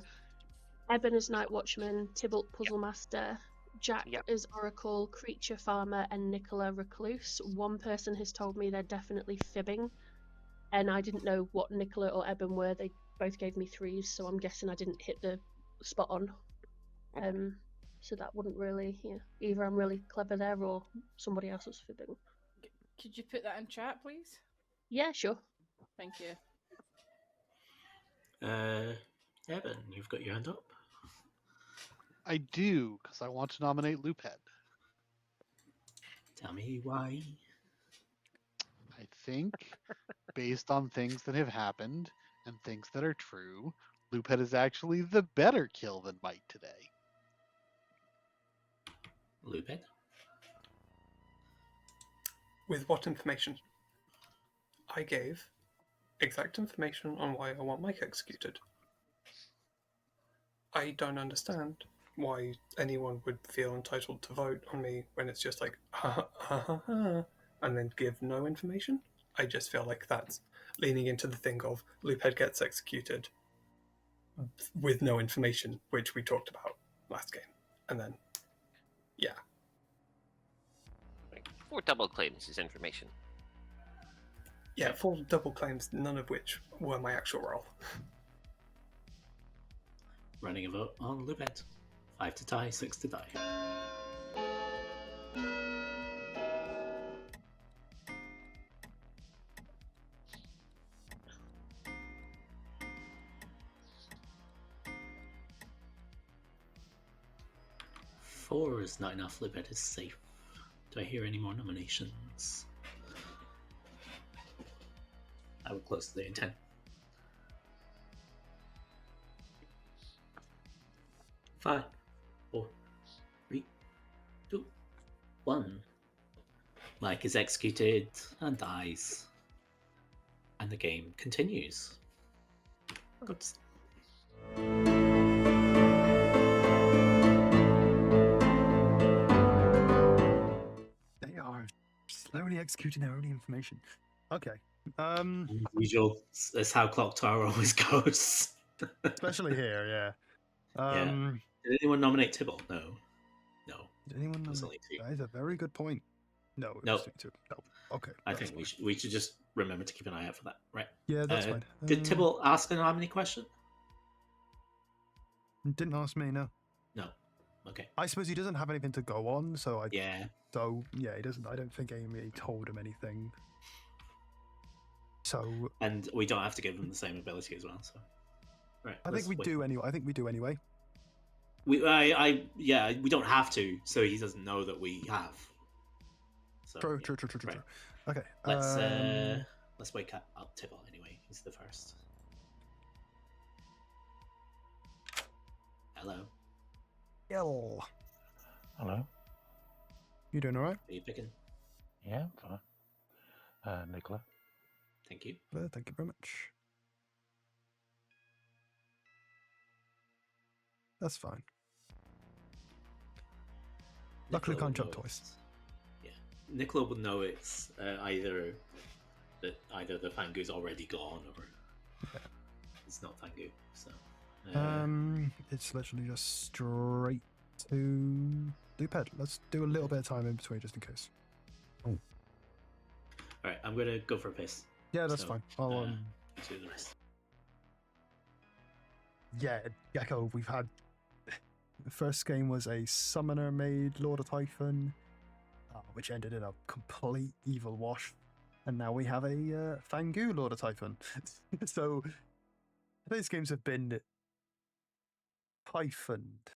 Eben as Night Watchman, Tibble Puzzle Master, Jack as Oracle, Creature Farmer, and Nicola Recluse. One person has told me they're definitely fibbing, and I didn't know what Nicola or Eben were. They both gave me 3s, so I'm guessing I didn't hit the spot on. So that wouldn't really, either I'm really clever there or somebody else was fibbing. Could you put that in chat, please? Yeah, sure. Thank you. Evan, you've got your hand up. I do, because I want to nominate Loophead. Tell me why. I think, based on things that have happened and things that are true, Loophead is actually the better kill than Mike today. Loophead? With what information? I gave exact information on why I want Mike executed. I don't understand why anyone would feel entitled to vote on me when it's just like, and then give no information. I just feel like that's leaning into the thing of Loophead gets executed with no information, which we talked about last game. And then, yeah. 4 double claims his information. Yeah, 4 double claims, none of which were my actual role. Running a vote on Lupet. 5 to tie, 6 to die. Four is not enough. Lupet is safe. Do I hear any more nominations? I would close the day in 10. 5, 4, 3, 2, 1. Mike is executed and dies. And the game continues. Good. They are slowly executing their own information. Okay. Usual. That's how Clocktower always goes. Especially here, yeah. Yeah. Did anyone nominate Tibble? No. No. Did anyone It was nominate? only 2. That is a very good point. No, it No. was 2. No. Okay. I that's think fine. we should just remember to keep an eye out for that. Right. Yeah, that's fine. Did Tibble ask a nominee question? Didn't ask me, no. No. Okay. I suppose he doesn't have anything to go on, so I. Yeah. So yeah, he doesn't. I don't think Amy told him anything. So. And we don't have to give him the same ability as well. So. Right. I think we do anyway. I think we do anyway. We don't have to, so he doesn't know that we have. So, True. Right. Okay. Let's wake up Tibble anyway. He's the first. Hello. Yell. Hello. You doing all right? Are you picking? Yeah, fine. Nicola. Thank you. Thank you very much. That's fine. Luckily, can't jump twice. Yeah, Nicola would know it's either the Fangu's already gone or it's not Fangu. So it's literally just straight to Loophead. Let's do a little bit of time in between just in case. All right, I'm gonna go for a piss. Yeah, that's fine. I'll do the rest. Yeah, Gecko. We've had the first game was a summoner made Lord of Typhon, which ended in a complete evil wash, and now we have a Fangu Lord of Typhon. So today's games have been Typhoned.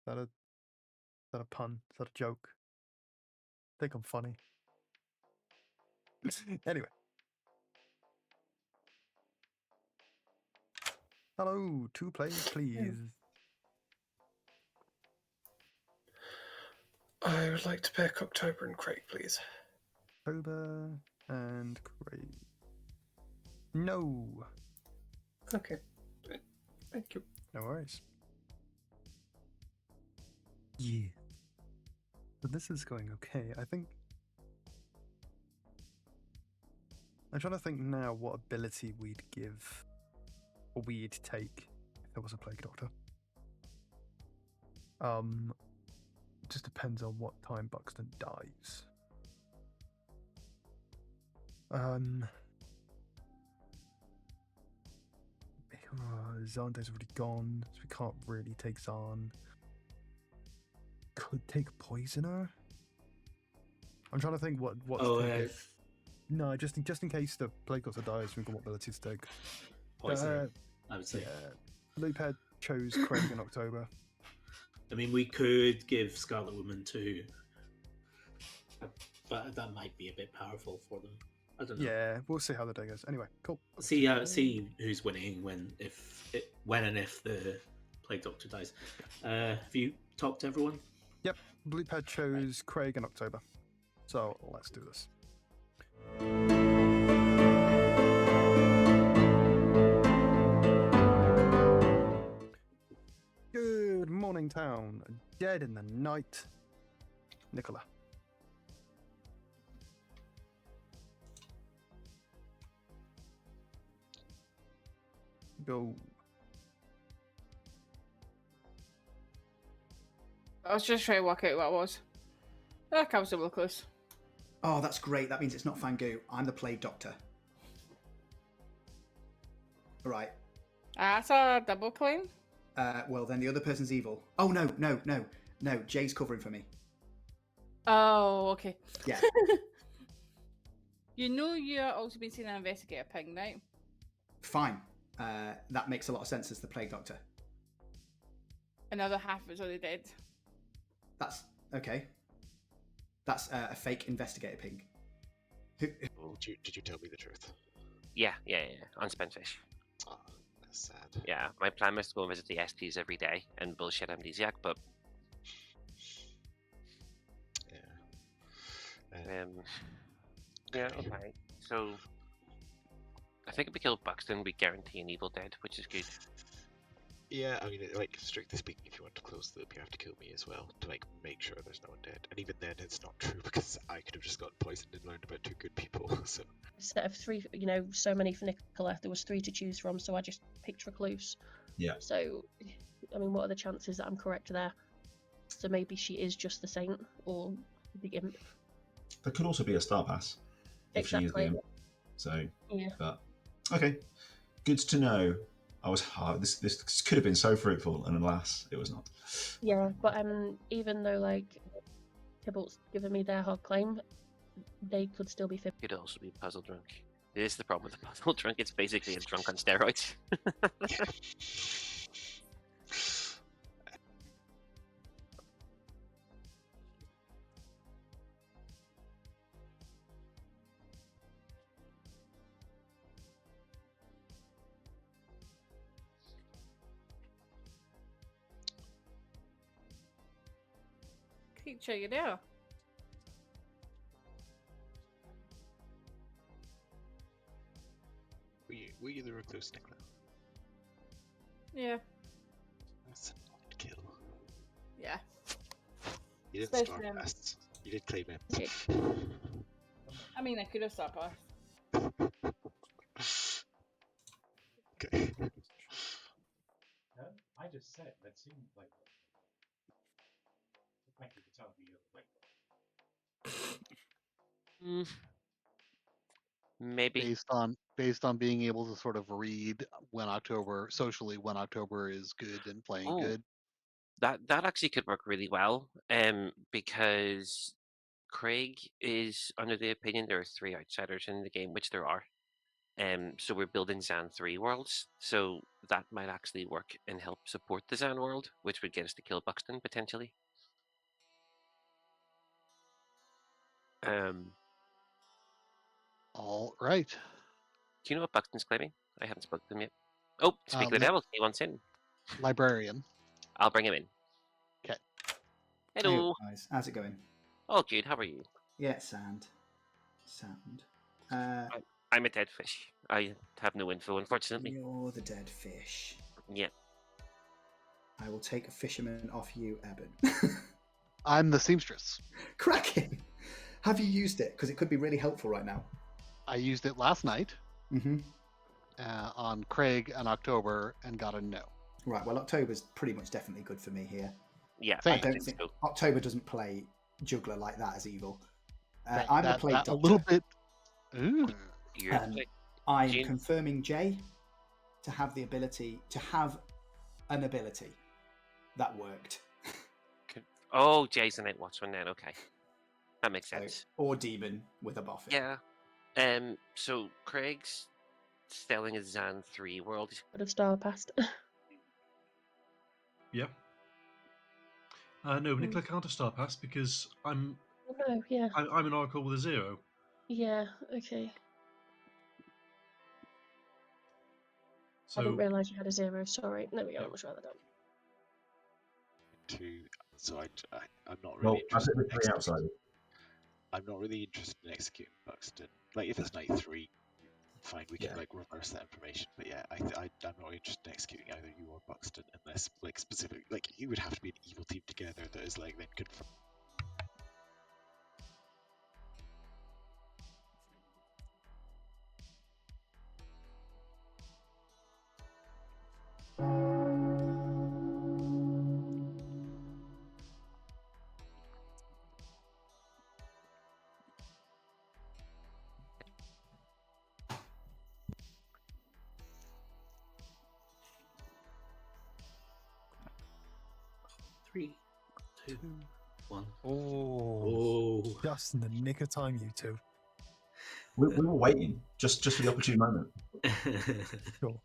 Is that a pun? Is that a joke? I think I'm funny. Anyway. Hello, 2 players, please. I would like to pick October and Craig, please. October and Craig. No. Okay. Thank you. No worries. Yeah. So this is going okay. I think. I'm trying to think now what ability we'd give. Or we'd take if there was a Plague Doctor. It just depends on what time Buxton dies. Xande's already gone, so we can't really take Xaan. Could take Poisoner. I'm trying to think what. No, just in case the Plague Doctor dies, we've got what ability to take. Poisoner, I would say. Yeah. Loophead chose Craig in October. I mean, we could give Scarlet Woman to, but that might be a bit powerful for them. I don't know. Yeah, we'll see how the day goes. Anyway, cool. See who's winning when and if the Plague Doctor dies. Have you talked to everyone? Yep, Loophead chose Craig in October. So let's do this. Good morning, town. Dead in the night. Nicola. Go. I was just trying to work out what it was. That comes somewhere close. Oh, that's great. That means it's not Fangu. I'm the Plague Doctor. Right. That's a double claim. Well, then the other person's evil. Oh, no. Jay's covering for me. Oh, okay. Yeah. You know you're also being seen an investigator ping, right? Fine. That makes a lot of sense as the Plague Doctor. Another half is already dead. That's okay. That's a fake investigator ping. Oh, did you tell me the truth? Yeah. On Spentfish. Oh, that's sad. Yeah, my plan was to go and visit the SPs every day and bullshit Amnesiac, but yeah, okay. So I think if we kill Buxton, we guarantee an Evil Dead, which is good. Yeah, I mean, like, strictly speaking, if you want to close the loop, you have to kill me as well to, like, make sure there's no one dead. And even then, it's not true because I could have just gotten poisoned and learned about 2 good people, so... Instead of 3, so many for Nicola, there was 3 to choose from, so I just picked Recluse. Yeah. So, I mean, what are the chances that I'm correct there? So maybe she is just the Saint, or the Imp. There could also be a Star Pass if she is the Imp. So, yeah. But okay, good to know. I was this could have been so fruitful, and alas, it was not. Yeah, but even though like Tybalt's given me their hard claim, they could still be 50. Could also be puzzle drunk. This is the problem with the puzzle drunk. It's basically a drunk on steroids. Creature, you know. Were you the recluse, Nicola? Yeah. That's an odd kill. Yeah. You didn't Especially, start fast. You did claim it. I mean, I could have stopped us. Okay. I just said that seemed like. Thank you for telling me you're like. Maybe based on being able to sort of read when October is good and playing good. That actually could work really well, because Craig is under the opinion there are 3 outsiders in the game, which there are. So we're building Xaan 3 worlds, so that might actually work and help support the Xaan world, which would get us to kill Buxton potentially. All right. Do you know what Buxton's claiming? I haven't spoken to him yet. Oh, speak of the devil, he wants in. Librarian. I'll bring him in. Okay. Hello. Hey guys, how's it going? Oh, good. How are you? Yeah, sound. I'm a dead fish. I have no info, unfortunately. You're the dead fish. Yeah. I will take a fisherman off you, Eben. I'm the seamstress. Cracking! Have you used it? Because it could be really helpful right now. I used it last night Mm-hmm. On Craig and October and got a no. Right, well, October's pretty much definitely good for me here. Yeah, I don't think so. October doesn't play juggler like that as evil. Right, I'm the Plague Doctor. A little bit. Ooh. I'm confirming Jay to have the ability to have an ability that worked. Oh, Jay's the Night Watchman then. Okay, that makes sense. Or demon with a buff. Yeah. So Craig's selling a Xaan 3 world. Would have star passed. Yeah. No, Nicola can't have Star Pass because I'm. No, yeah. I'm an Oracle with a 0. Yeah. Okay. So, I didn't realise you had a 0. Sorry. There we go. Much rather done. I'm not really. Outside. I'm not really interested in executing Buxton. Like if it's night 3, fine, we can like reverse that information. But yeah, I'm not interested in executing either you or Buxton unless like specific. Like you would have to be an evil team together that is like then confirmed. 3, 2, 1. Oh, just in the nick of time, you two. We were waiting just for the opportune moment. Sure.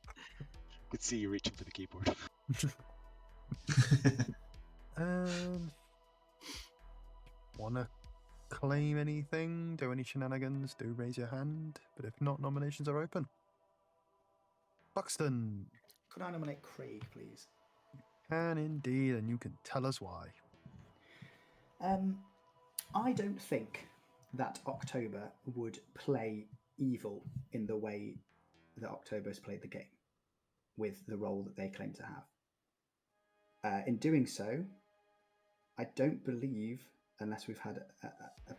Could see you reaching for the keyboard. Wanna claim anything? Do any shenanigans? Do raise your hand. But if not, nominations are open. Buxton. Could I nominate Craig, please? Can indeed, and you can tell us why. I don't think that October would play evil in the way that October has played the game, with the role that they claim to have. In doing so, I don't believe, unless we've had a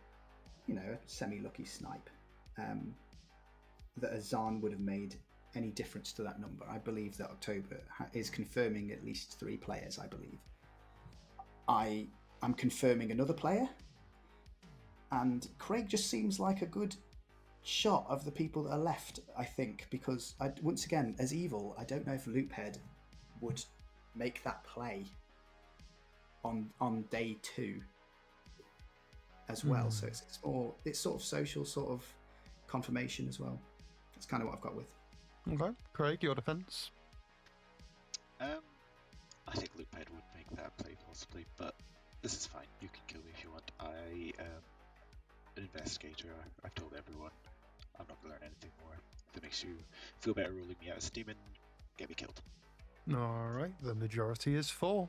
semi-lucky snipe, that a Xaan would have made any difference to that number. I believe that October is confirming at least 3 players, I believe. I'm confirming another player, and Craig just seems like a good shot of the people that are left, I think, because once again, as evil, I don't know if Loophead would make that play on day 2 as well. So it's sort of social sort of confirmation as well. That's kind of what I've got with. Okay, Craig, your defense. I think Loophead would make that play possibly, but this is fine. You can kill me if you want. I am an investigator. I've told everyone. I'm not going to learn anything more. If it makes you feel better ruling me out as a demon, get me killed. Alright, the majority is 4.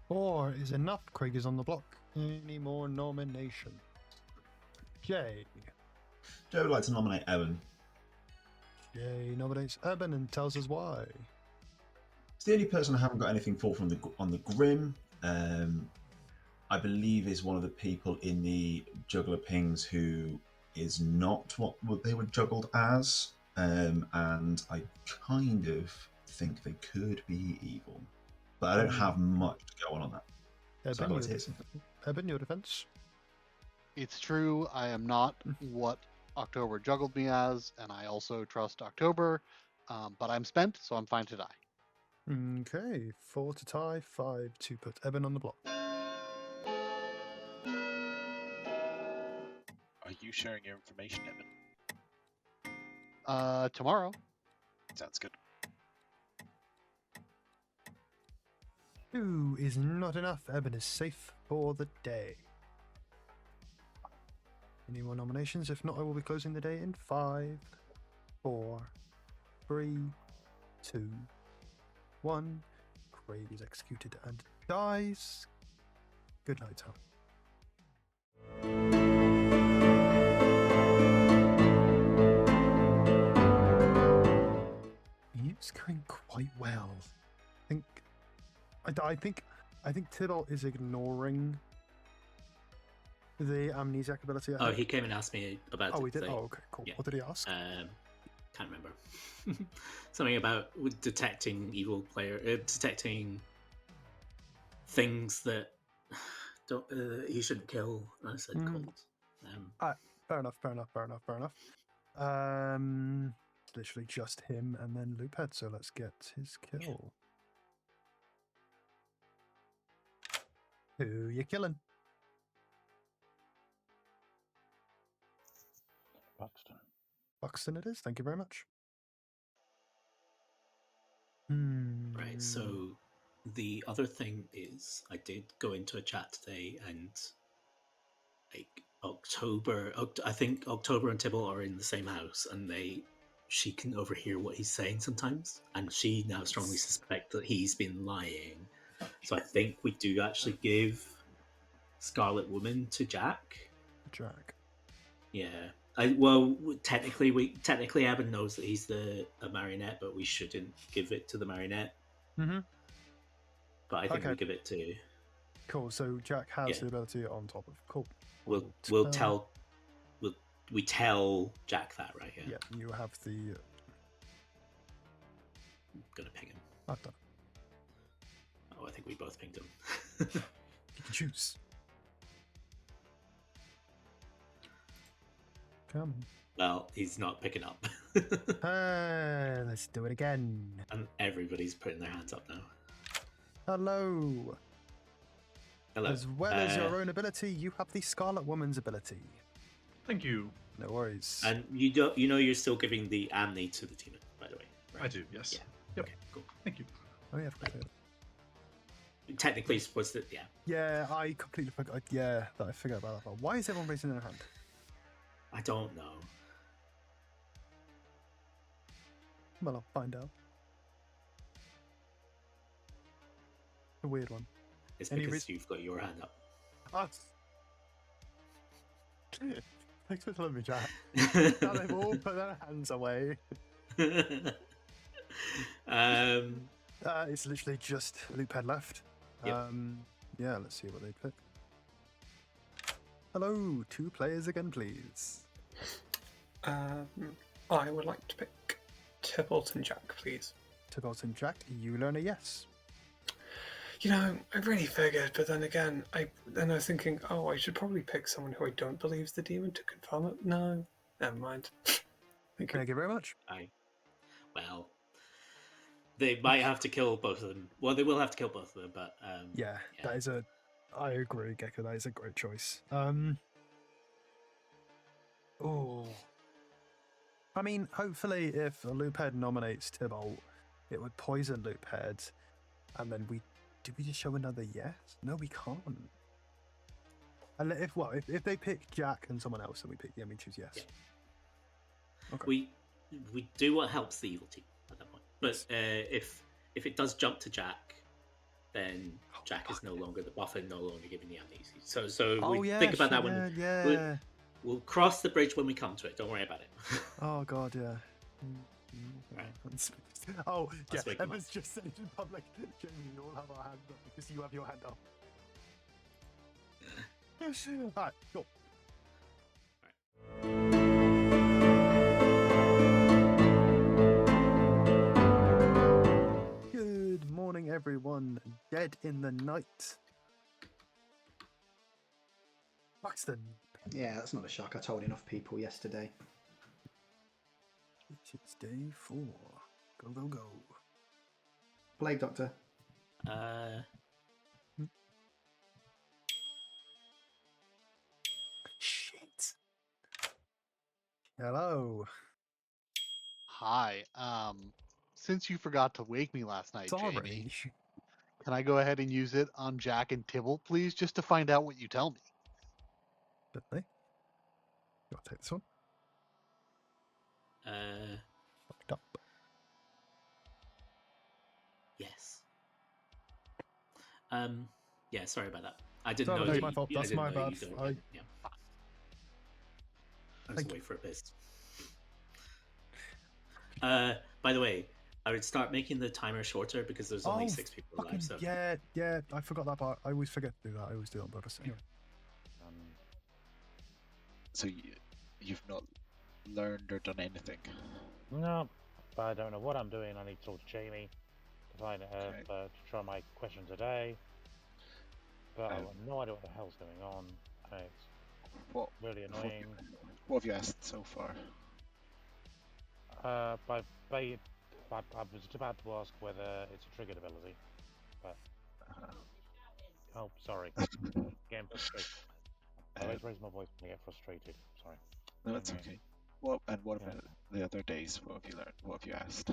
Four is enough. Craig is on the block. Any more nominations? Jay. Joe would like to nominate Evan. Jay nominates Evan and tells us why. It's the only person I haven't got anything for on the Grim. I believe is one of the people in the Juggler Pings who is not what they were juggled as, and I kind of think they could be evil, but I don't have much to go on that. Eben, your defense? It's true, I am not what October juggled me as, and I also trust October, but I'm spent, so I'm fine to die. Okay, 4 to tie, 5 to put Eben on the block. Are you sharing your information, Evan? Tomorrow. Sounds good. 2 is not enough. Eben is safe for the day. Any more nominations? If not, I will be closing the day in 5, 4, 3, 2, 1. Craig is executed and dies. Good night, Tom. It's going quite well. I think Tybalt is ignoring the amnesiac ability. He came and asked me about it. Oh, he did? Oh, okay, cool. Yeah. What did he ask? Can't remember. Something about detecting evil detecting things that he shouldn't kill. I said cult. Fair enough. Literally just him and then Loophead, so let's get his kill. Who you killing? Buxton. Buxton it is, thank you very much. Right, so the other thing is I did go into a chat today and like I think October and Tybalt are in the same house and she can overhear what he's saying sometimes, and she now strongly suspects that he's been lying. So I think we do actually give Scarlet Woman to Jack. Yeah. Technically Evan knows that he's a marionette, but we shouldn't give it to the marionette. Mm-hmm. But I think we give it to. Cool. So Jack has the ability on top of. Cool. We tell Jack that right here. Yeah, you have the. I'm gonna ping him. I've done. Oh, I think we both pinged him. You can choose. Come. Well, he's not picking up. Let's do it again. And everybody's putting their hands up now. Hello. Hello. As well as your own ability, you have the Scarlet Woman's ability. Thank you. No worries. And you're still giving the Amni to the demon, by the way. Right? I do, yes. Yeah. Yep. Okay, cool. Thank you. Oh yeah, I forgot that. Technically, it's supposed to, yeah. Yeah, I completely forgot. Yeah, I forgot about that. Why is everyone raising their hand? I don't know. Well, I'll find out. A weird one. It's because you've got your hand up. Oh. Thanks for telling me, Jack. Now they've all put their hands away. It's literally just Loophead left. Yep. Yeah, let's see what they pick. Hello, 2 players again, please. I would like to pick Tybalt and Jack, please. Tybalt and Jack, you learn a yes. You know, I really figured, but then again, I was thinking, I should probably pick someone who I don't believe is the demon to confirm it. No, never mind. Thank you very much. Well, they might have to kill both of them. Well, they will have to kill both of them, but yeah, that is I agree, Gecko. That is a great choice. Oh, I mean, hopefully, if Loophead nominates Tybalt, it would poison Loophead, and then did we just show another yes? No, we can't. And if they pick Jack and someone else, then we choose yes. Yeah. Okay. We do what helps the evil team at that point. But if it does jump to Jack, then Jack is no longer the buff and no longer giving the amnesia. So we think about that one. Yeah. We'll cross the bridge when we come to it. Don't worry about it. Oh God, yeah. Right. Oh, yeah. wake 'em Emma's just said in public, Jamie, we all have our hands up because you have your hand up. Alright, cool. Good morning, everyone. Dead in the night. Buxton. Yeah, that's not a shock. I told enough people yesterday. It's day 4. Go, go, go. Plague Doctor. Shit. Hello. Hi. Since you forgot to wake me last night, Sorry. Jamie, can I go ahead and use it on Jack and Tybalt, please, just to find out what you tell me? Definitely. You want to take this one? Locked up. Yes. Yeah, sorry about that. I didn't Sorry, know. that's my fault. That's my bad. Yeah. I was away for a bit. By the way, I would start making the timer shorter because there's only 6 people alive. So Yeah, I forgot that part. I always forget to do that. I always do it on purpose. Anyway. So you've not learned or done anything? No, but I don't know what I'm doing. I need to talk to Jamie to find to try my question today. But I have no idea what the hell's going on. And it's really annoying. What have you asked so far? I was about to ask whether it's a triggered ability, but oh, sorry. Getting frustrated. I always raise my voice when I get frustrated. Sorry. No, that's okay. What about the other days? What have you learned? What have you asked?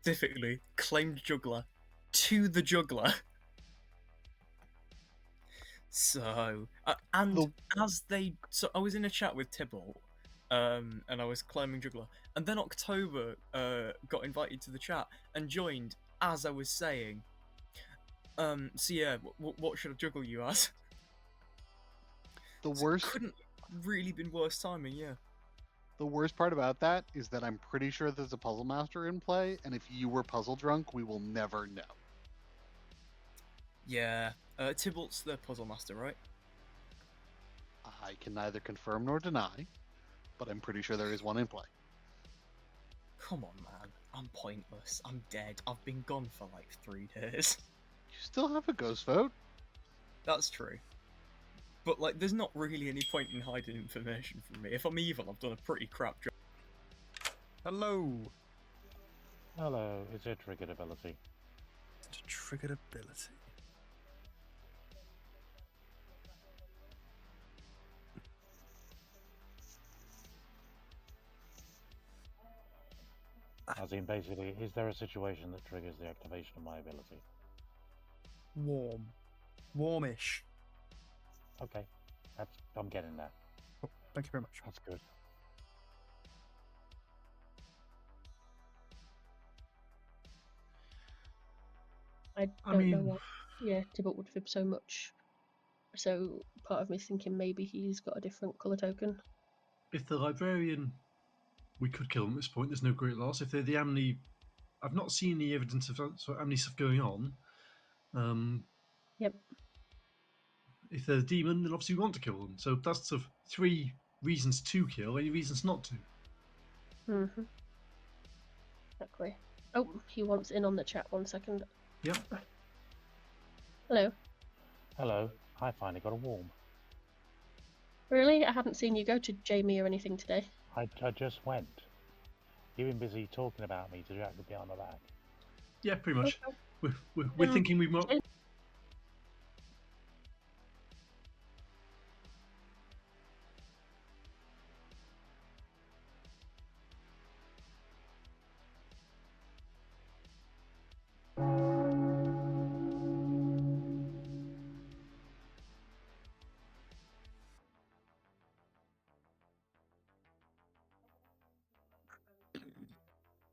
Specifically, claimed juggler to the juggler. So, so I was in a chat with Tybalt, and I was claiming juggler, and then October got invited to the chat and joined as I was saying. So yeah, what should I juggle you as? The worst couldn't really been worse timing, yeah. The worst part about that is that I'm pretty sure there's a puzzle master in play, and if you were puzzle drunk, we will never know. Yeah, Tybalt's the puzzle master, right? I can neither confirm nor deny, but I'm pretty sure there is one in play. Come on, man. I'm pointless. I'm dead. I've been gone for like 3 days. You still have a ghost vote? That's true. But like, there's not really any point in hiding information from me. If I'm evil, I've done a pretty crap job. Hello. Hello, it's a triggered ability. It's a triggered ability. As in, basically, is there a situation that triggers the activation of my ability? Warm. Warmish. Okay, I'm getting there. Oh, thank you very much. That's good. I don't know why. Yeah, Tibble would fib so much. So part of me is thinking maybe he's got a different colour token. If the librarian, we could kill them at this point. There's no great loss. If they're the Amni, I've not seen any evidence of Amni stuff going on. Yep. If they're the demon, then obviously we want to kill them. So that's sort of 3 reasons to kill. Any reasons not to? Mhm. Exactly. Oh, he wants in on the chat. 1 second. Yep. Hello. Hello, I finally got a warm. Really? I haven't seen you go to Jaime or anything today. I just went. You've been busy talking about me to Jack behind my back. Yeah, pretty much. We're thinking we might.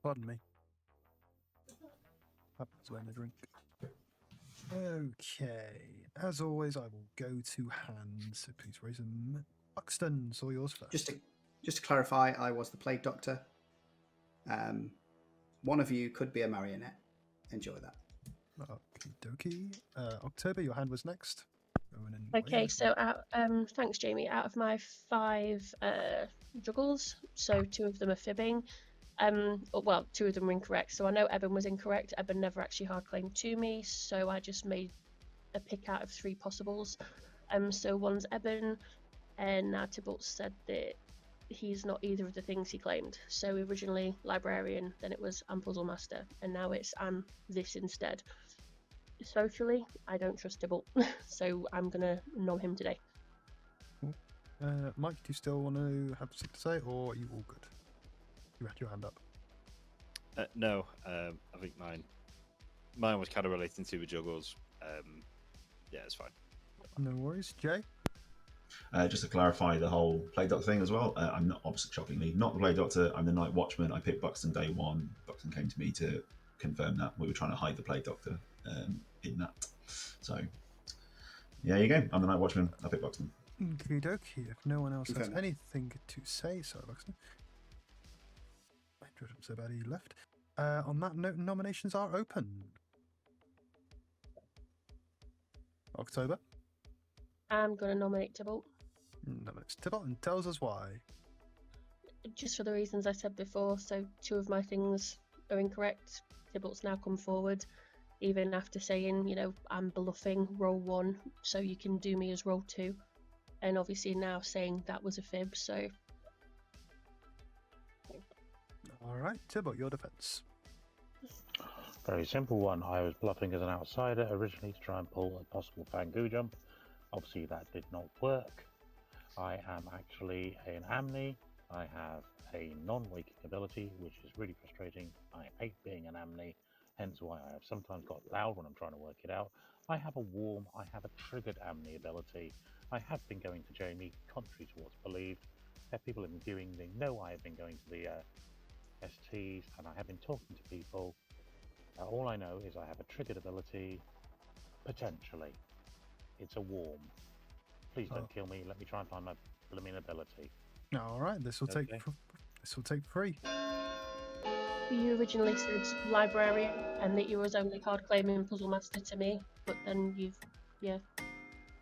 Pardon me. Happens when I drink. Okay. As always, I will go to hands. So please raise them. Buxton, it's all yours first. Just to clarify, I was the Plague Doctor. One of you could be a marionette. Enjoy that. Okie dokie. October, your hand was next. Okay, so thanks, Jamie. Out of my 5 juggles, so 2 of them are fibbing. Well, 2 of them were incorrect. So I know Eben was incorrect. Eben never actually hard claimed to me, so I just made a pick out of 3 possibles. So one's Eben, and now Tybalt said that he's not either of the things he claimed. So originally librarian, then it was I'm puzzle master, and now it's I'm this instead. Socially, I don't trust Tybalt, so I'm gonna nom him today. Mike, do you still want to have something to say, or are you all good? You had your hand up. No, I think mine was kind of relating to the juggles. Yeah, it's fine. No worries. Jay? Just to clarify the whole Plague Doctor thing as well, I'm not, obviously, shockingly, not the Plague Doctor. I'm the Night Watchman. I picked Buxton day 1. Buxton came to me to confirm that we were trying to hide the Plague Doctor in that. So, yeah, you go. I'm the Night Watchman. I picked Buxton. Okie dokie. If no one else has anything to say, sorry, Buxton. I'm so bad he left. On that note, nominations are open. October? I'm gonna nominate Tybalt. Nominates Tybalt and tells us why. Just for the reasons I said before, so 2 of my things are incorrect. Tybalt's now come forward, even after saying, you know, I'm bluffing, roll 1, so you can do me as roll 2. And obviously now saying that was a fib, so... Alright, Tybalt, your defense. Very simple one. I was bluffing as an outsider originally to try and pull a possible Fangoo jump. Obviously that did not work. I am actually an Amni. I have a non-waking ability, which is really frustrating. I hate being an Amni, hence why I have sometimes got loud when I'm trying to work it out. I have a warm, I have a triggered Amni ability. I have been going to Jaime, contrary to what's believed. People have been viewing, they know I have been going to the STs, and I have been talking to people. All I know is I have a triggered ability, potentially. It's a warm. Please don't kill me. Let me try and find my blooming ability. All right, this will take 3. You originally said librarian, and that you was only card claiming puzzle master to me, but then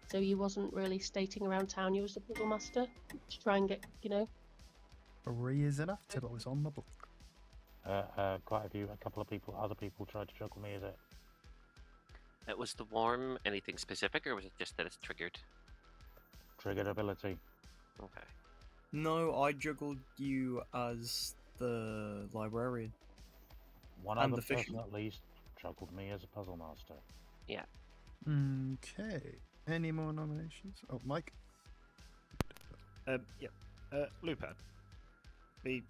so you wasn't really stating around town you was the puzzle master to try and get, you know. 3 is enough. Tybalt is on the block. Quite a couple of people, other people tried to juggle me, is it? Was the warm anything specific, or was it just that it's triggered? triggered ability. Okay. No, I juggled you as the librarian. One And other the person fisherman. at least juggled me as a puzzle master. Yeah. Okay. Any more nominations? Oh, Mike. Yeah. Lupin. The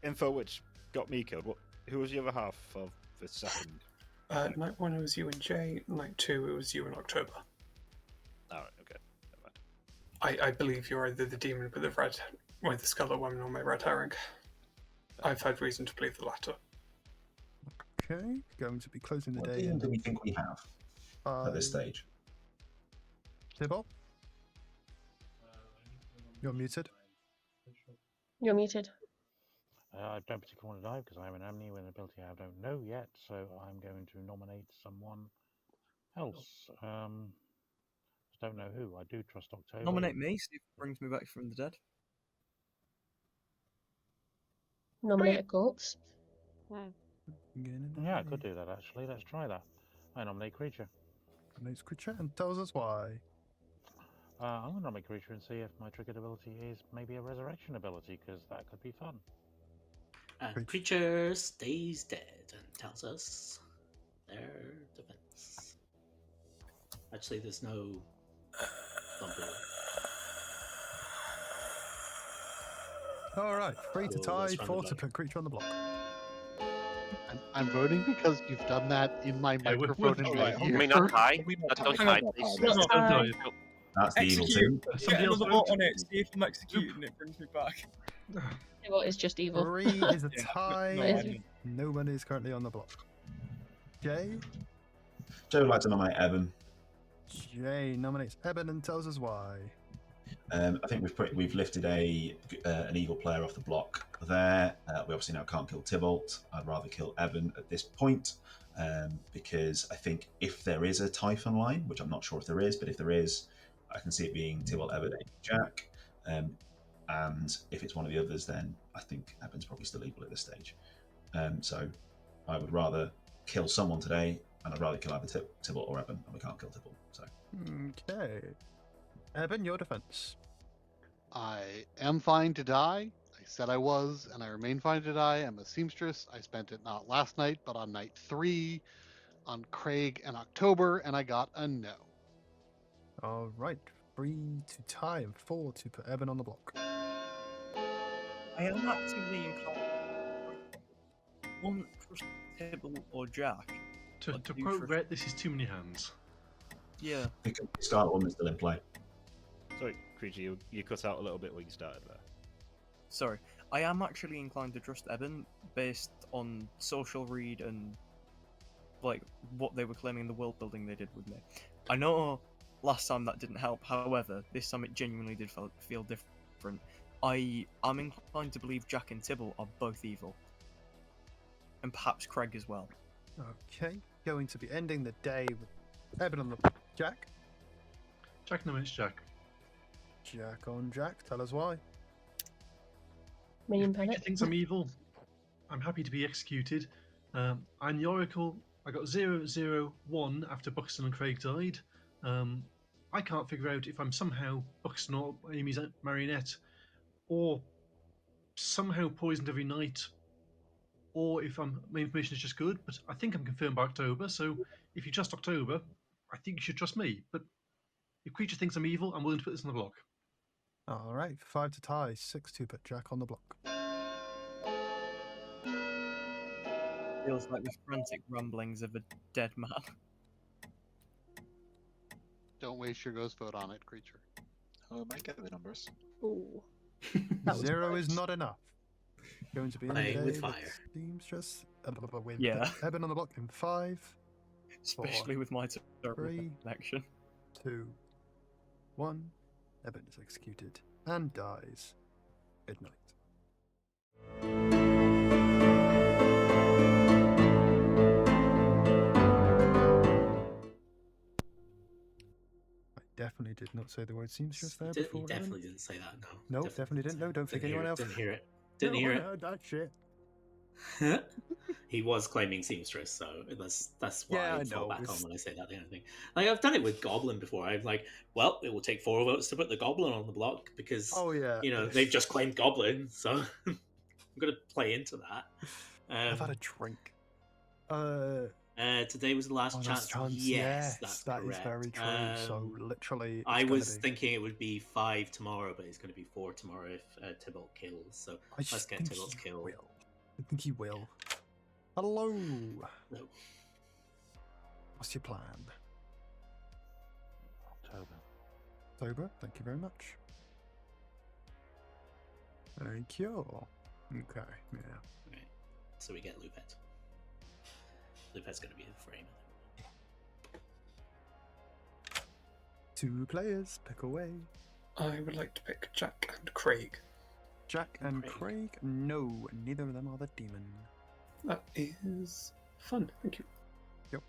info which got me killed. Who was the other half of the second? Night 1 it was you and Jay. Night 2 it was you and October. Alright, okay. I believe you're either the demon with the scarlet woman or my red herring. I've had reason to believe the latter. Okay. Going to be closing the What day. demon do we think we have at this stage? Tibble? You're muted. You're muted. I don't particularly want to die because I have an amni with an ability I don't know yet, so I'm going to nominate someone else. Just don't know who. I do trust October. Nominate me, see if it brings me back from the dead. Nominate a corpse. Yeah, I could do that actually. Let's try that. I nominate creature. Nominates creature and tells us why. I'm going to nominate creature and see if my triggered ability is maybe a resurrection ability, because that could be fun. Creature stays dead and tells us their defense. Actually, there's no bumper. All right. 3 to Cool, tie, let's run the 4 to vote. put creature on the block. I'm voting because you've done that in my microphone in my Can ear. we not tie? Don't tie, please. That's the evil Execute. team. Get another vote on it, see if I'm executing it brings me back. What is just evil? 3 is a Yeah, tie. no idea. Nobody is currently on the block. Jay? Joe would like to nominate Evan. Jay nominates Eben and tells us why. I think we've lifted an evil player off the block there. We obviously now can't kill Tybalt. I'd rather kill Evan at this point because I think if there is a Typhon line, which I'm not sure if there is, but if there is, I can see it being Tybalt, Evan, and Jack. And if it's one of the others, then I think Evan's probably still evil at this stage. So I would rather kill someone today, and I'd rather kill either Tybalt or Evan, and we can't kill Tybalt. So. Okay. Eben, your defense. I am fine to die. I said I was, and I remain fine to die. I'm a seamstress. I spent it not last night, but on night 3 on Craig and October, and I got a no. All right. 3 to tie and 4 to put Eben on the block. I am actively inclined. One trust Tibble or Jack. To quote Rhett, this is too many hands. Yeah. The Scarlet Woman is still in play. Sorry, Creature, you cut out a little bit when you started there. Sorry. I am actually inclined to trust Eben based on social read and like what they were claiming in the world building they did with me. I know last time that didn't help, however, this time it genuinely did feel different. I am inclined to believe Jack and Tibble are both evil. And perhaps Craig as well. Okay. Going to be ending the day with Eben on the block. Jack? Jack nominates Jack. Jack on Jack. Tell us why. Minion If Creature panic. thinks I'm evil, I'm happy to be executed. I'm the Oracle. I got 001 after Buxton and Craig died. I can't figure out if I'm somehow Buxton or Amy's marionette, or somehow poisoned every night, or if my information is just good. But I think I'm confirmed by October. So if you trust October, I think you should trust me. But if Creature thinks I'm evil, I'm willing to put this on the block. All right. 5 to tie. 6 to put Jack on the block. Feels like the frantic rumblings of a dead man. Don't waste your ghost vote on it, Creature. Oh, I might get the numbers. Ooh. 0 is not enough. Going to be in the Playing day with fire. Seamstress. With Yeah. Eben on the block in 5. Especially with my terrible 3, connection. 2, 1. Eben is executed and dies. Good night. I definitely did not say the word seamstress there before. You definitely didn't say that, no. No, definitely didn't. No, don't think anyone else. Didn't hear it. Didn't hear I it. heard that shit. He was claiming seamstress, so that's why Yeah, I I fall know, back on it's- when I say that kind of thing. Like I've done it with Goblin before. I'm like, well, it will take 4 votes to put the Goblin on the block because Oh yeah. they've just claimed Goblin, so I'm gonna play into that. I've had a drink. Today was the last chance. Yes, that's that correct. is very true. So literally, it's I gonna was be... thinking it would be 5 tomorrow, but it's going to be 4 tomorrow if Tybalt kills. So let's get Tybalt's kill. I think he will. Hello. No. What's your plan? October. Thank you very much. Thank you. Okay. Yeah. Right. So we get Lupet. Lupet's going to be in the frame. 2 players. Pick away. I would like to pick Jack and Craig. Jack and Craig? No, neither of them are the demon. That is fun. Thank you. Yep.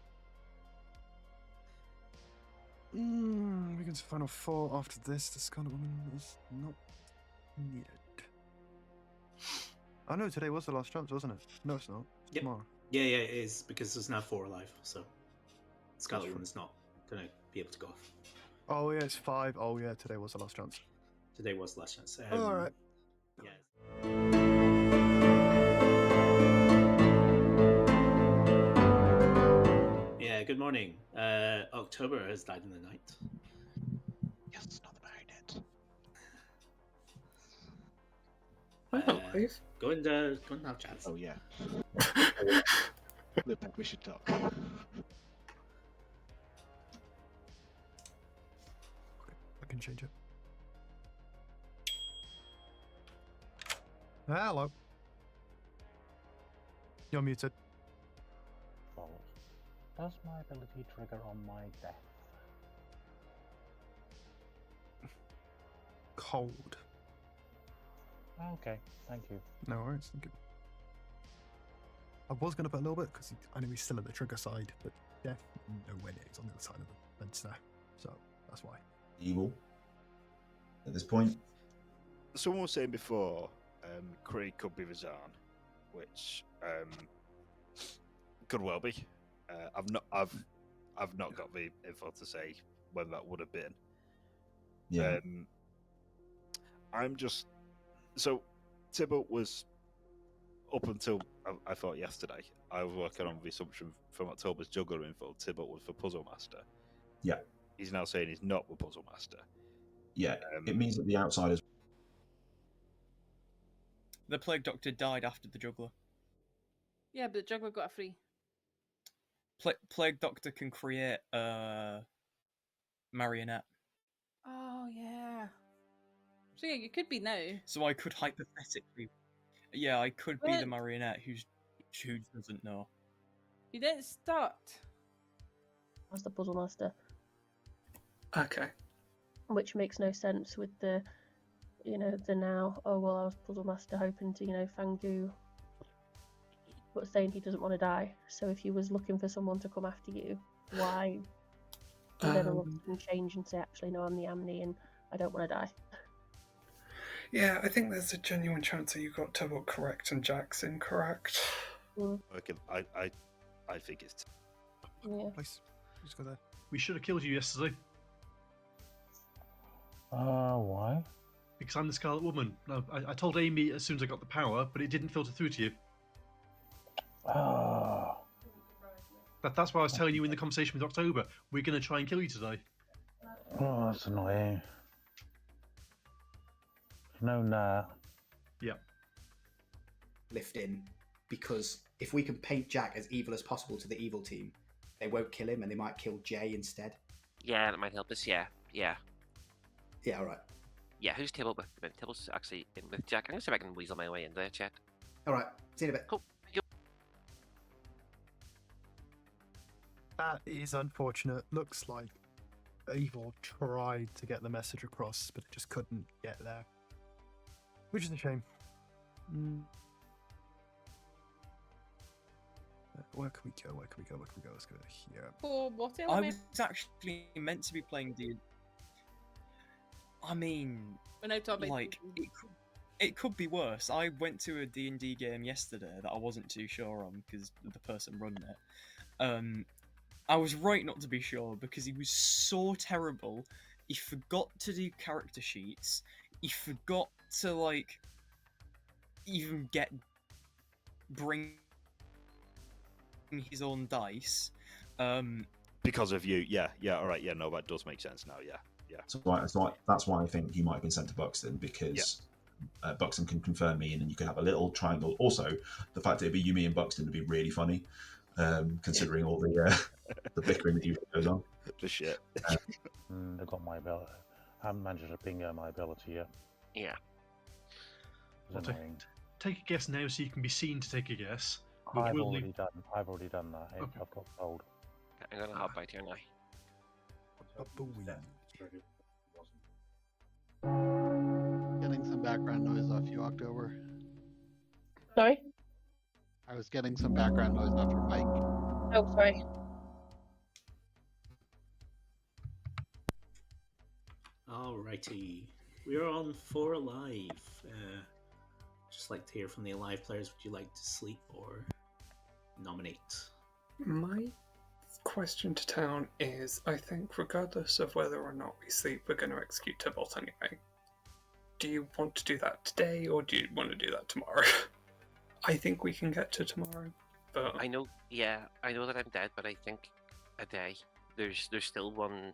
We get to final 4 after this. The Scarlet Woman is not needed. I know today was the last chance, wasn't it? No, it's not. It's tomorrow. Yeah, it is because there's now 4 alive. So Scarlet Woman's not going to be able to go off. Oh yeah, it's 5. Oh yeah, today was the last chance. Today was the last chance. All right. Yeah, good morning. October has died in the night. Yes, not the marionette. Please. Go and have chats. Oh yeah. Lupin, we should talk. I can change it. Hello. You're muted. Well, does my ability trigger on my death? Cold. Okay, thank you. No worries, thank you. I was going to put a little bit because I know he's still at the trigger side, but yeah, nowhere near. He's on the other side of the fence there, so that's why. Evil. At this point, Someone was saying before, Craig could be Xaan, which could well be. I've not got the info to say whether that would have been. Yeah. I'm just so Tybalt was up until I thought yesterday. I was working on the assumption from October's juggler info. Tybalt was the puzzle master. Yeah. He's now saying he's not the puzzle master. Yeah. It means that the outsiders. The Plague Doctor died after the Juggler. Yeah, but the juggler got a free. Plague Doctor can create a marionette. Oh yeah. So yeah, you could be now. So I could hypothetically, yeah, I could be the marionette who doesn't know. You didn't start. I was the puzzle master, Okay. which makes no sense with the, the now. Oh well, I was puzzle master hoping to, Fangu, but saying he doesn't want to die. So if he was looking for someone to come after you, why? And then all of a sudden change and say, actually, no, I'm the Amni and I don't want to die. Yeah, I think there's a genuine chance that you got Tybalt correct and Jack's incorrect. Okay, I think it's. Yeah. Please, just go there. We should have killed you yesterday. Why? Because I'm the Scarlet Woman. No, I told Amy as soon as I got the power, but it didn't filter through to you. Oh. That's why I was telling you in the conversation with October. We're going to try and kill you today. Oh, that's annoying. No, nah. Yeah. Lift in, because if we can paint Jack as evil as possible to the evil team, they won't kill him and they might kill Jay instead. Yeah, that might help us. Yeah. Yeah, alright. Yeah, who's Tybalt with? Tybalt's actually in with Jack. I'm going to see if I can weasel my way in there, chat. Alright, see you in a bit. Cool. That is unfortunate. Looks like Evil tried to get the message across, but it just couldn't get there. Which is a shame. Where can we go? Let's go here. For what I element? was actually meant to be playing D. I mean, We're now talking about like, It could be worse. I went to a D&D game yesterday that I wasn't too sure on because the person running it. I was right not to be sure because he was so terrible. He forgot to do character sheets. He forgot to like even bring his own dice. Because of you, yeah, all right, yeah, no, that does make sense now, yeah. So that's why I think he might have been sent to Buxton, because Buxton can confirm me, and then you could have a little triangle. Also, the fact that it'd be you, me, and Buxton would be really funny, considering all the bickering that usually goes on. The shit. I got my ability. I haven't managed to bingo my ability yet. Yeah. Well, take a guess now, so you can be seen to take a guess. I've already done that. Okay. I've got told. I'm gonna hop out here now. Getting some background noise off you, October. Sorry? I was getting some background noise off your mic. Oh, sorry. Alrighty, we're on 4 Alive. Just like to hear from the Alive players. Would you like to sleep or nominate? My question to town is, I think regardless of whether or not we sleep, we're going to execute Tybalt anyway. Do you want to do that today, or do you want to do that tomorrow? I think we can get to tomorrow, but I know that I'm dead, but I think a day. There's still one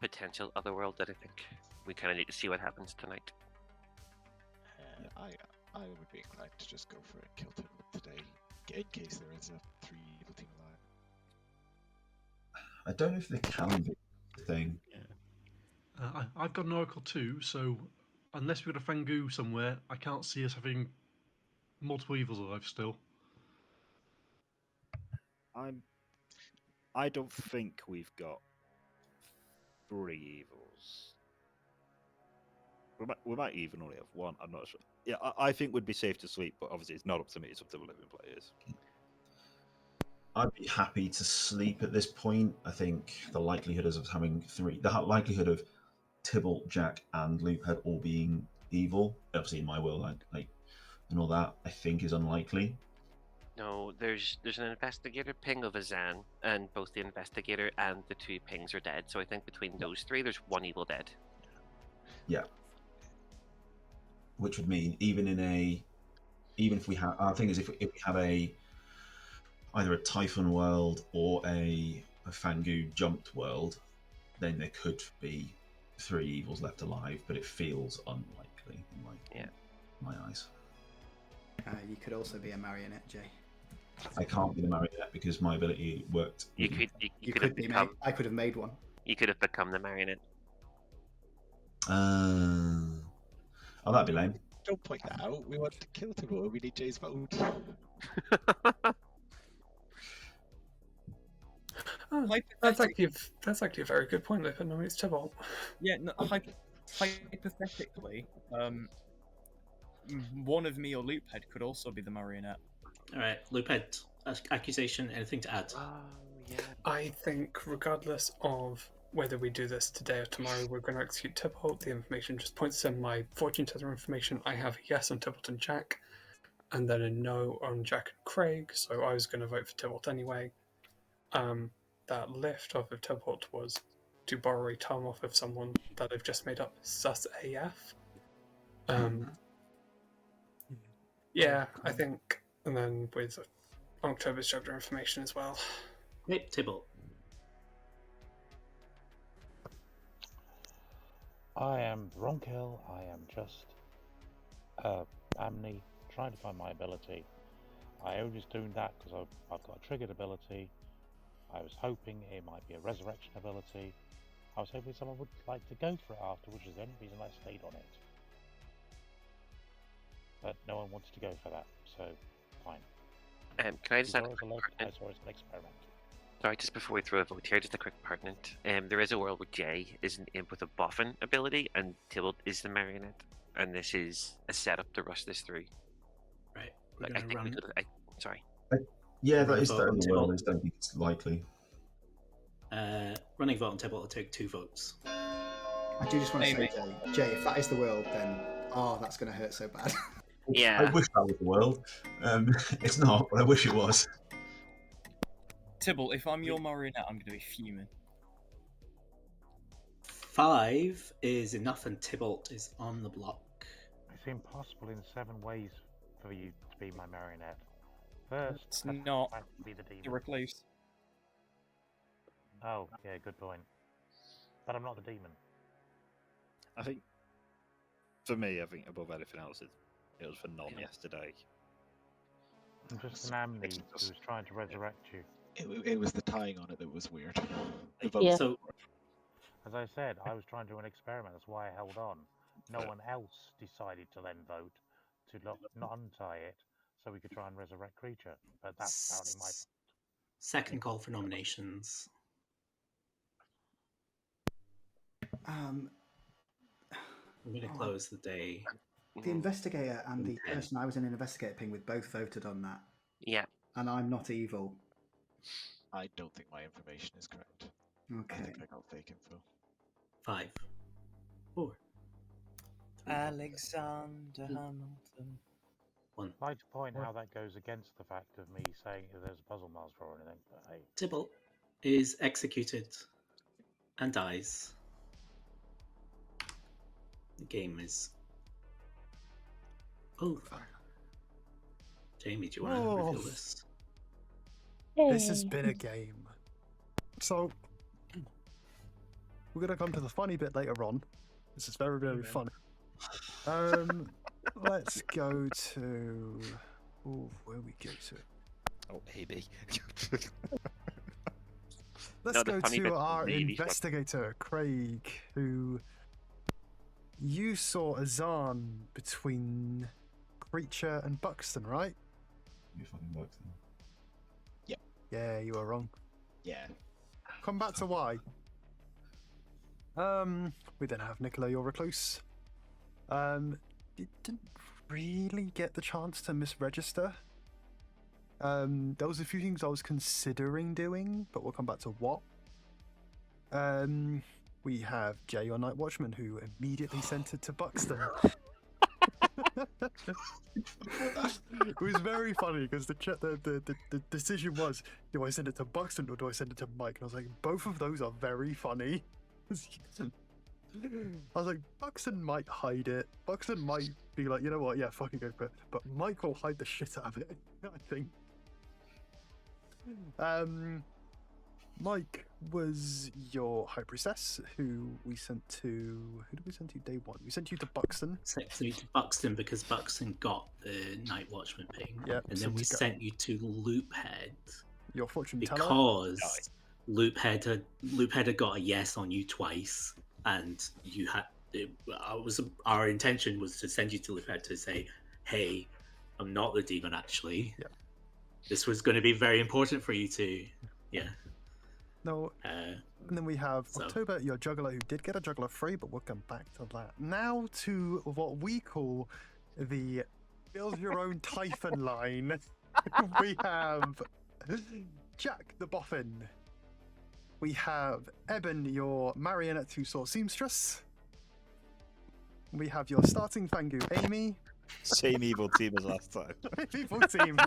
potential other world that I think we kind of need to see what happens tonight. I would be inclined to just go for a kill Tybalt today, in case there is a 3 evil team alive. I don't know if the calendar thing. I've got an Oracle too, so unless we've got a Fangu somewhere, I can't see us having multiple evils alive still. I don't think we've got 3 evils. We might even only have 1. I'm not sure. Yeah, I think we'd be safe to sleep, but obviously it's not up to me. It's up to the living players. I'd be happy to sleep at this point. I think the likelihood of having 3, the likelihood of Tybalt, Jack, and Loophead all being evil, obviously in my world, like and all that, I think is unlikely. No, there's an investigator ping of a Xaan, and both the investigator and the 2 pings are dead. So I think between those 3, there's 1 evil dead. Yeah. Which would mean even if we have, our thing is if we have either a Typhon world or a Fangu jumped world, then there could be 3 evils left alive, but it feels unlikely in my eyes. You could also be a marionette, Jay. I can't be the marionette because my ability worked. You could have become. I could have made one. You could have become the marionette. Oh, that'd be lame. Don't point that out. We want to kill Tybalt. We need Jay's vote. That's actually a very good point. They put nominates Tybalt. Yeah, no, hypothetically, one of me or Loophead could also be the marionette. All right, Loophead, accusation, anything to add? I think regardless of whether we do this today or tomorrow, we're going to execute Tybalt. The information just points in my fortune teller information. I have a yes on Tybalt and Jack, and then a no on Jack and Craig, so I was going to vote for Tybalt anyway. That lift off of Tybalt was to borrow a Tom off of someone that I've just made up sus AF. Yeah, I think, and then with October's juggler information as well. Hey, Tybalt. I am Ronkel. I am just Amni, trying to find my ability. I only just doing that because I've got a triggered ability. I was hoping it might be a resurrection ability. I was hoping someone would like to go for it after, which is the only reason I stayed on it. But no one wanted to go for that, so fine. Can I just add a quick I saw it as an experiment. Sorry, just before we throw a vote here, just a quick pertinent. There is a world where Jay is an imp with a boffin ability, and Tybalt is the marionette, and this is a setup to rush this through. Right. Like, I think we could. Sorry. Yeah, that is the only world. I don't think it's likely. Running vote on Tybalt will take 2 votes. I do just want to say, Jay, if that is the world, then Oh, that's going to hurt so bad. Yeah. I wish that was the world. It's not, but I wish it was. Tibble, if I'm your marionette, I'm going to be fuming. 5 is enough, and Tybalt is on the block. It's impossible in 7 ways for you to be my marionette. First, It's I not. have to be the demon. The recluse. Oh, yeah, good point. But I'm not the demon. I think, for me, I think above anything else, it was for Non yesterday. I'm just an Amni who was trying to resurrect you. It was the tying on it that was weird. Yeah. So, as I said, I was trying to do an experiment. That's why I held on. No one else decided to then vote to not untie it, so we could try and resurrect creature. But that's apparently my second call for nominations. I'm going to close the day. The investigator and the person I was in an investigator ping with both voted on that. Yeah. And I'm not evil. I don't think my information is correct. Okay. I think I got fake info. 5, 4, 3, Alexander Hamilton. 1. I'd like to point how that goes against the fact of me saying that there's a puzzle master or anything. But hey. Tybalt is executed and dies. The game is over. Jamie, do you want to reveal this? This has been a game. So, we're going to come to the funny bit later on. This is very, very funny. Let's go to... Oh, where we go to? Oh, AB. Let's go to our investigator, Craig, who... You saw a Xaan between Creature and Buxton, right? You fucking Buxton. Yep. Yeah, you were wrong. Yeah. Come back to why. We then have Nicola, your recluse. Didn't really get the chance to misregister. There was a few things I was considering doing, but we'll come back to what. We have Jay, your night watchman, who immediately sent it to Buxton. It was very funny because the decision was, do I send it to Buxton or do I send it to Mike? And I was like, both of those are very funny. I was like, Buxton might hide it. Buxton might be like, you know what, yeah, fucking go for it. But Mike will hide the shit out of it, I think. Mike was your high priestess, who we sent to... Who did we send to day one? We sent you to Buxton. Sent you to Buxton because Buxton got the Night Watchman ping. Yep, and then we sent you to Loophead. Your fortune because teller. Loophead had got a yes on you twice, and you had... our intention was to send you to Loophead to say, hey, I'm not the demon, actually. Yeah. This was going to be very important for you to... Yeah. No, and then we have October, your juggler, who did get a juggler free, but we'll come back to that. Now to what we call the build your own Typhon line. We have Jack the Boffin. We have Eben, your marionette who saw seamstress. We have your starting Fangu, Amy. Same evil team as last time. Evil team.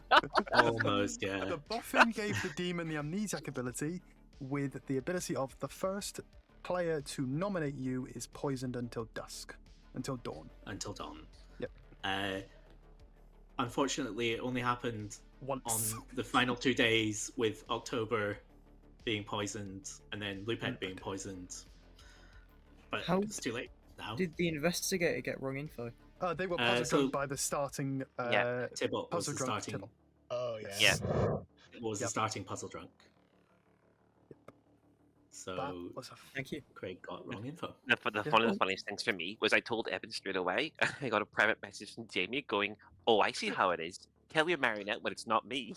Almost, yeah. The Boffin gave the demon the amnesiac ability, with the ability of the first player to nominate you is poisoned until dusk. Until dawn. Until dawn. Yep. Unfortunately, it only happened once on the final 2 days, with October being poisoned and then Loophead being poisoned. But it's too late now. Did the investigator get wrong info? They were puzzle drunk by the starting Tybalt was the starting. Tybalt. Oh yes. Yeah. It was the starting puzzle drunk. So thank you. Craig got wrong info. One of the funniest things for me was I told Evan straight away. I got a private message from Jamie going, "Oh, I see how it is. Tell your marionette when it's not me."